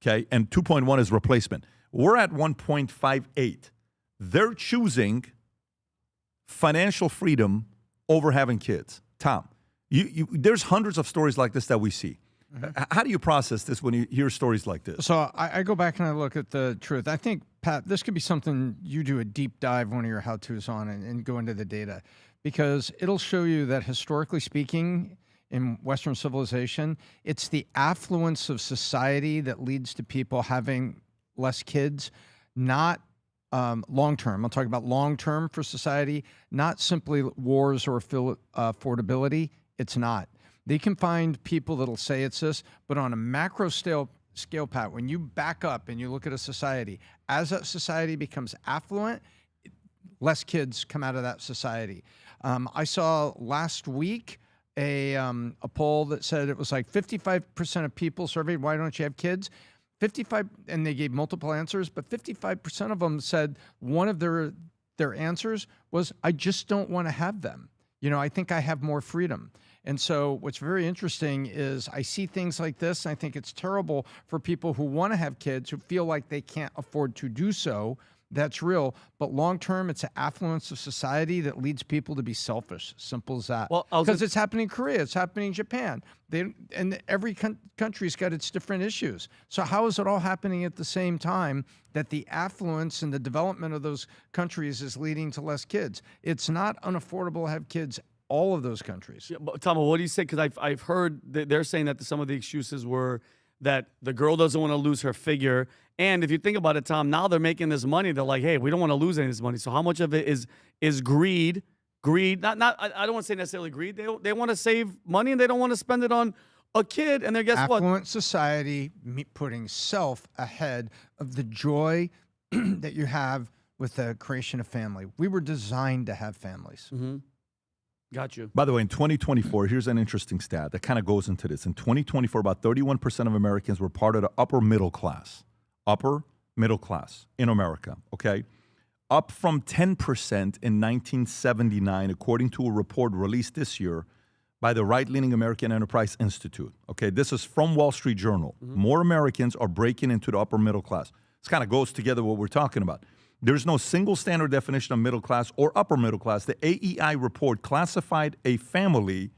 okay? And 2.1 is replacement. We're at 1.58. They're choosing financial freedom over having kids. Tom, there's hundreds of stories like this that we see. How do you process this when you hear stories like this? So I go back and I look at the truth. I think, Pat, this could be something you do a deep dive, one of your how-tos on, and go into the data. Because it'll show you that historically speaking, in Western civilization, it's the affluence of society that leads to people having less kids, not long-term. I'll talk about long-term for society, not simply wars or affordability. It's not. They can find people that'll say it's this, but on a macro scale, Pat, when you back up and you look at a society, as that society becomes affluent, less kids come out of that society. I saw last week a poll that said it was like 55% of people surveyed, why don't you have kids? 55, and they gave multiple answers, but 55% of them said one of their answers was, I just don't want to have them. You know, I think I have more freedom. And so what's very interesting is I see things like this, and I think it's terrible for people who want to have kids, who feel like they can't afford to do so. That's real. But long-term, it's an affluence of society that leads people to be selfish. Simple as that. Well, because it's happening in Korea. It's happening in Japan. And every country's got its different issues. So how is it all happening at the same time that the affluence and the development of those countries is leading to less kids? It's not unaffordable to have kids, all of those countries. Yeah, but Tom, what do you say? Because I've heard that they're saying that some of the excuses were that the girl doesn't want to lose her figure. And if you think about it, Tom, now they're making this money. They're like, hey, we don't want to lose any of this money. So how much of it is greed? Greed, I don't want to say necessarily greed. They want to save money and they don't want to spend it on a kid. And then guess what? Affluent society putting self ahead of the joy that you have with the creation of family. We were designed to have families. Mm-hmm. Got you. By the way, in 2024, here's an interesting stat that kind of goes into this. In 2024, about 31% of Americans were part of the upper middle class in America, okay? Up from 10% in 1979, according to a report released this year by the right-leaning American Enterprise Institute. Okay, this is from Wall Street Journal. Mm-hmm. More Americans are breaking into the upper middle class. This kind of goes together with what we're talking about. There's no single standard definition of middle class or upper middle class. The AEI report classified a family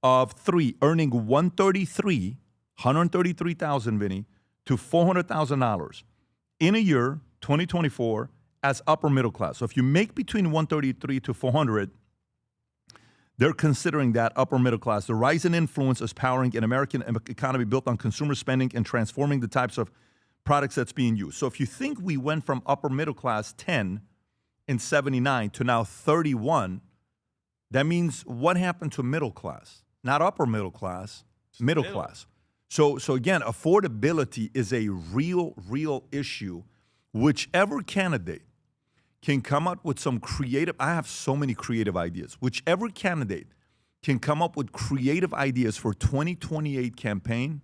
of three earning $133,000, Vinny, to $400,000 in a year, 2024, as upper middle class. So if you make between 133 to 400, they're considering that upper middle class. The rise in influence is powering an American economy built on consumer spending and transforming the types of products that's being used. So if you think we went from upper middle class 10 in 79 to now 31, that means what happened to middle class? Not upper middle class, middle class. So again, affordability is a real issue. Whichever candidate can come up with some creative, I have so many creative ideas. Whichever candidate can come up with creative ideas for 2028 campaign,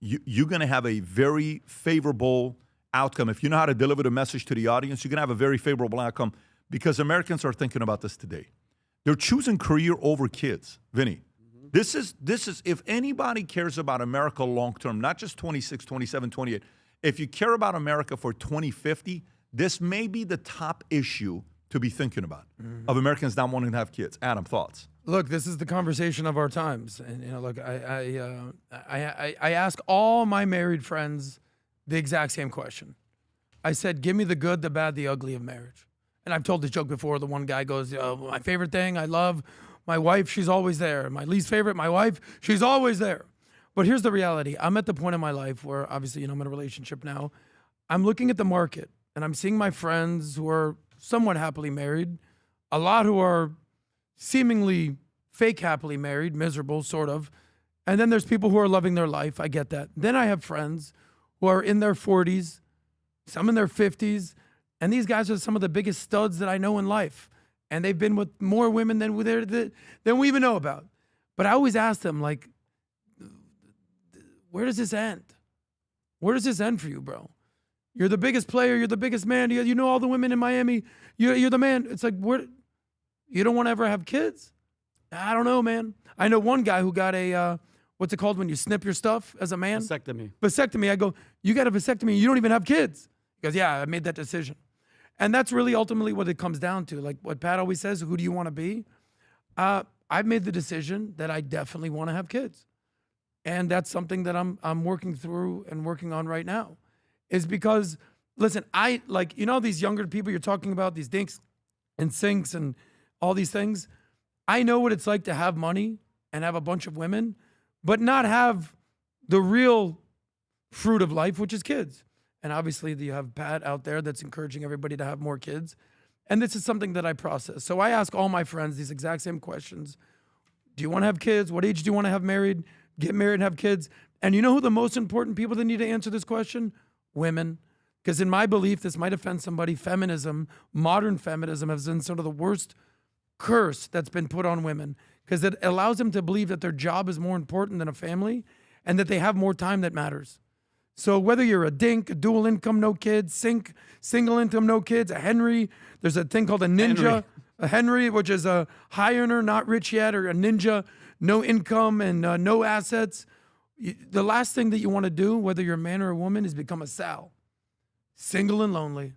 you're going to have a very favorable outcome. If you know how to deliver the message to the audience, you're going to have a very favorable outcome because Americans are thinking about this today. They're choosing career over kids. Vinny, this is if anybody cares about America long-term, not just 26, 27, 28, if you care about America for 2050, this may be the top issue to be thinking about of Americans not wanting to have kids? Adam, thoughts? Look, this is the conversation of our times, and look, I ask all my married friends the exact same question. I said, give me the good, the bad, the ugly of marriage. And I've told this joke before. The one guy goes, my favorite thing, I love my wife, she's always there. My least favorite, my wife, she's always there. But here's the reality. I'm at the point in my life where obviously, I'm in a relationship now. I'm looking at the market and I'm seeing my friends who are somewhat happily married, a lot who are seemingly fake happily married, miserable, sort of. And then there's people who are loving their life. I get that. Then I have friends who are in their 40s, some in their 50s, and these guys are some of the biggest studs that I know in life. And they've been with more women than we even know about. But I always ask them, like, where does this end? Where does this end for you, bro? You're the biggest player. You're the biggest man. You know all the women in Miami. You're the man. It's like, you don't want to ever have kids? I don't know, man. I know one guy who got a, what's it called when you snip your stuff as a man? Vasectomy. I go, you got a vasectomy. You don't even have kids. He goes, yeah, I made that decision. And that's really ultimately what it comes down to. Like what Pat always says, who do you want to be? I've made the decision that I definitely want to have kids. And that's something that I'm working through and working on right now. Is because, listen, these younger people you're talking about, these dinks and sinks and all these things, I know what it's like to have money and have a bunch of women, but not have the real fruit of life, which is kids. And obviously you have Pat out there that's encouraging everybody to have more kids. And this is something that I process. So I ask all my friends these exact same questions. Do you want to have kids? What age do you want to have married? Get married and have kids? And you know who the most important people that need to answer this question? Women. Because in my belief, this might offend somebody, feminism, modern feminism has been sort of the worst curse that's been put on women, because it allows them to believe that their job is more important than a family and that they have more time that matters. So whether you're a dink, a dual income, no kids, single income, no kids, a Henry, there's a thing called a ninja, a Henry, which is a high earner, not rich yet, or a ninja, no income and no assets. The last thing that you want to do, whether you're a man or a woman, is become a Sal. Single and lonely.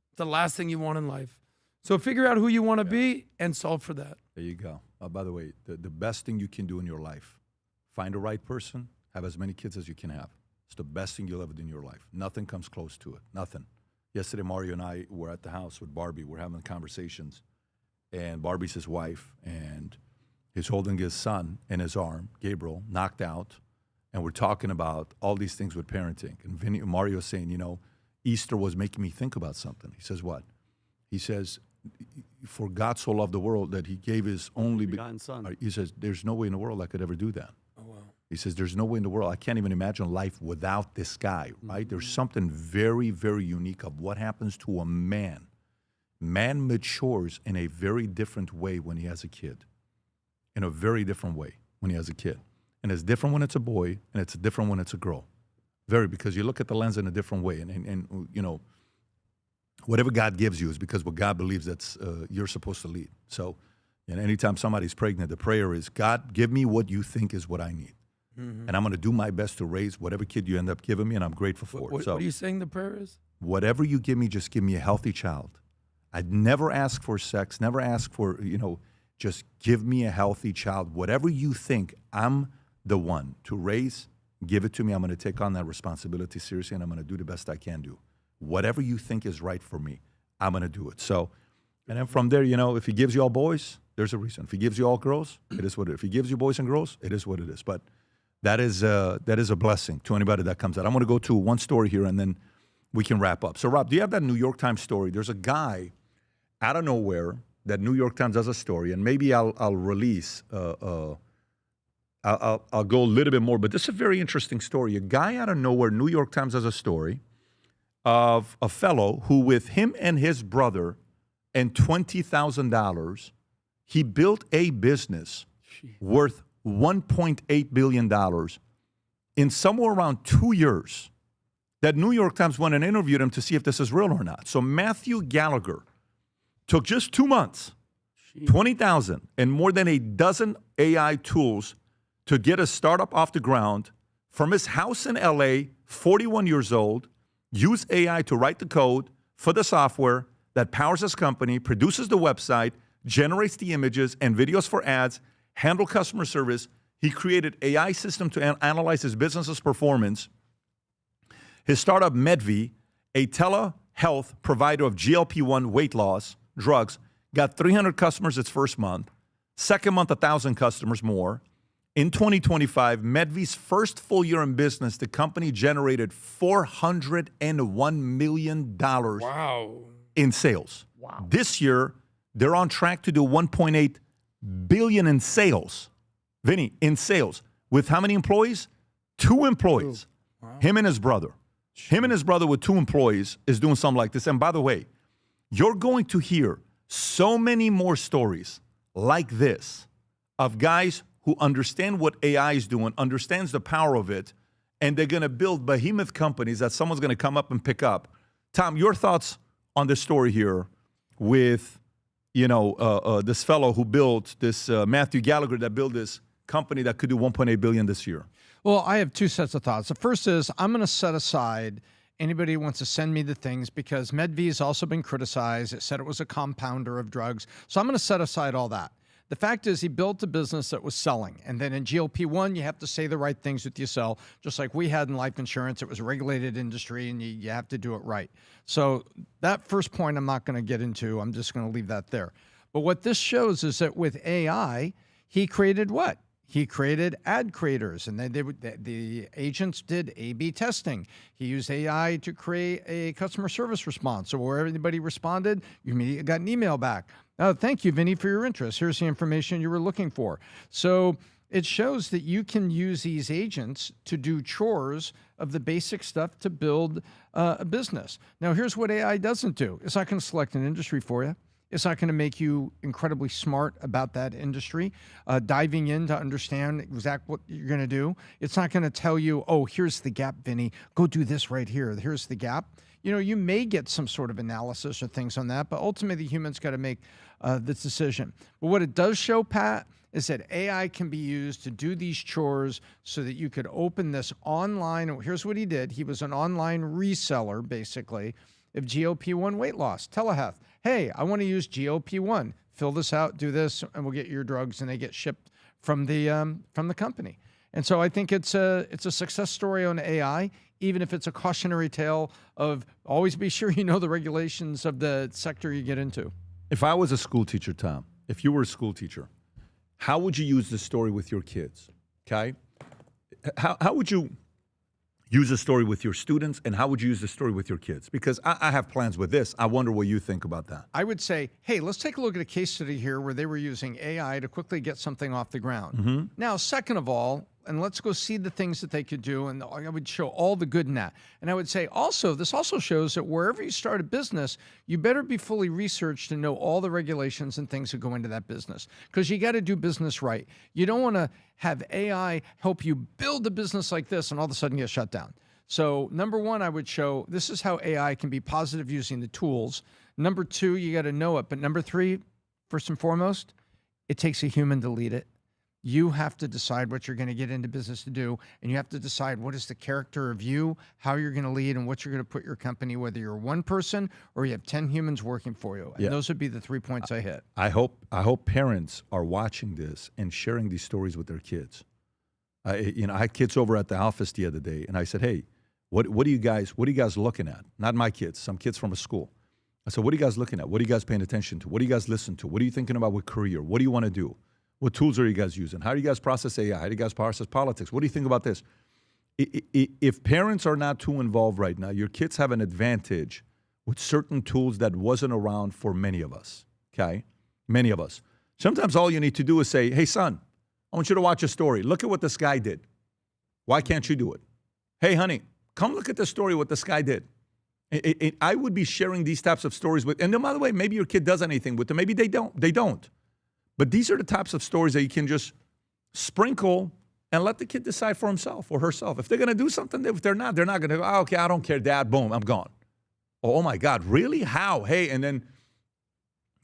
It's the last thing you want in life. So figure out who you want to be and solve for that. There you go. By the way, the best thing you can do in your life, find the right person, have as many kids as you can have. It's the best thing you'll ever do in your life. Nothing comes close to it. Nothing. Yesterday, Mario and I were at the house with Barbie. We're having conversations. And Barbie's his wife. And he's holding his son in his arm, Gabriel, knocked out. And we're talking about all these things with parenting. And Mario's saying, Easter was making me think about something. He says, what? He says, for God so loved the world that he gave his only begotten son. He says, there's no way in the world I could ever do that. Oh, wow. He says, there's no way in the world. I can't even imagine life without this guy, right? There's something very, very unique of what happens to a man. Man matures in a very different way when he has a kid. In a very different way when he has a kid. And it's different when it's a boy, and it's different when it's a girl. Because you look at the lens in a different way. And whatever God gives you is because what God believes that's you're supposed to lead. So, anytime somebody's pregnant, the prayer is, God, give me what you think is what I need. Mm-hmm. And I'm going to do my best to raise whatever kid you end up giving me, and I'm grateful for it. So, what are you saying the prayer is? Whatever you give me, just give me a healthy child. I'd never ask for sex, never ask for, just give me a healthy child. Whatever you think I'm the one to raise, give it to me. I'm going to take on that responsibility seriously, and I'm going to do the best I can do. Whatever you think is right for me, I'm going to do it. So, and then from there, if he gives you all boys, there's a reason. If he gives you all girls, it is what it is. If he gives you boys and girls, it is what it is. But that is a blessing to anybody that comes out. I'm going to go to one story here, and then we can wrap up. So, Rob, do you have that New York Times story? There's a guy out of nowhere that New York Times does a story, and maybe I'll release. I'll go a little bit more, but this is a very interesting story. A guy out of nowhere, New York Times does a story of a fellow who, with him and his brother and $20,000, he built a business worth $1.8 billion in somewhere around 2 years. That New York Times went and interviewed him to see if this is real or not. So Matthew Gallagher took just 2 months, $20,000, and more than a dozen AI tools to get a startup off the ground from his house in LA, 41 years old, use AI to write the code for the software, that powers his company, produces the website, generates the images and videos for ads, handle customer service. He created AI system to analyze his business's performance. His startup, Medvi, a telehealth provider of GLP-1 weight loss drugs, got 300 customers its first month. Second month, 1,000 customers more. In 2025, Medvi's first full year in business, the company generated $401 million in sales. Wow. This year, they're on track to do $1.8 billion in sales. Vinny, in sales. With how many employees? 2 employees. Wow. Him and his brother. Him and his brother with 2 employees is doing something like this. And by the way, you're going to hear so many more stories like this of guys who understand what AI is doing, understands the power of it, and they're going to build behemoth companies that someone's going to come up and pick up. Tom, your thoughts on this story here with, this fellow who built this, Matthew Gallagher, that built this company that could do $1.8 billion this year? Well, I have 2 sets of thoughts. The first is I'm going to set aside anybody who wants to send me the things because Medvi has also been criticized. It said it was a compounder of drugs. So I'm going to set aside all that. The fact is he built a business that was selling. And then in GLP-1, you have to say the right things with you sell. Just like we had in life insurance, it was a regulated industry and you have to do it right. So that first point I'm not going to get into. I'm just going to leave that there. But what this shows is that with AI, he created what? He created ad creators, and the agents did A/B testing. He used AI to create a customer service response. So where anybody responded, you immediately got an email back. Thank you, Vinny, for your interest. Here's the information you were looking for. So it shows that you can use these agents to do chores of the basic stuff to build a business. Now, here's what AI doesn't do. It's not going to select an industry for you. It's not going to make you incredibly smart about that industry, diving in to understand exactly what you're going to do. It's not going to tell you, oh, here's the gap, Vinny. Go do this right here. Here's the gap. You may get some sort of analysis or things on that, but ultimately the human's got to make this decision. But what it does show, Pat, is that AI can be used to do these chores so that you could open this online. Here's what he did. He was an online reseller, basically, of GLP-1 weight loss, telehealth. Hey, I want to use GLP-1. Fill this out, do this, and we'll get your drugs, and they get shipped from the company. And so I think it's a success story on AI, even if it's a cautionary tale of always be sure you know the regulations of the sector you get into. If I was a school teacher, Tom, if you were a school teacher, how would you use this story with your kids? Okay, how would you use a story with your students, and how would you use the story with your kids? Because I have plans with this. I wonder what you think about that. I would say, hey, let's take a look at a case study here where they were using AI to quickly get something off the ground. Mm-hmm. Now, second of all, and let's go see the things that they could do, and I would show all the good in that. And I would say also, this also shows that wherever you start a business, you better be fully researched and know all the regulations and things that go into that business, because you got to do business right. You don't want to have AI help you build a business like this and all of a sudden get shut down. So number one, I would show this is how AI can be positive using the tools. Number two, you got to know it. But number three, first and foremost, it takes a human to lead it. You have to decide what you're going to get into business to do, and you have to decide what is the character of you, how you're going to lead, and what you're going to put your company, whether you're one person or you have 10 humans working for you. And those would be the 3 points I hit. I hope parents are watching this and sharing these stories with their kids. I had kids over at the office the other day, and I said, hey, what are you guys looking at? Not my kids, some kids from a school. I said, what are you guys looking at? What are you guys paying attention to? What do you guys listen to? What are you thinking about with career? What do you want to do? What tools are you guys using? How do you guys process AI? How do you guys process politics? What do you think about this? If parents are not too involved right now, your kids have an advantage with certain tools that wasn't around for many of us, okay? Many of us. Sometimes all you need to do is say, hey, son, I want you to watch a story. Look at what this guy did. Why can't you do it? Hey, honey, come look at the story, what this guy did. I would be sharing these types of stories with, and by the way, maybe your kid does anything with them. Maybe they don't. But these are the types of stories that you can just sprinkle and let the kid decide for himself or herself. If they're going to do something, if they're not going to go, oh, okay, I don't care, Dad, boom, I'm gone. Oh my God, really? How? Hey, and then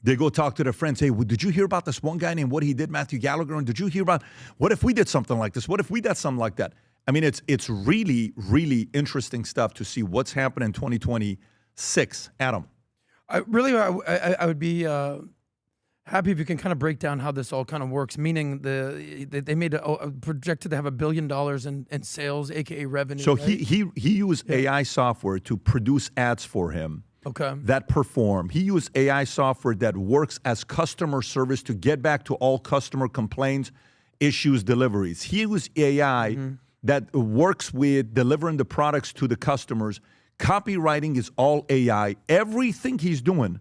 they go talk to their friends. Hey, well, did you hear about this one guy named what he did, Matthew Gallagher? And did you hear about, what if we did something like this? What if we did something like that? I mean, it's really, really interesting stuff to see what's happening in 2026. Adam. I would be happy if you can kind of break down how this all kind of works. Meaning they made projected to have $1 billion in sales, aka revenue. So right? he used AI software to produce ads for him. Okay. That perform. He used AI software that works as customer service to get back to all customer complaints, issues, deliveries. He used AI that works with delivering the products to the customers. Copywriting is all AI. Everything he's doing,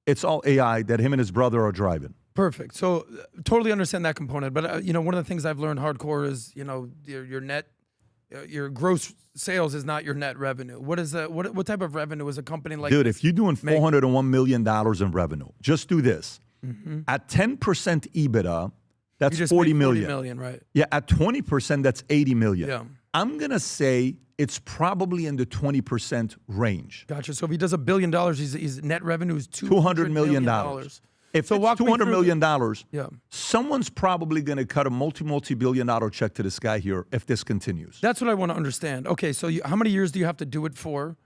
it's all AI that him and his brother are driving. Perfect. So totally understand that component. But one of the things I've learned hardcore is your net, your gross sales is not your net revenue. What is what type of revenue is a company like? Dude, if you're doing $401 million in revenue, just do this. At 10% EBITDA, that's you just $40 made million. 40 million, right? Yeah, at 20%, that's $80 million. Yeah. I'm going to say it's probably in the 20% range. Gotcha. So if he does $1 billion, his net revenue is $200 million. If So it's walk me $200 through million, someone's probably going to cut a multi-billion dollar check to this guy here if this continues. That's what I want to understand. Okay, so how many years do you have to do it for?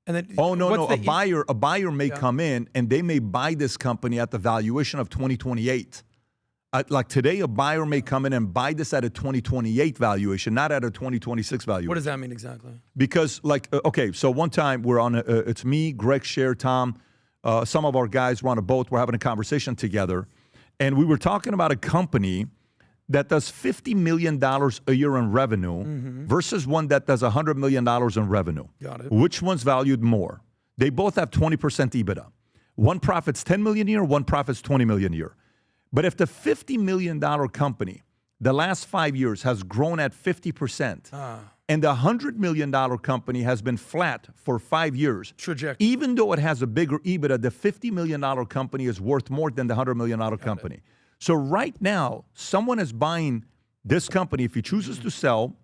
And then A buyer may come in and they may buy this company at the valuation of 2028. Like today, a buyer may come in and buy this at a 2028 valuation, not at a 2026 valuation. What does that mean exactly? Because, so one time we're on, it's me, Greg, Cher, Tom, some of our guys were on a boat. We're having a conversation together. And we were talking about a company that does $50 million a year in revenue versus one that does $100 million in revenue. Got it. Which one's valued more? They both have 20% EBITDA. One profits $10 million a year, one profits $20 million a year. But if the $50 million company, the last 5 years has grown at 50%, and the $100 million company has been flat for 5 years, even though it has a bigger EBITDA, the $50 million company is worth more than the $100 million company. So right now, someone is buying this company. If he chooses to sell,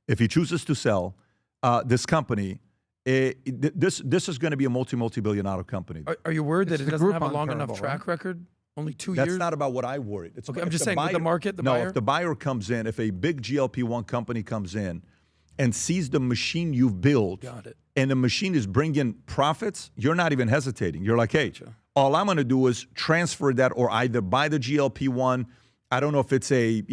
this company, this is going to be a multi-billion dollar company. Are you worried that it doesn't have a long enough track record? Only 2 years? That's not about what I worried. It's okay, about I'm just saying, with the market, the buyer? if the buyer comes in, if a big GLP-1 company comes in and sees the machine you've built, and the machine is bringing profits, you're not even hesitating. You're like, hey, all I'm going to do is transfer that or either buy the GLP-1. I don't know if it's a,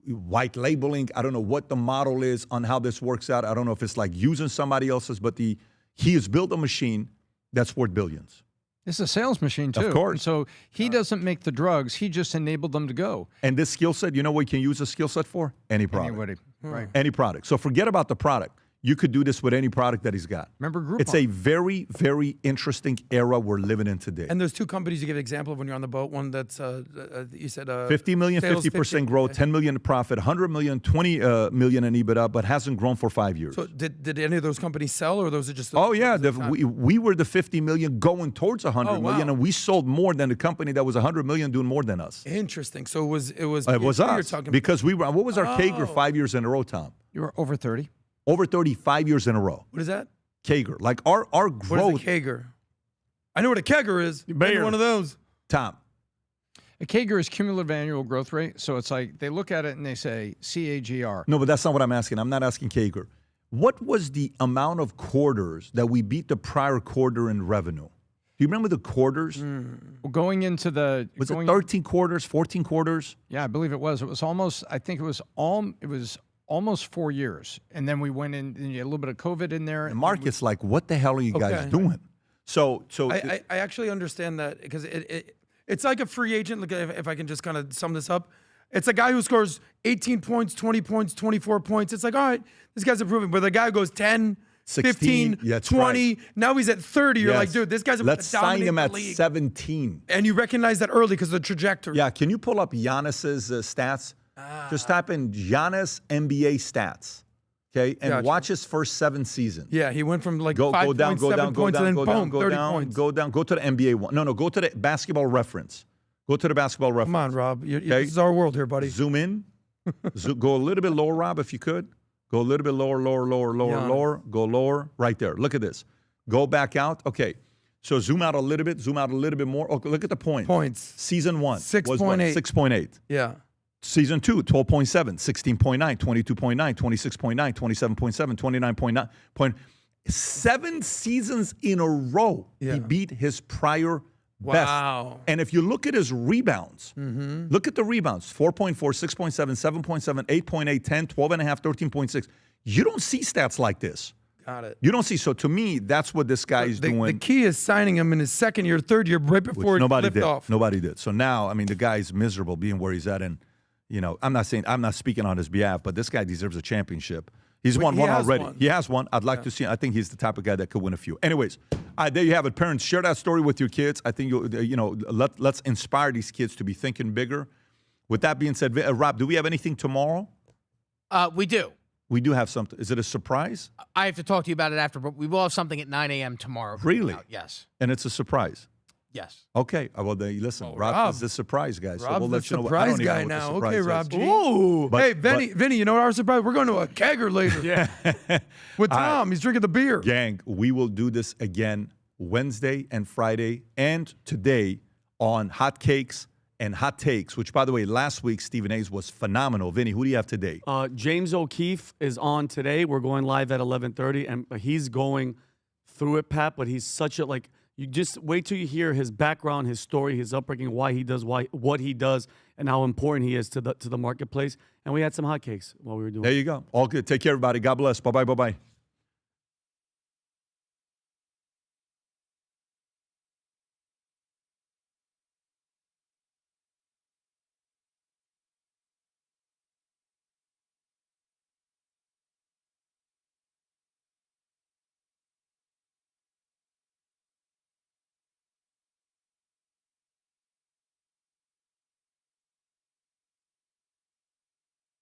white labeling. I don't know what the model is on how this works out. I don't know if it's like using somebody else's, but he has built a machine that's worth billions. It's a sales machine, too. Of course. So he doesn't make the drugs. He just enabled them to go. And this skill set, you know what you can use a skill set for? Any product. Anybody. Right. Any product. So forget about the product. You could do this with any product that he's got. Remember Groupon? It's a very, very interesting era we're living in today. And there's two companies you give an example of when you're on the boat. One that's, you said... 50 million, 50% growth, 10 million profit, 100 million, 20 million in EBITDA, but hasn't grown for 5 years. So did any of those companies sell, or those are just... Oh, yeah. We were the 50 million going towards 100 million, and we sold more than the company that was 100 million doing more than us. Interesting. So it was us. Because we were... What was our CAGR 5 years in a row, Tom? You were over 30. Over 35 years in a row. What is that? CAGR. Like our growth. What is a CAGR? I know what a CAGR is. Maybe one of those. Tom. A CAGR is cumulative annual growth rate. So it's like they look at it and they say CAGR. No, but that's not what I'm asking. I'm not asking CAGR. What was the amount of quarters that we beat the prior quarter in revenue? Do you remember the quarters? Well, going into the... Was it 13 quarters, 14 quarters? Yeah, I believe it was. It was almost, I think it was almost 4 years. And then we went in, and you had a little bit of COVID in there. The market's like, what the hell are you guys doing? So I actually understand that, because it's like a free agent. Look, if I can just kind of sum this up, it's a guy who scores 18 points, 20 points, 24 points. It's like, all right, this guy's improving. But the guy goes 10, 16, 15, 20. Now he's at 30. You're like, dude, this guy's about Let's to dominate sign him the at league. 17. And you recognize that early because of the trajectory. Yeah, can you pull up Giannis's stats? Just type in Giannis NBA stats, okay, and watch his first 7 seasons. Yeah, he went from like go 5 down, points, go 7 down, go points, down, and then go down, boom, go 30 down, points. go down. Go to the NBA one. No, go to the basketball reference. Go to the basketball reference. Come on, Rob. This is our world here, buddy. Zoom in. Go a little bit lower, Rob, if you could. Go a little bit lower. Go lower. Right there. Look at this. Go back out. Okay. So zoom out a little bit more. Okay, look at the points. Points. Season 1 6.8. was what? 6.8. Yeah. Season 2, 12.7, 16.9, 22.9, 26.9, 27.7, 29.9. 7 seasons in a row, he beat his prior best. Wow. And if you look at his rebounds, look at the rebounds, 4.4, 6.7, 7.7, 8.8, 10, 12.5, 13.6. You don't see stats like this. Got it. You don't see. So to me, that's what this guy is doing. The key is signing him in his second year, third year, right before nobody lift did. off. Nobody did. So now, I mean, the guy's miserable being where he's at. And, you know, I'm not speaking on his behalf, but this guy deserves a championship. He's won one already. He has one. I'd like to see. I think he's the type of guy that could win a few. Anyways, there you have it. Parents, share that story with your kids. I think let's inspire these kids to be thinking bigger. With that being said, Rob, do we have anything tomorrow? We do. We do have something. Is it a surprise? I have to talk to you about it after, but we will have something at 9 a.m. tomorrow. Really? Yes. And it's a surprise. Yes. Okay. Well, then listen. Rob is the surprise guy. So Rob's we'll the let you know. surprise guy now. Okay, Rob G. Ooh. Hey, Vinny, you know what our surprise? We're going to a kegger later. With Tom. He's drinking the beer. Gang, we will do this again Wednesday and Friday and today on Hot Cakes and Hot Takes, which, by the way, last week, Stephen A's was phenomenal. Vinny, who do you have today? James O'Keefe is on today. We're going live at 11:30, and he's going through it, Pat, but he's such a, you just wait till you hear his background, his story, his upbringing, why he does what he does, and how important he is to the marketplace. And we had some hotcakes while we were doing it. There you go. All good. Take care, everybody. God bless. Bye-bye, bye-bye.